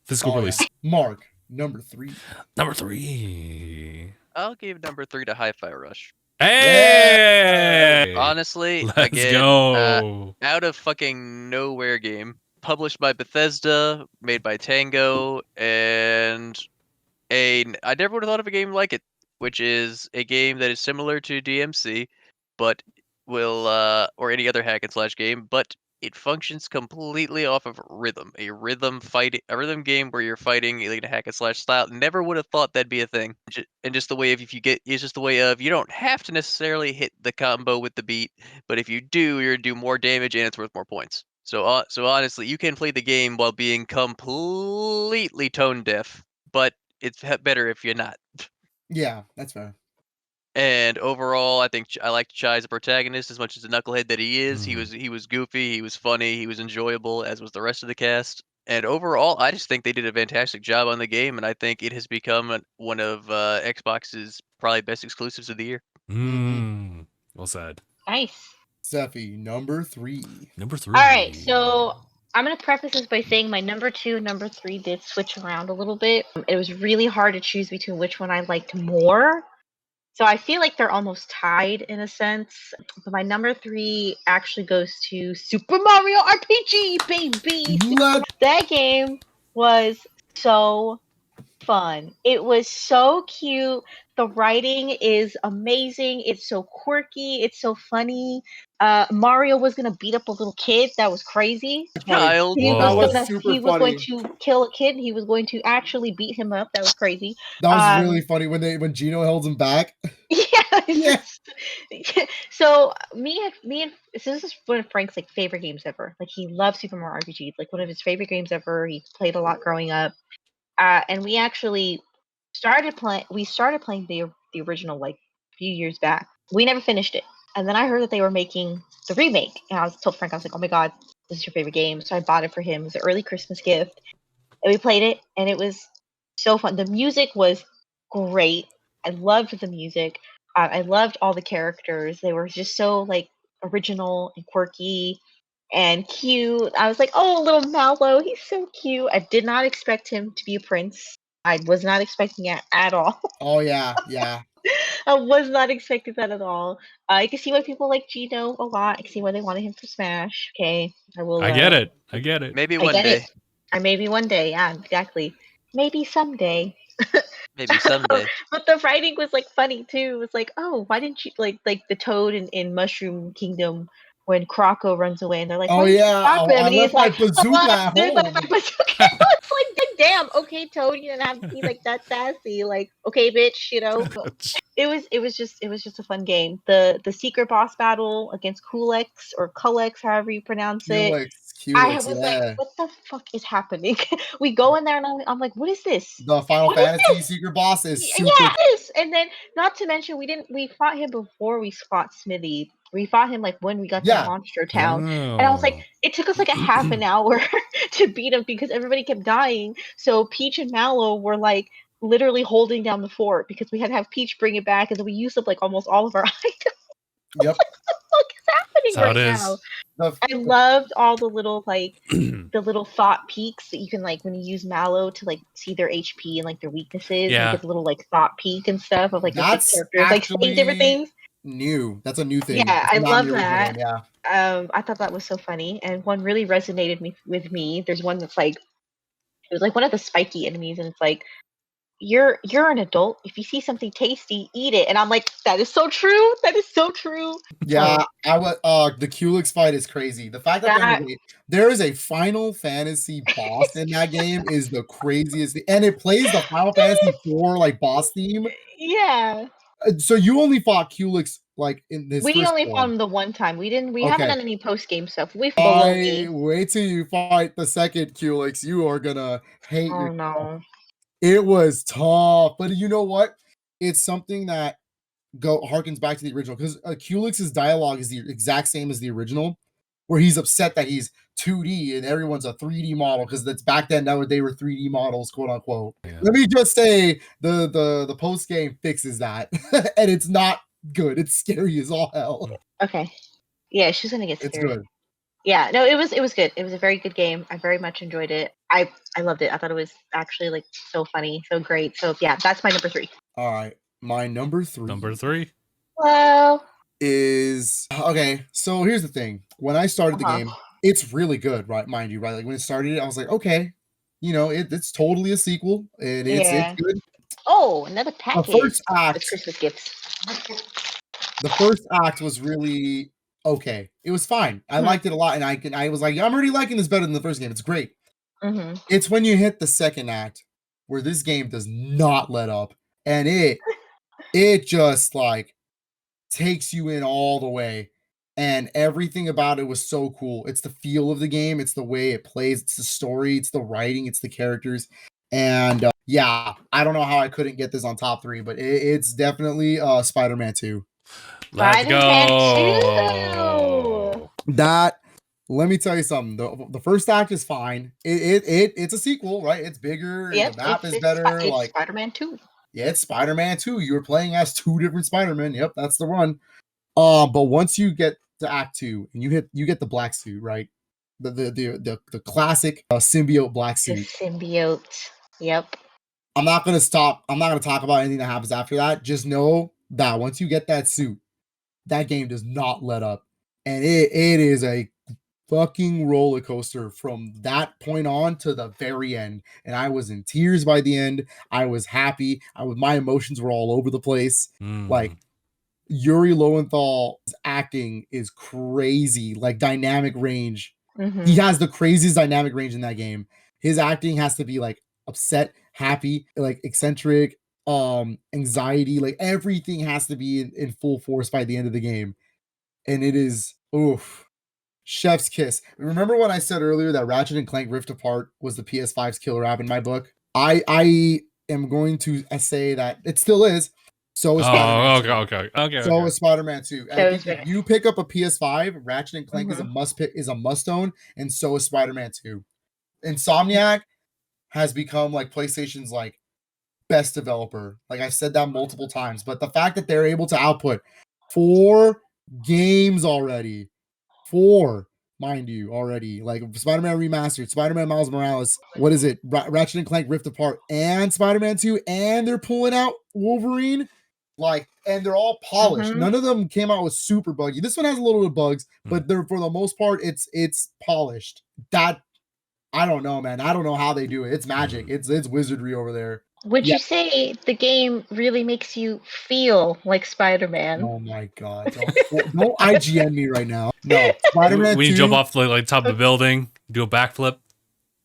Physical release. Mark, number 3. Number 3. I'll give number 3 to Hi-Fi Rush. Hey! Honestly, Let's again, go. out of fucking nowhere game, published by Bethesda, made by Tango, and I never would have thought of a game like it, which is a game that is similar to DMC, but will or any other hack and slash game, but it functions completely off of rhythm. A rhythm game where you're fighting like a hack and slash style. Never would have thought that'd be a thing. And just the way it's just the way of you don't have to necessarily hit the combo with the beat, but if you do, you're gonna do more damage and it's worth more points. So honestly, you can play the game while being completely tone deaf, but it's better if you're not. Yeah, that's fair. And overall, I think I liked Chai as a protagonist as much as the knucklehead that he is. Mhm. He was goofy, he was funny, he was enjoyable, as was the rest of the cast. And overall, I just think they did a fantastic job on the game, and I think it has become one of Xbox's probably best exclusives of the year. Well said. Nice. Sephie, number 3. Number 3. All right, so I'm gonna preface this by saying my number 2 and number 3 did switch around a little bit. It was really hard to choose between which one I liked more. So I feel like they're almost tied in a sense. But my number 3 actually goes to Super Mario RPG, baby. That game was so fun. It was so cute. The writing is amazing. It's so quirky. It's so funny. Mario was gonna beat up a little kid. That was crazy. Child. He Whoa. was, That was super he was going funny. to kill a kid. He was going to actually beat him up. That was crazy. That was really funny when Gino held him back. Yeah. So me and so this is one of Frank's like favorite games ever. Like he loves Super Mario RPG. It's like one of his favorite games ever. He played a lot growing up. And we actually started playing the original like a few years back. We never finished it. And then I heard that they were making the remake. And I told Frank, I was like, oh my god, this is your favorite game. So I bought it for him. It was an early Christmas gift. And we played it and it was so fun. The music was great. I loved the music. I loved all the characters. They were just so like original and quirky and cute. I was like, oh, little Mallow, he's so cute. I did not expect him to be a prince. I was not expecting it at all. Oh yeah, yeah. I was not expecting that at all. I can see why people like Gino a lot. I can see why they wanted him for Smash. Okay, I will. I get it. I get it. Maybe I one get day. it. Or maybe one day. Yeah, exactly. Maybe someday. Maybe someday. But the writing was like funny too. It was like, oh, why didn't you like the Toad in Mushroom Kingdom when Croco runs away and they're like, Oh why didn't you yeah, stop him? I And he's left my like, bazooka at there's like home. my bazooka. It's like, damn, okay, Toad, you didn't have to be like that sassy. Like, okay, bitch, you know. It was just a fun game. The secret boss battle against Kulex, however you pronounce it. I Culex, was yeah. like, what the fuck is happening? We go in there and I'm like, what is this? The Final What is Fantasy this? secret boss is super. Yeah, it is. And then, not to mention, we fought him before we fought Smithy. We fought him like when we got Yeah. to Monster Town, Oh. and I was like, it took us like a half an hour to beat him because everybody kept dying. So Peach and Mallow were like literally holding down the fort because we had to have Peach bring it back, and then we used up like almost all of our items. Yep. What the fuck is happening That's how right it is. now? The- I loved all the little like the little thought peaks that you can like when you use Mallow to like see their HP and like their weaknesses. Yeah. You get the little like thought peak and stuff of like the That's characters like saying different actually things. new. That's a new thing. Yeah, It's I not love in the original that. game, Yeah. I thought that was so funny, and one really resonated with me. There's one that's like it was like one of the spiky enemies, and it's like you're an adult. If you see something tasty, eat it. And I'm like, that is so true. That is so true. Yeah, I was. The Culex fight is crazy. The fact that there is a Final Fantasy boss in that game is the craziest thing. And it plays the Final Fantasy 4 like boss theme. Yeah. So you only fought Culex like in this. We first only form. fought him the one time. We haven't Okay. done any post game stuff. We fought Wait till you fight the second Culex. You are gonna hate Oh your. no. It was tough, but you know what? It's something that harkens back to the original because Kulik's dialogue is the exact same as the original, where he's upset that he's 2D and everyone's a 3D model because that's back then that they were 3D models, quote unquote. Yeah. Let me just say the post game fixes that, and it's not good. It's scary as all hell. Okay. Yeah, she's gonna get It's scared. good. Yeah, no, it was good. It was a very good game. I very much enjoyed it. I loved it. I thought it was actually like so funny, so great. So yeah, that's my number 3. All right, my number 3. Number 3. Well, is okay. So here's the thing: when I started the Uh-huh. game, it's really good, right? Mind you, right? Like when it started, I was like, okay, it's totally a sequel. It's good. oh, another package. The first act, with Christmas gifts. the first act was really okay. It was fine. I liked it a lot, and I was like, I'm already liking this better than the first game. It's great. Mm-hmm. It's when you hit the second act where this game does not let up, and it just like takes you in all the way, and everything about it was so cool. It's the feel of the game, it's the way it plays, it's the story, it's the writing, it's the characters, and yeah, I don't know how I couldn't get this on top 3, but it's definitely Spider-Man 2. Let's Spider-Man go. That, let me tell you something. The first act is fine. It's a sequel, right? It's bigger. Yep, the map is it's better. it's like Spider-Man 2. yeah, it's Spider-Man 2. You were playing as 2 different Spider-Man. Yep, that's the one. But once you get to Act 2 and you get the black suit, right? The classic symbiote black The suit. symbiote. Yep. I'm not gonna talk about anything that happens after that. Just know that once you get that suit, that game does not let up, and it is a fucking roller coaster from that point on to the very end. And I was in tears by the end. I was happy. My emotions were all over the place. Like Yuri Lowenthal's acting is crazy, like dynamic range. Mm-hmm. He has the craziest dynamic range in that game. His acting has to be like upset, happy, like eccentric, anxiety, like everything has to be in full force by the end of the game. And it is chef's kiss. Remember when I said earlier that Ratchet and Clank Rift Apart was the PS5's killer app in my book? I am going to say that it still is. So is Spider-Man 2. Okay. So is Spider-Man 2. And I think if you pick up a PS5, Ratchet and Clank is a must own, and so is Spider-Man 2. Insomniac has become like PlayStation's like best developer. Like I've said that multiple times, but the fact that they're able to output 4 games already, 4, mind you, already, like Spider-Man Remastered, Spider-Man Miles Morales, what is it? Ratchet and Clank Rift Apart, and Spider-Man 2, and they're pulling out Wolverine. Like, and they're all polished. None of them came out with super buggy. This one has a little bit of bugs, but they're for the most part, it's polished. That I don't know, man. I don't know how they do it. It's magic. It's wizardry over there. Would you say the game really makes you feel like Spider-Man? Oh my god! Don't IGN me right now. No, Spider-Man 2. We jump off the top of the building, do a backflip.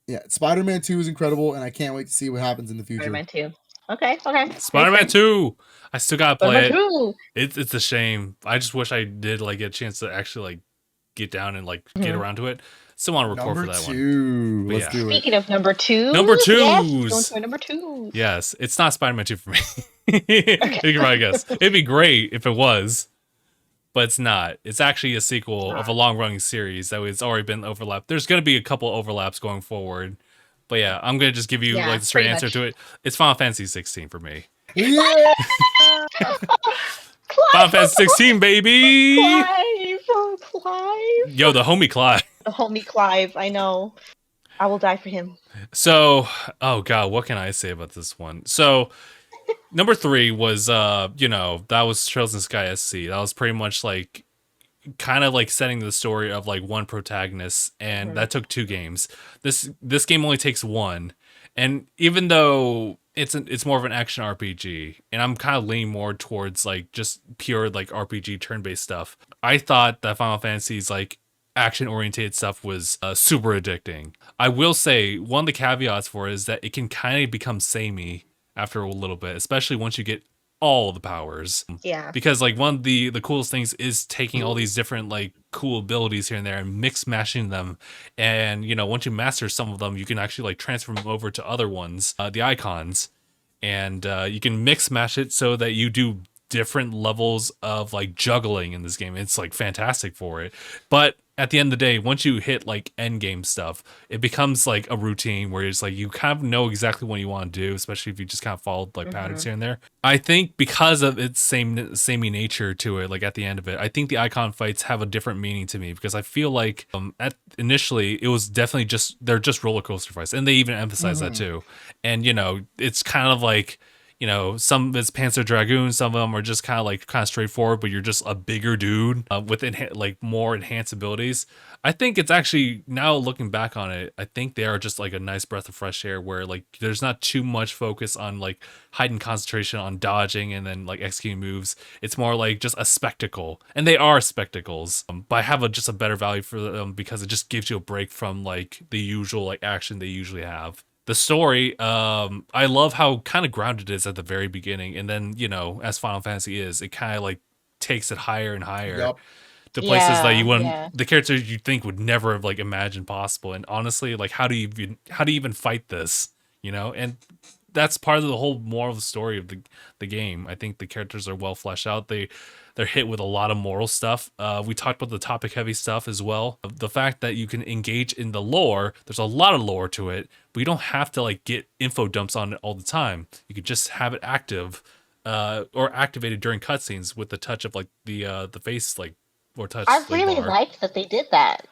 Yeah, Spider-Man 2 is incredible, and I can't wait to see what happens in the future. Spider-Man 2. Okay. Spider-Man 2. I still gotta play Spider-Man it. It's a shame. I just wish I did like get a chance to actually like get down and like get around to it. Still want to record Number for that 2. one. Let's do it. Speaking of number 2. Number 2s. Yes, going to my number 2. Yes, it's not Spider-Man 2 for me. You can probably guess. It'd be great if it was, but it's not. It's actually a sequel of a long-running series that has already been overlapped. There's going to be a couple overlaps going forward, but yeah, I'm going to just give you like the straight answer to it. It's Final Fantasy 16 for me. Yeah! Final Fantasy 16, baby! Clive. Yo, the homie Clive. The homie Clive, I know. I will die for him. So, oh god, what can I say about this one? So, number 3 was, that was Trails in the Sky SC. That was pretty much like, kind of like setting the story of like one protagonist, and that took 2 games. This game only takes 1, and even though it's more of an action RPG, and I'm kind of leaning more towards like just pure like RPG turn-based stuff, I thought that Final Fantasy's like action-oriented stuff was super addicting. I will say one of the caveats for it is that it can kind of become samey after a little bit, especially once you get all the powers. Yeah. Because like one of the coolest things is taking all these different like cool abilities here and there and mashing them. And once you master some of them, you can actually like transfer them over to other ones, the icons, and you can mash it so that you do different levels of like juggling in this game. It's like fantastic for it. But at the end of the day, once you hit like end game stuff, it becomes like a routine where it's like you kind of know exactly what you want to do, especially if you just kind of followed like patterns here and there. I think because of its samey nature to it, like at the end of it, I think the icon fights have a different meaning to me because I feel like initially it was definitely they're just roller coaster fights, and they even emphasize that too. And it's kind of like, some of it's Panzer Dragoon, some of them are just kind of straightforward, but you're just a bigger dude with like more enhanced abilities. I think it's actually, now looking back on it, I think they are just like a nice breath of fresh air where like there's not too much focus on like heightened concentration on dodging and then like executing moves. It's more like just a spectacle, and they are spectacles, but I have just a better value for them because it just gives you a break from like the usual like action they usually have. The story, I love how kind of grounded it is at the very beginning, and then as Final Fantasy is, it kind of like takes it higher and higher to places that you wouldn't, the characters you think would never have like imagined possible. And honestly, like how do you even fight this? And that's part of the whole moral of the story of the game. I think the characters are well fleshed out. They're hit with a lot of moral stuff. We talked about the topic heavy stuff as well. The fact that you can engage in the lore, there's a lot of lore to it, but you don't have to like get info dumps on it all the time. You could just have it active or activated during cutscenes with the touch of like the face like or touch. I really liked that they did that.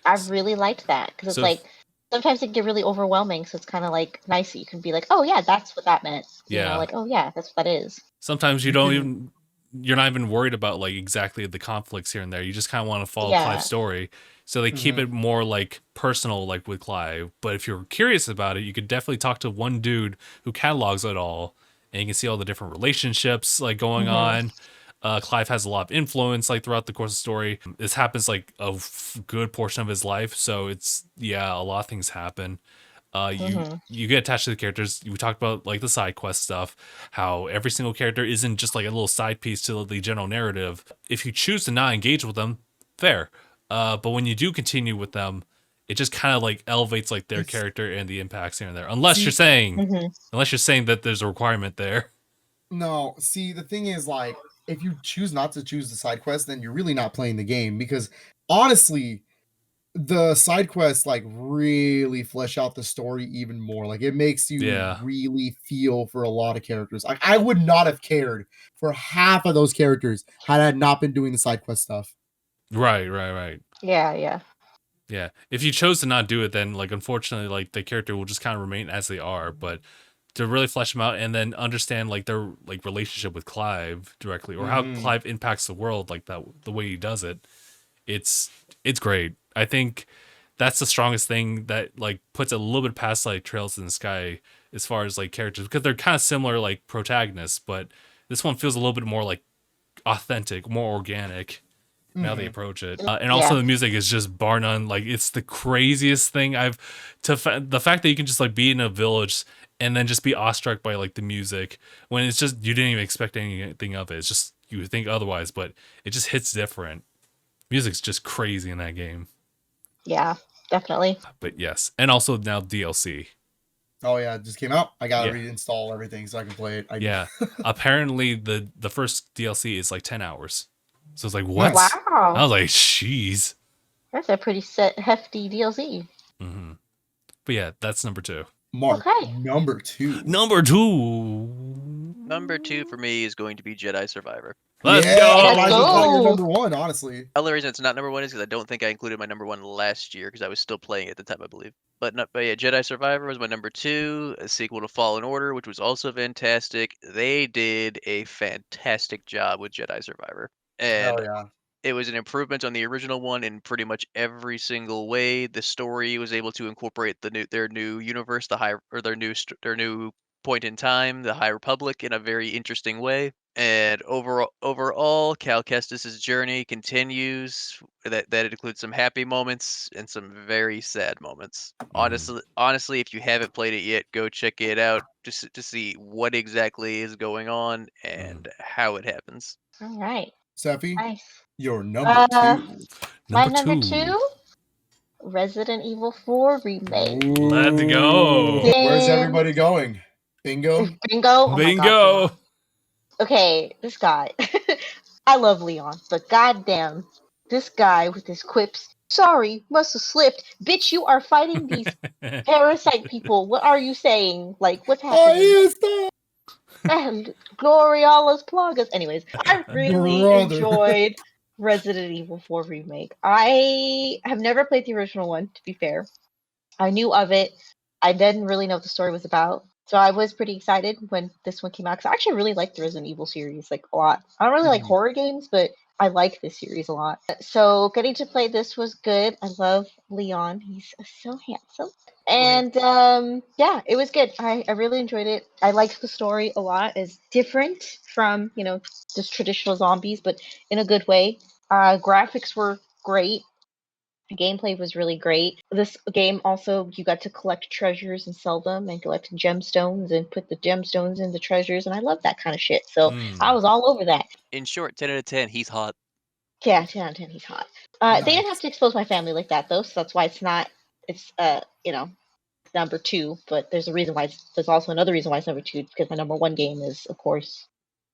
I really liked that because it's like sometimes it can get really overwhelming, so it's kind of like nice that you can be like, oh yeah, that's what that meant. Like, oh yeah, that's what that is. Sometimes you're not even worried about like exactly the conflicts here and there. You just kind of want to follow Clive's story. So they keep it more like personal, like with Clive. But if you're curious about it, you could definitely talk to one dude who catalogs it all, and you can see all the different relationships like going on. Clive has a lot of influence like throughout the course of the story. This happens like a good portion of his life, so it's a lot of things happen. You get attached to the characters. We talked about like the side quest stuff, how every single character isn't just like a little side piece to the general narrative. If you choose to not engage with them, fair. But when you do continue with them, it just kind of like elevates like their character and the impacts here and there. Unless you're saying that there's a requirement there. No, see, the thing is, like, if you choose not to choose the side quest, then you're really not playing the game, because honestly, the side quests like really flesh out the story even more. Like, it makes you really feel for a lot of characters. Like, I would not have cared for half of those characters had I not been doing the side quest stuff. Right. Yeah. If you chose to not do it, then like unfortunately, like the character will just kind of remain as they are. But to really flesh them out and then understand like their like relationship with Clive directly, or how Clive impacts the world, like that, the way he does it, it's great. I think that's the strongest thing that like puts it a little bit past like Trails in the Sky as far as like characters, because they're kind of similar like protagonists, but this one feels a little bit more like authentic, more organic. Now they approach it, and also the music is just bar none. Like, it's the craziest thing the fact that you can just like be in a village and then just be awestruck by like the music when it's just you didn't even expect anything of it. It's just you would think otherwise, but it just hits different. Music's just crazy in that game. Yeah, definitely. But yes, and also now DLC. Oh yeah, it just came out. I gotta reinstall everything so I can play it. Apparently the first DLC is like 10 hours. So it's like, what? Wow. I was like, jeez. That's a pretty hefty DLC. But yeah, that's number 2. Marc, number 2. Number 2. Number 2 for me is going to be Jedi Survivor. Let's go. Let's go. Number 1, honestly. The only reason it's not number 1 is because I don't think I included my number 1 last year because I was still playing it at the time, I believe. But yeah, Jedi Survivor was my number 2, a sequel to Fallen Order, which was also fantastic. They did a fantastic job with Jedi Survivor. And it was an improvement on the original one in pretty much every single way. The story was able to incorporate their new universe, their new point in time, the High Republic, in a very interesting way. And overall, Cal Kestis' journey continues. That includes some happy moments and some very sad moments. Honestly, if you haven't played it yet, go check it out just to see what exactly is going on and how it happens. All right. Sephie, nice. Your number 2. My number 2, Resident Evil 4 remake. Ooh. Let's go. Where's everybody going? Bingo? Bingo. Oh Bingo. Okay, this guy. I love Leon, but goddamn, this guy with his quips. Sorry, must have slipped. Bitch, you are fighting these parasite people. What are you saying? Like, what's happening? Yes, stop. And Gloriola's Plagas. Anyways, I really Brother. enjoyed Resident Evil 4 Remake. I have never played the original one, to be fair. I knew of it. I didn't really know what the story was about. So I was pretty excited when this one came out. Because I actually really like the Resident Evil series like a lot. I don't really like Mhm. horror games, but I like this series a lot. So getting to play this was good. I love Leon. He's so handsome. And yeah, it was good. I really enjoyed it. I liked the story a lot. It's different from, just traditional zombies, but in a good way. Graphics were great. The gameplay was really great. This game also, you got to collect treasures and sell them and collect gemstones and put the gemstones in the treasures. And I love that kind of shit. So I was all over that. In short, 10 out of 10, he's hot. Yeah, 10 out of 10, he's hot. They didn't have to expose my family like that, though. So that's why it's number 2. But there's a reason why there's also another reason why it's number 2, because my number 1 game is, of course,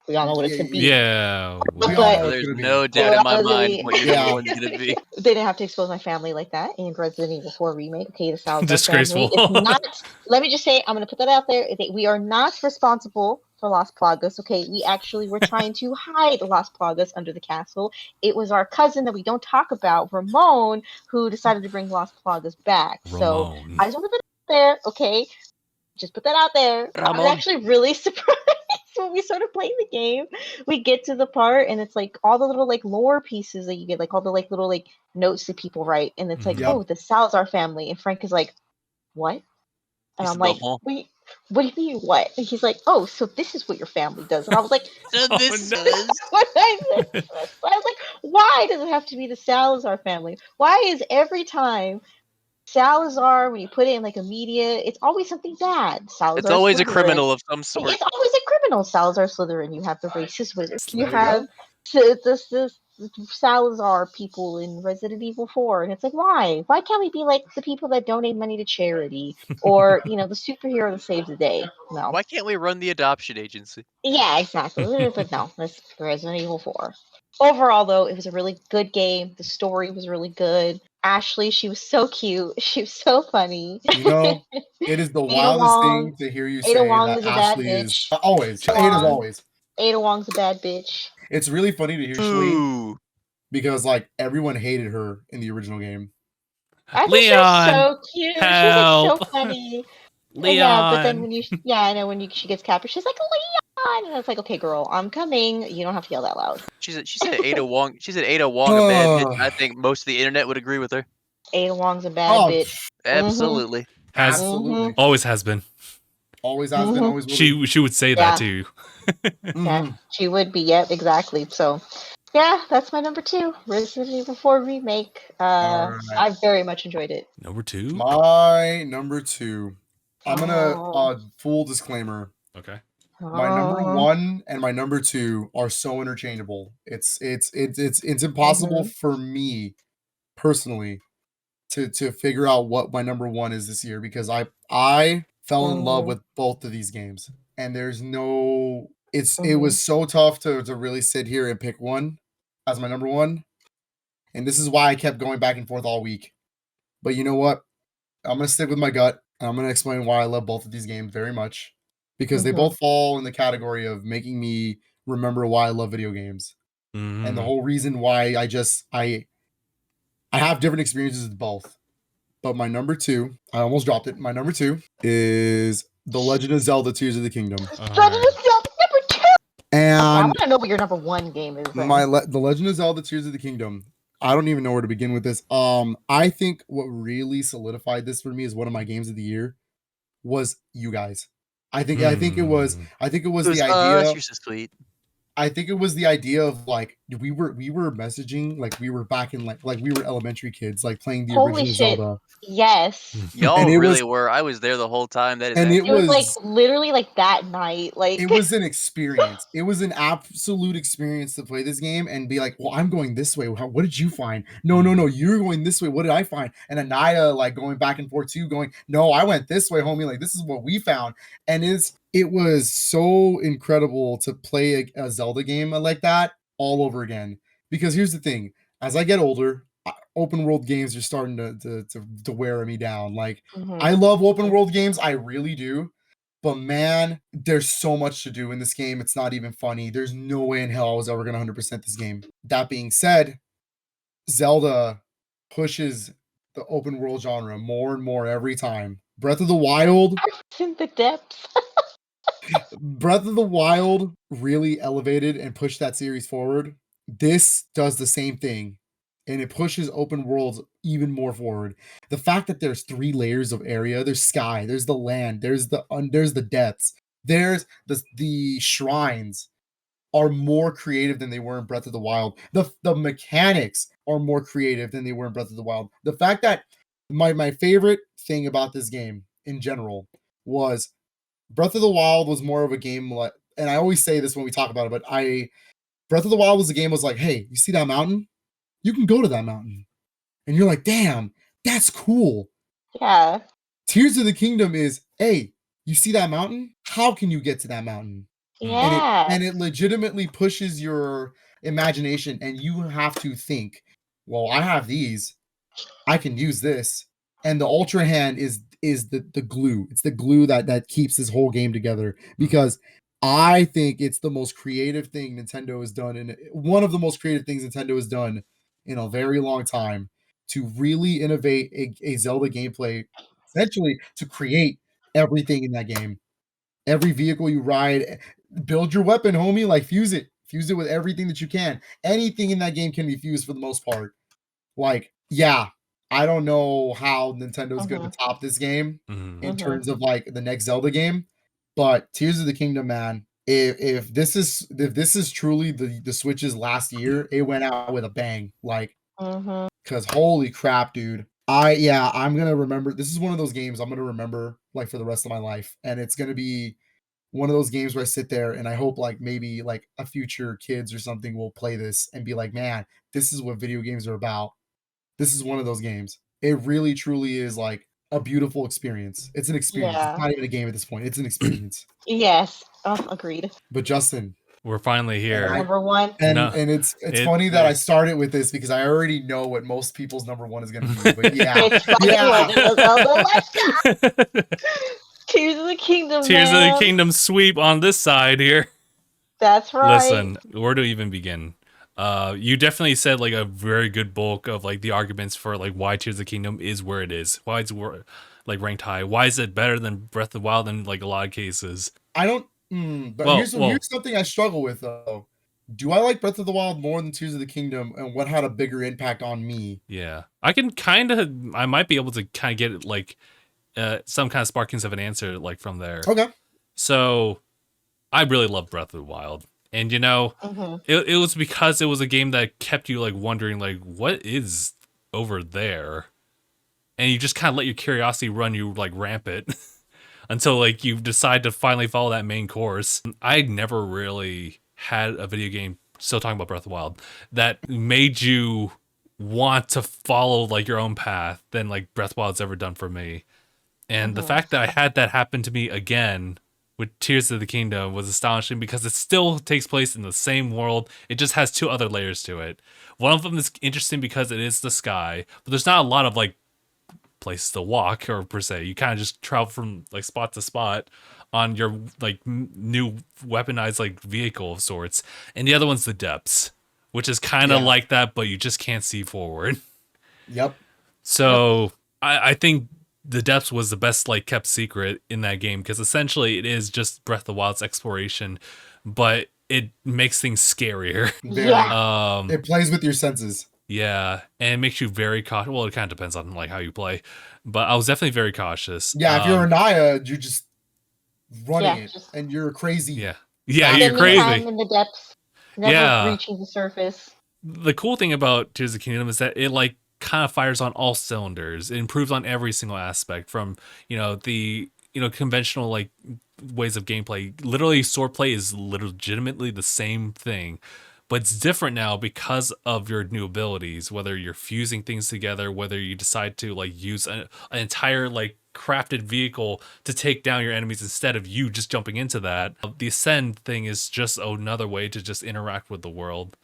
we all know what it's going to be. Yeah. We all But- know it's There's gonna be. no doubt in my Well, mind they- what your Yeah. number one's gonna be. They didn't have to expose my family like that in Resident Evil 4 Remake. Okay, the Salazar Disgraceful. family is not. Let me just say, I'm going to put that out there. We are not responsible for Las Plagas. Okay, we actually were trying to hide Las Plagas under the castle. It was our cousin that we don't talk about, Ramon, who decided to bring Las Plagas back. So Ramon. I just want to put it out there. Okay, just put that out there. I was Ramon. actually really surprised when we started playing the game. We get to the part and it's like all the little like lore pieces that you get, like all the like little like notes that people write, and it's like, Yep. oh, the Salazar family, and Frank is like, what? And He I'm said, like, "Uh-huh." wait, what do you mean what? And he's like, oh, so this is what your family does. And I was like, So Oh, this no. is what I said. I was like, why does it have to be the Salazar family? Why is every time Salazar, when you put it in like a media, it's always something bad. Salazar it's always a Slytherin. criminal of some sort. It's always a criminal. Salazar Slytherin. You have the racist wizard. You There you have this Salazar people in Resident Evil 4, and it's like, why? Why can't we be like the people that donate money to charity, or the superhero that saves the day? No. Why can't we run the adoption agency? Yeah, exactly. But no, that's Resident Evil 4. Overall, though, it was a really good game. The story was really good. Ashley, she was so cute. She was so funny. You know, it is the Ada wildest Wong- thing to hear you Ada say Wong that is a bad Ashley is bitch. always. Ada Ada's Wong. always. Ada Wong's a bad bitch. It's really funny to hear Shlee Ooh. because like everyone hated her in the original game. I think she was Leon, so cute. She was like help. so funny. Leon. Yeah, but then I know when she gets captured, she's like, Leon, and it's like, okay, girl, I'm coming. You don't have to yell that loud. She said Ada Wong. She said Ada Wong a bad bitch. I think most of the internet would agree with her. Ada Wong's a bad Oh, bitch. Absolutely. Has Absolutely. always has been. Always has been, Mhm. always will be. She would say Yeah. that to you. Yeah, Mhm. she would be. Yep, exactly. So, yeah, that's my number 2, Resident Evil 4 Remake. Alright. I very much enjoyed it. Number 2. My number 2. I'm gonna Oh. full disclaimer. Okay. My number Oh. 1 and my number 2 are so interchangeable. It's impossible for me personally to figure out what my number 1 is this year, because I fell in love Mhm. with both of these games, and there's no it was so tough to really sit here and pick one as my number 1, and this is why I kept going back and forth all week. But you know what? I'm gonna stick with my gut, and I'm gonna explain why I love both of these games very much, because they Mhm. both fall in the category of making me remember why I love video games, and the Mhm. whole reason why I have different experiences with both. But my number 2, I almost dropped it. My number 2 is The Legend of Zelda: Tears of the Kingdom, All Legend right. of Zelda number 2. I and want to know what your number 1 game is. Then. The Legend of Zelda: Tears of the Kingdom. I don't even know where to begin with this. I think what really solidified this for me as one of my games of the year was you guys. I think it was Mm. I think it was It was the idea. You're so sweet. I think it was the idea of like we were messaging like we were back in like we were elementary kids, like playing the Holy original shit. Zelda. Yes. Y'all And it really was- were. I was there the whole time. That is And it It was like was literally like that night. Like it was an experience. It was an absolute experience to play this game and be like, well, I'm going this way. What did you find? No, you're going this way. What did I find? And Aniyah like going back and forth too, going, no, I went this way, homie. Like, this is what we found. And it was so incredible to play a Zelda game like that all over again. Because here's the thing, as I get older, open world games are starting to wear me down. Like, Mhm. I love open world games, I really do. But man, there's so much to do in this game. It's not even funny. There's no way in hell I was ever going to 100% this game. That being said, Zelda pushes the open world genre more and more every time. Breath of the Wild in the depths. Breath of the Wild really elevated and pushed that series forward. This does the same thing, and it pushes open worlds even more forward. The fact that there's 3 layers of area, there's sky, there's the land, there's the depths, there's the shrines are more creative than they were in Breath of the Wild. The mechanics are more creative than they were in Breath of the Wild. The fact that my favorite thing about this game in general was Breath of the Wild was more of a game like, and I always say this when we talk about it, but Breath of the Wild was a game was like, hey, you see that mountain? You can go to that mountain. And you're like, damn, that's cool. Yeah. Tears of the Kingdom is, hey, you see that mountain? How can you get to that mountain? Yeah. And it legitimately pushes your imagination, and you have to think, well, I have these, I can use this. And the Ultra Hand is the glue. It's the glue that keeps this whole game together, because I think it's the most creative thing Nintendo has done, and one of the most creative things Nintendo has done in a very long time, to really innovate a Zelda gameplay, essentially to create everything in that game. Every vehicle you ride, build your weapon, homie. Like, fuse it with everything that you can. Anything in that game can be fused for the most part. Like, yeah, I don't know how Nintendo's going to top this game in terms of like the next Zelda game, but Tears of the Kingdom, man, if this is truly the Switch's last year, it went out with a bang. Like, because holy crap, dude. I'm gonna remember. This is one of those games I'm gonna remember like for the rest of my life, and it's gonna be one of those games where I sit there and I hope like maybe like a future kids or something will play this and be like, man, this is what video games are about. This is one of those games. It really truly is like a beautiful experience. It's an experience. Yeah. It's not even a game at this point. It's an experience. Yes. Agreed. But Justin, We're finally here. Number one. and No, it's funny that I started with this because I already know what most people's number one is going to be. But yeah, It's fucking Legend of Zelda. Let's go. Tears of the Kingdom. Tears of the man. Kingdom sweep on this side here. That's right. Listen, where to even begin? You definitely said like a very good bulk of like the arguments for like why Tears of the Kingdom is where it is. Why it's like ranked high. Why is it better than Breath of the Wild in like a lot of cases? I don't. But here's something I struggle with though. Do I like Breath of the Wild more than Tears of the Kingdom, and what had a bigger impact on me? Yeah, I might be able to kind of get it like some kind of sparkings of an answer like from there. Okay. So I really love Breath of the Wild. And you know, it was because it was a game that kept you like wondering like what is over there, and you just kind of let your curiosity run you like rampant until like you decide to finally follow that main course. I never really had a video game, still talking about Breath of the Wild, that made you want to follow like your own path than like Breath of the Wild's ever done for me. And the fact that I had that happen to me again with Tears of the Kingdom was astonishing, because it still takes place in the same world. It just has 2 other layers to it. One of them is interesting because it is the sky, but there's not a lot of like places to walk or per se. You kind of just travel from like spot to spot on your like new weaponized like vehicle of sorts. And the other one's the depths, which is kind of like that, but you just can't see forward. Yep. So I think the depths was the best like kept secret in that game, because essentially it is just Breath of the Wild's exploration, but it makes things scarier. Yeah. It plays with your senses. Yeah, and it makes you very cautious. Well, it kind of depends on like how you play, but I was definitely very cautious. Yeah, if you're Aniyah, you're just running it, and you're crazy. Yeah, Spending you're crazy. time in the depths. never reaching the surface. The cool thing about Tears of the Kingdom is that it like kind of fires on all cylinders. It improves on every single aspect from, the conventional like ways of gameplay. Literally swordplay is legitimately the same thing, but it's different now because of your new abilities, whether you're fusing things together, whether you decide to like use an entire like crafted vehicle to take down your enemies instead of you just jumping into that. The ascend thing is just another way to just interact with the world.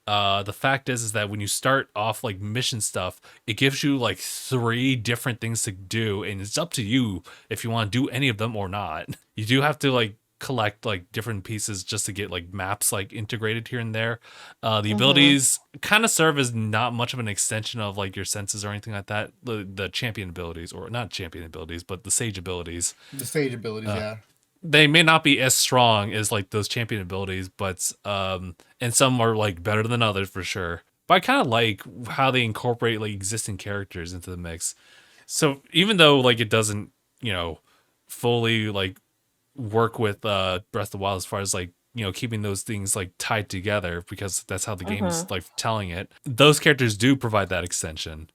The fact is that when you start off like mission stuff, it gives you like 3 different things to do, and it's up to you if you want to do any of them or not. You do have to like collect like different pieces just to get like maps like integrated here and there. The abilities kind of serve as not much of an extension of like your senses or anything like that. The champion abilities, or not champion abilities, but the sage abilities. The stage abilities, yeah. They may not be as strong as like those champion abilities, but and some are like better than others for sure. But I kind of like how they incorporate like existing characters into the mix. So even though like it doesn't, fully like work with Breath of the Wild as far as like keeping those things like tied together, because that's how the game is like telling it, those characters do provide that extension.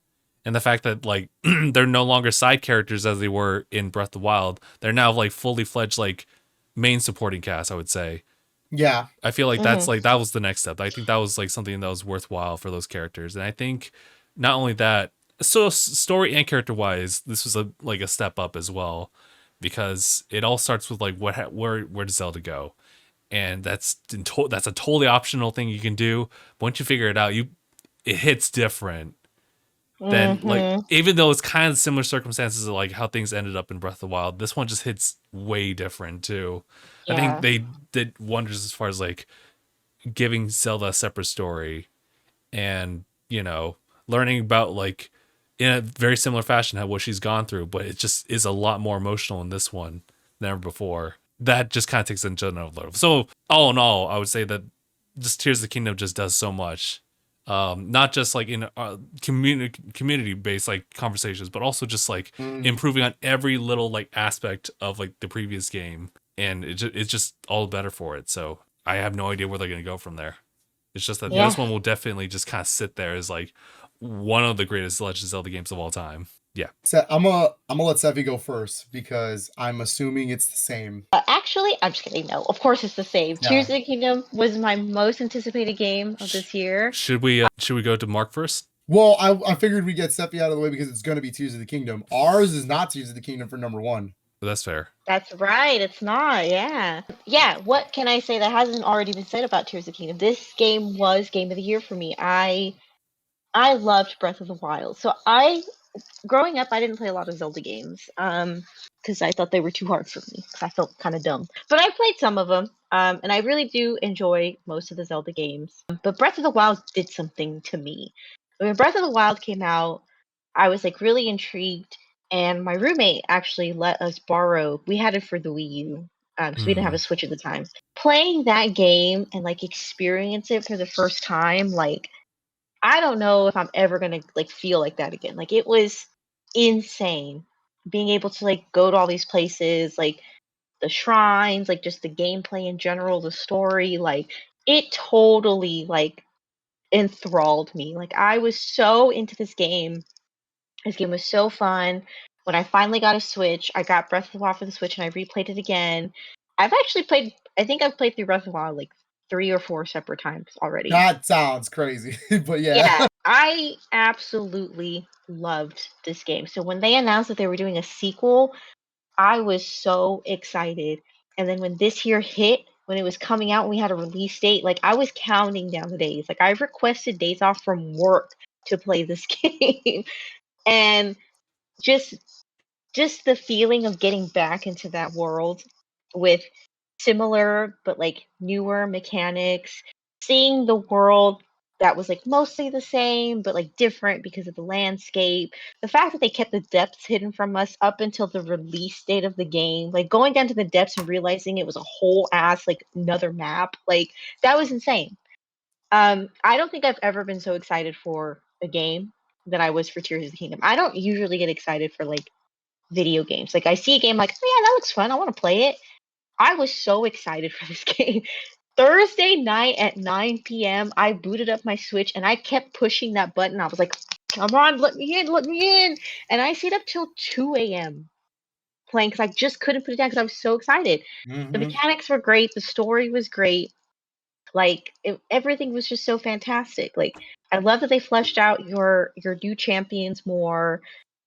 And the fact that like they're no longer side characters as they were in Breath of the Wild, they're now like fully fledged like main supporting cast, I would say. Yeah. I feel like that's like that was the next step. I think that was like something that was worthwhile for those characters. And I think not only that, so story and character wise, this was a step up as well, because it all starts with like where does Zelda go? And that's a totally optional thing you can do. But once you figure it out, it hits different. Then like even though it's kind of similar circumstances of like how things ended up in Breath of the Wild, this one just hits way different too. Yeah. I think they did wonders as far as like giving Zelda a separate story, and learning about like in a very similar fashion what she's gone through, but it just is a lot more emotional in this one than ever before. That just kind of takes it into another level. So all in all, I would say that just Tears of the Kingdom just does so much. Not just like in community based like conversations, but also just like improving on every little like aspect of like the previous game, and it's just all better for it. So I have no idea where they're gonna go from there. It's just that this one will definitely just kind of sit there as like one of the greatest Legend of Zelda games of all time. Yeah. So I'm gonna let Sephie go first because I'm assuming it's the same. Actually, I'm just kidding. No, of course it's the same. Yeah. Tears of the Kingdom was my most anticipated game of this year. Should we go to Marc first? Well, I figured we'd get Sephie out of the way because it's going to be Tears of the Kingdom. Ours is not Tears of the Kingdom for number 1. That's fair. That's right. It's not. Yeah. What can I say that hasn't already been said about Tears of the Kingdom? This game was Game of the Year for me. I loved Breath of the Wild. So growing up, I didn't play a lot of Zelda games because I thought they were too hard for me because I felt kind of dumb. But I played some of them, and I really do enjoy most of the Zelda games. But Breath of the Wild did something to me. When Breath of the Wild came out, I was like really intrigued, and my roommate actually let us borrow. We had it for the Wii U, so we didn't have a Switch at the time. Playing that game and like experience it for the first time, like I don't know if I'm ever gonna like feel like that again. Like it was insane being able to like go to all these places, like the shrines, like just the gameplay in general, the story, like it totally like enthralled me. Like I was so into this game. This game was so fun. When I finally got a Switch, I got Breath of the Wild for the Switch and I replayed it again. I think I've played through Breath of the Wild like 3 or 4 separate times already. That sounds crazy, but Yeah, I absolutely loved this game. So when they announced that they were doing a sequel, I was so excited. And then when this year hit, when it was coming out and we had a release date, like I was counting down the days. Like I've requested days off from work to play this game. And just the feeling of getting back into that world with similar but like newer mechanics, seeing the world that was like mostly the same but like different because of the landscape, the fact that they kept the depths hidden from us up until the release date of the game, like going down to the depths and realizing it was a whole ass like another map, like that was insane. I don't think I've ever been so excited for a game than I was for Tears of the Kingdom. I don't usually get excited for like video games. Like I see a game like, oh yeah, that looks fun. I want to play it. I was so excited for this game. Thursday night at 9 p.m., I booted up my Switch and I kept pushing that button. I was like, come on, let me in, let me in. And I stayed up till 2 a.m. playing because I just couldn't put it down because I was so excited. The mechanics were great. The story was great. Like everything was just so fantastic. Like I love that they fleshed out your new champions more.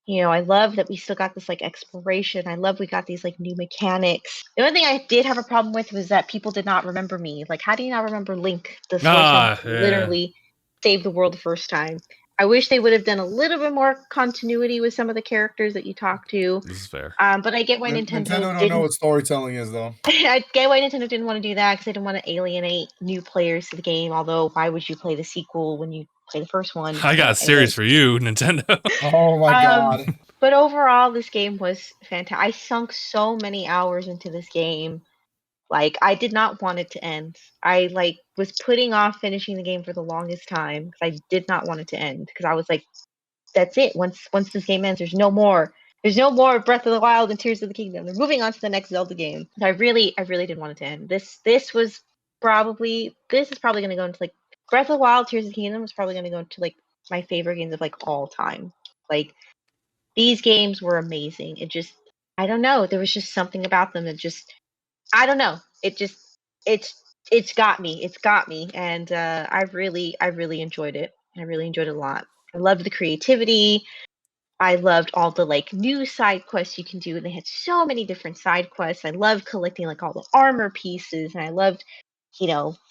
I love that we still got this like exploration. I love we got these like new mechanics. The only thing I did have a problem with was that people did not remember me. Like, how do you not remember Link, the swordsman who literally saved the world the first time? I wish they would have done a little bit more continuity with some of the characters that you talk to. This is fair. But I get why Nintendo don't know what storytelling is, though. I get why Nintendo didn't want to do that because they didn't want to alienate new players to the game. Although, why would you play the sequel when you play the first one? I got a series for you, Nintendo. Oh my god! But overall, this game was fantastic. I sunk so many hours into this game. Like, I did not want it to end. I was putting off finishing the game for the longest time because I did not want it to end because I was like, that's it. Once this game ends, there's no more. There's no more Breath of the Wild and Tears of the Kingdom. They're moving on to the next Zelda game. I really didn't want it to end. This is probably going to go into like Breath of the Wild, Tears of the Kingdom is probably going to go into like my favorite games of like all time. Like these games were amazing. It just I don't know. There was just something about them that just I don't know. It's got me. It's got me, and I really enjoyed it. I really enjoyed it a lot. I loved the creativity. I loved all the like new side quests you can do, and they had so many different side quests. I loved collecting like all the armor pieces, and I loved,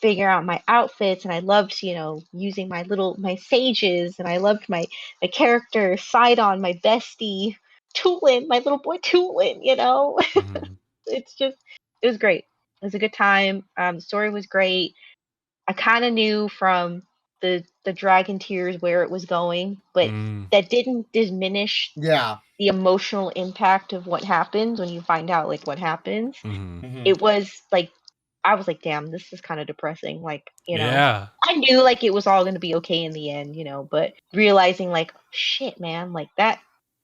figuring out my outfits, and I loved, using my sages, and I loved my character Sidon, my bestie, Tulin, my little boy Tulin. Mhm. It was great. It was a good time. The story was great. I kind of knew from the Dragon Tears where it was going, but that didn't diminish the emotional impact of what happens when you find out like what happens. It was like I was like, damn, this is kind of depressing. Like, Yeah. I knew like it was all going to be okay in the end, but realizing like, shit, man, like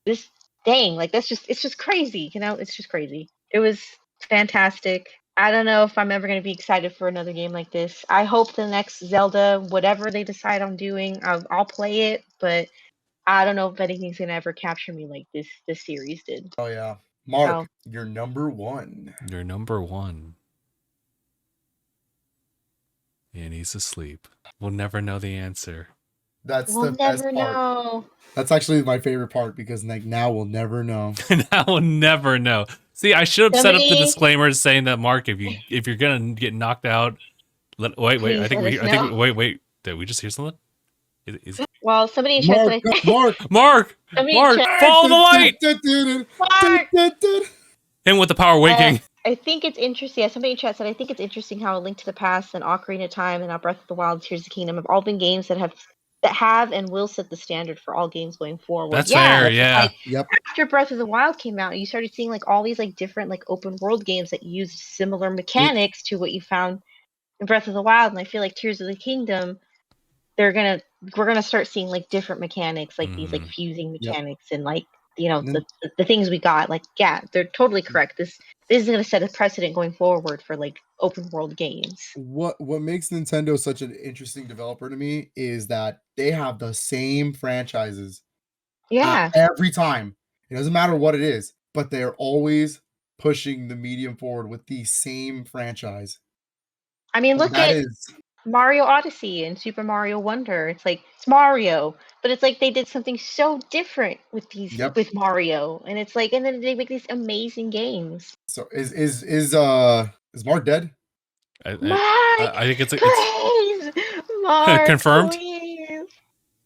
this dang, like it's just crazy, it's just crazy. It was fantastic. I don't know if I'm ever going to be excited for another game like this. I hope the next Zelda, whatever they decide on doing, I'll play it, but I don't know if anything's going to ever capture me like this series did. Oh yeah, Mark, you're number one. You're number one. And he's asleep. We'll never know the answer. We'll never know. That's actually my favorite part because like now we'll never know. Now we'll never know. See, I should have set up the disclaimer saying that, Mark, if you're gonna get knocked out, wait. I think wait. Did we just hear something? Well, somebody in chat said Mark, follow the light. Mark. Him with the power waking. I think it's interesting. Yeah, somebody in chat said I think it's interesting how A Link to the Past and Ocarina of Time and now Breath of the Wild, Tears of the Kingdom have all been games that have and will set the standard for all games going forward. That's fair, yeah. Like, after Breath of the Wild came out, you started seeing like all these like different like open world games that used similar mechanics to what you found in Breath of the Wild, and I feel like Tears of the Kingdom, we're gonna start seeing like different mechanics, like these like fusing mechanics and like the things we got. Like they're totally correct. This is gonna set a precedent going forward for like open world games. What makes Nintendo such an interesting developer to me is that they have the same franchises. Yeah. Every time. It doesn't matter what it is, but they're always pushing the medium forward with the same franchise. I mean, look at Mario Odyssey and Super Mario Wonder. It's like it's Mario, but it's like they did something so different with these with Mario, and it's like, and then they make these amazing games. So is Mark dead? I think it's Mark, confirmed. Please.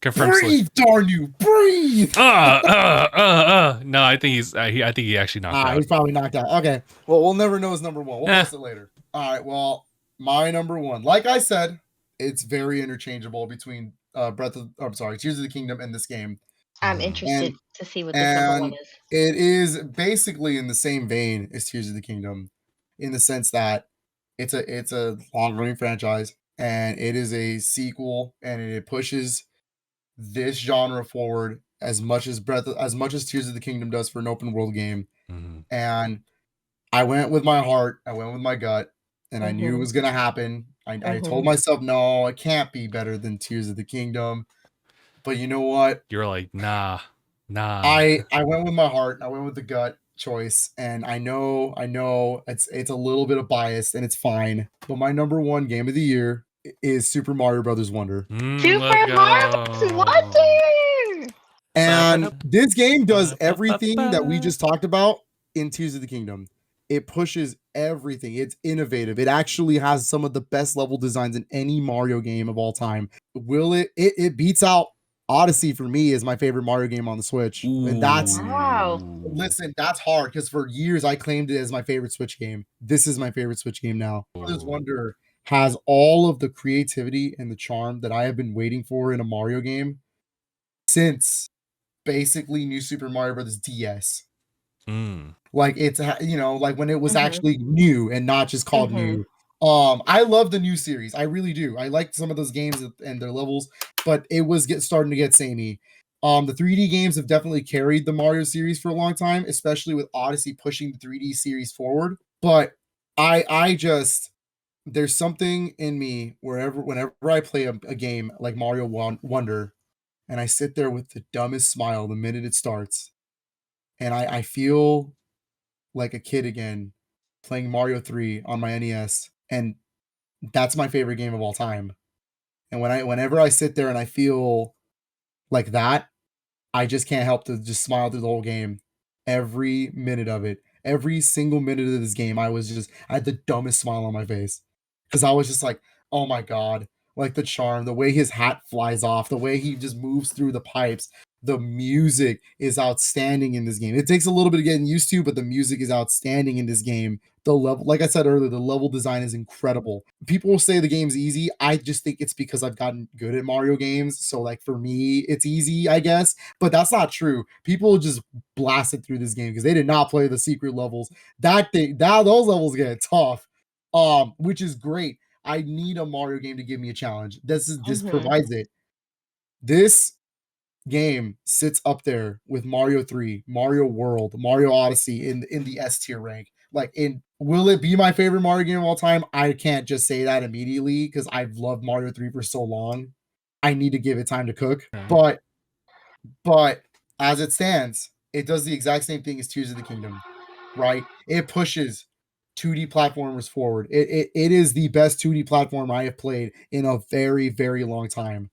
Confirmed. Breathe, darn you, breathe. No, I think I think he actually knocked out. He's probably knocked out. Okay, well, we'll never know his number one. We'll post it later. All right, well. My number one, like I said, it's very interchangeable between Tears of the Kingdom and this game. I'm interested to see what this number one is. It is basically in the same vein as Tears of the Kingdom, in the sense that it's a long-running franchise and it is a sequel and it pushes this genre forward as much as Tears of the Kingdom does for an open world game. And I went with my heart, I went with my gut. And I knew it was going to happen. I told myself, no, it can't be better than Tears of the Kingdom. But you know what? You're like, nah. I went with my heart. I went with the gut choice, and I know it's a little bit of bias, and it's fine. But my number one game of the year is Super Mario Brothers Wonder. Super Let's Mario Bros. go. Wonder! And this game does everything that we just talked about in Tears of the Kingdom. It pushes everything. It's innovative. It actually has some of the best level designs in any Mario game of all time. Will it beats out Odyssey for me as my favorite Mario game on the Switch. And that's Wow. listen, that's hard because for years I claimed it as my favorite Switch game. This is my favorite Switch game now. Brothers Wonder has all of the creativity and the charm that I have been waiting for in a Mario game since basically New Super Mario Brothers DS. Like it's like when it was actually new and not just called new. I love the new series. I really do. I like some of those games and their levels, but it was starting to get samey. The 3D games have definitely carried the Mario series for a long time, especially with Odyssey pushing the 3D series forward. But I just there's something in me whenever I play a game like Mario Wonder, and I sit there with the dumbest smile the minute it starts, and I feel like a kid again playing Mario 3 on my NES, and that's my favorite game of all time. And whenever I sit there and I feel like that, I just can't help to just smile through the whole game. Every minute of it. Every single minute of this game, I had the dumbest smile on my face. Because I was just like, oh my God. Like the charm, the way his hat flies off, the way he just moves through the pipes. The music is outstanding in this game. It takes a little bit of getting used to, but the music is outstanding in this game. The level, like I said earlier, the level design is incredible. People will say the game's easy. I just think it's because I've gotten good at Mario games. So like for me, it's easy, I guess. But that's not true. People just blasted through this game because they did not play the secret levels. Those levels get tough. Which is great. I need a Mario game to give me a challenge. This provides it. This game sits up there with Mario 3, Mario World, Mario Odyssey in the S tier rank. Like will it be my favorite Mario game of all time? I can't just say that immediately because I've loved Mario 3 for so long. I need to give it time to cook. But as it stands, it does the exact same thing as Tears of the Kingdom, right? It pushes 2D platformers forward. It is the best 2D platform I have played in a very, very long time.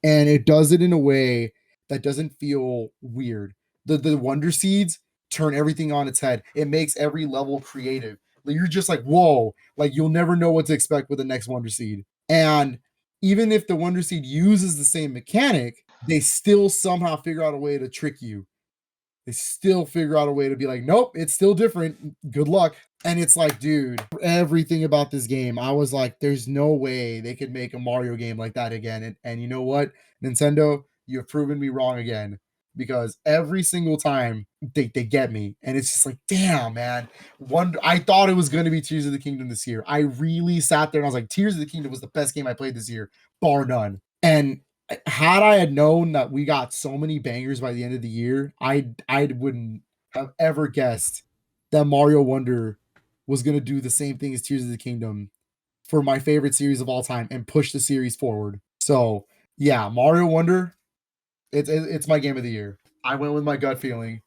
And it does it in a way that doesn't feel weird. The Wonder Seeds turn everything on its head. It makes every level creative. You're just like, whoa, like you'll never know what to expect with the next Wonder Seed. And even if the Wonder Seed uses the same mechanic, they still somehow figure out a way to trick you. They still figure out a way to be like, nope, it's still different. Good luck. And it's like, dude, everything about this game, I was like, there's no way they could make a Mario game like that again. And you know what? Nintendo, you have proven me wrong again. Because every single time they get me. And it's just like, damn, man. I thought it was going to be Tears of the Kingdom this year. I really sat there and I was like, Tears of the Kingdom was the best game I played this year, bar none. And had I had known that we got so many bangers by the end of the year, I wouldn't have ever guessed that Mario Wonder was going to do the same thing as Tears of the Kingdom for my favorite series of all time and push the series forward. So yeah, Mario Wonder, it's my game of the year. I went with my gut feeling.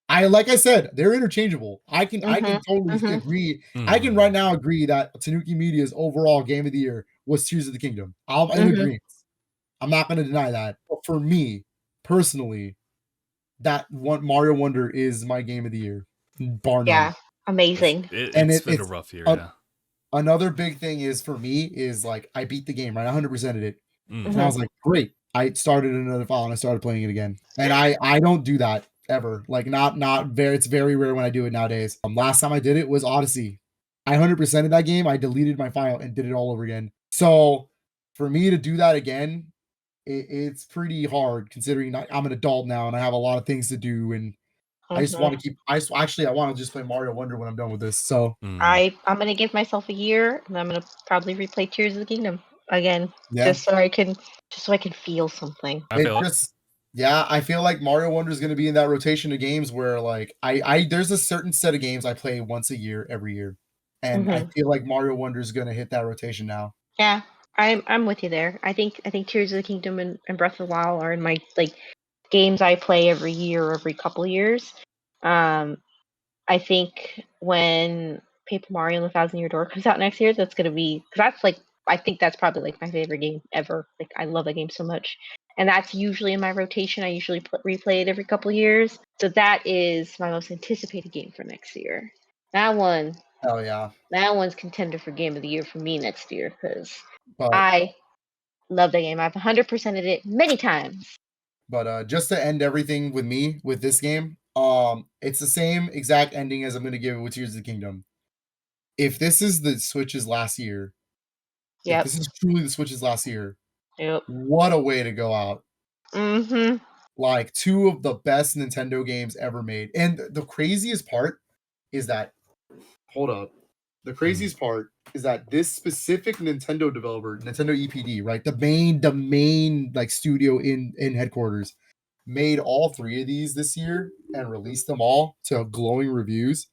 Like I said, they're interchangeable. I can totally agree. I can right now agree that Tanuki Media's overall game of the year was Tears of the Kingdom. I'm in agreement. I'm not going to deny that. But for me, personally, that one Mario Wonder is my game of the year, bar none. Yeah, amazing. It's been a rough year, yeah. Another big thing is for me is like I beat the game, right? I 100%ed it. And I was like, great. I started another file and I started playing it again. And I don't do that ever. Like it's very rare when I do it nowadays. Last time I did it was Odyssey. I 100%ed that game. I deleted my file and did it all over again. So for me to do that again, it's pretty hard considering I'm an adult now and I have a lot of things to do, and I just want to I want to just play Mario Wonder when I'm done with this. So I'm gonna give myself a year and I'm gonna probably replay Tears of the Kingdom again, just so I can feel something. I feel like Mario Wonder is going to be in that rotation of games where like there's a certain set of games I play once a year every year, and I feel like Mario Wonder is going to hit that rotation now. Yeah, I'm with you there. I think Tears of the Kingdom and Breath of the Wild are in my like games I play every year or every couple years. I think when Paper Mario and the Thousand Year Door comes out next year, that's gonna be because that's like I think that's probably like my favorite game ever. Like I love that game so much, and that's usually in my rotation. I usually replay it every couple years, so that is my most anticipated game for next year. That one, Oh yeah. that one's contender for Game of the Year for me next year because But I love that game. I've 100%ed it many times. Just to end everything with me with this game, it's the same exact ending as I'm gonna give it with Tears of the Kingdom. If this is the Switch's last year, if Yep. this is truly the Switch's last year, Yep. what a way to go out. Mm-hmm. Like two of the best Nintendo games ever made. And the craziest part is that hold up. The craziest part is that this specific Nintendo developer, Nintendo EPD, right? The main like studio in headquarters made all three of these this year and released them all to glowing reviews.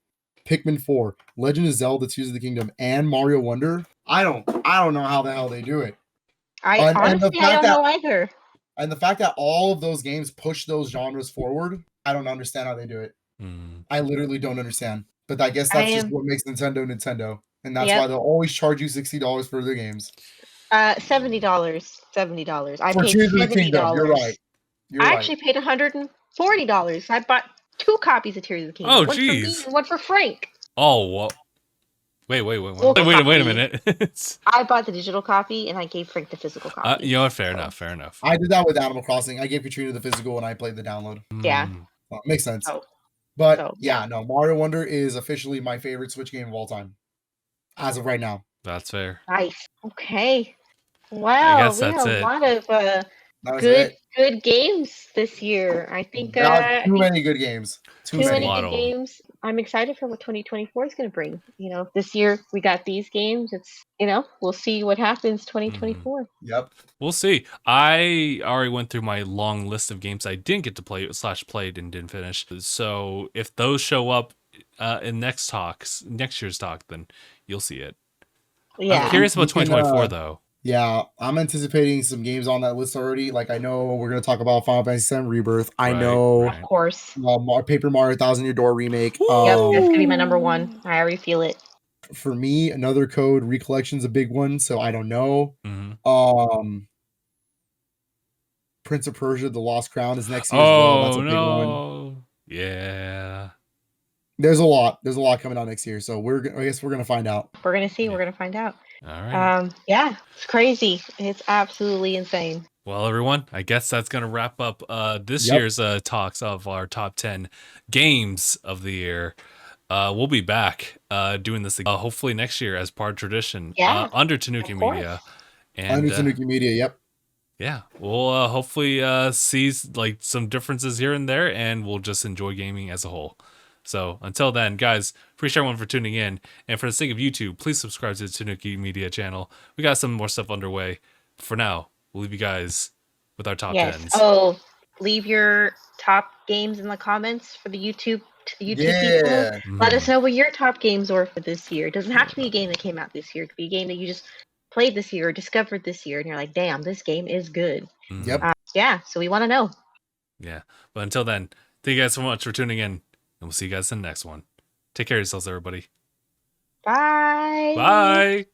Pikmin 4, Legend of Zelda Tears of the Kingdom, and Mario Wonder. I don't know how the hell they do it. I honestly I don't know either. And the fact that all of those games push those genres forward, I don't understand how they do it. I literally don't understand. But I guess that's just what makes Nintendo Nintendo. And that's why they'll always charge you $60 for their games. $70. $70. I paid Tears of the Kingdom. $70. You're right. I actually paid $140. I bought 2 copies of Tears of the Kingdom. Oh, one jeez. for me and one for Frank. Oh, well. Wait a minute. I bought the digital copy and I gave Frank the physical copy. You know what? Fair enough. I did that with Animal Crossing. I gave Katrina the physical and I played the download. Yeah. Makes sense. Oh. But Mario Wonder is officially my favorite Switch game of all time. As of right now. That's fair. Nice. Okay. Wow. I guess that's a lot of good games this year. I think too many good games. Too many good games. I'm excited for what 2024 is going to bring. You know, this year we got these games. It's we'll see what happens 2024. Yep. We'll see. I already went through my long list of games I didn't get to play / played and didn't finish. So if those show up in next year's talk, then you'll see it. Yeah. I'm curious about 2024 though. Yeah, I'm anticipating some games on that list already. Like I know we're gonna talk about Final Fantasy VII Rebirth. I know, of course, Paper Mario Thousand Year Door remake. Yep, that's gonna be my number one. I already feel it. For me, Another Code Recollection's a big one, so I don't know. Prince of Persia: The Lost Crown is next year as well. That's a big one. Yeah. There's a lot coming out next year, so I guess we're gonna find out. We're gonna see. We're gonna find out. All right. Yeah, it's crazy. It's absolutely insane. Well, everyone, I guess that's going to wrap up this year's talks of our top 10 games of the year. We'll be back doing this again, hopefully next year as part of tradition under Tanuki Media. And, under Tanuki Media, yep. Yeah, we'll hopefully see like some differences here and there, and we'll just enjoy gaming as a whole. So until then, guys, appreciate everyone for tuning in. And for the sake of YouTube, please subscribe to the Tanuki Media channel. We got some more stuff underway. For now, we'll leave you guys with our top 10s. Oh, leave your top games in the comments for the YouTube people. Let us know what your top games were for this year. It doesn't have to be a game that came out this year. It could be a game that you just played this year or discovered this year, and you're like, damn, this game is good. Yep. So we want to know. Yeah. But until then, thank you guys so much for tuning in. And we'll see you guys in the next one. Take care of yourselves, everybody. Bye. Bye.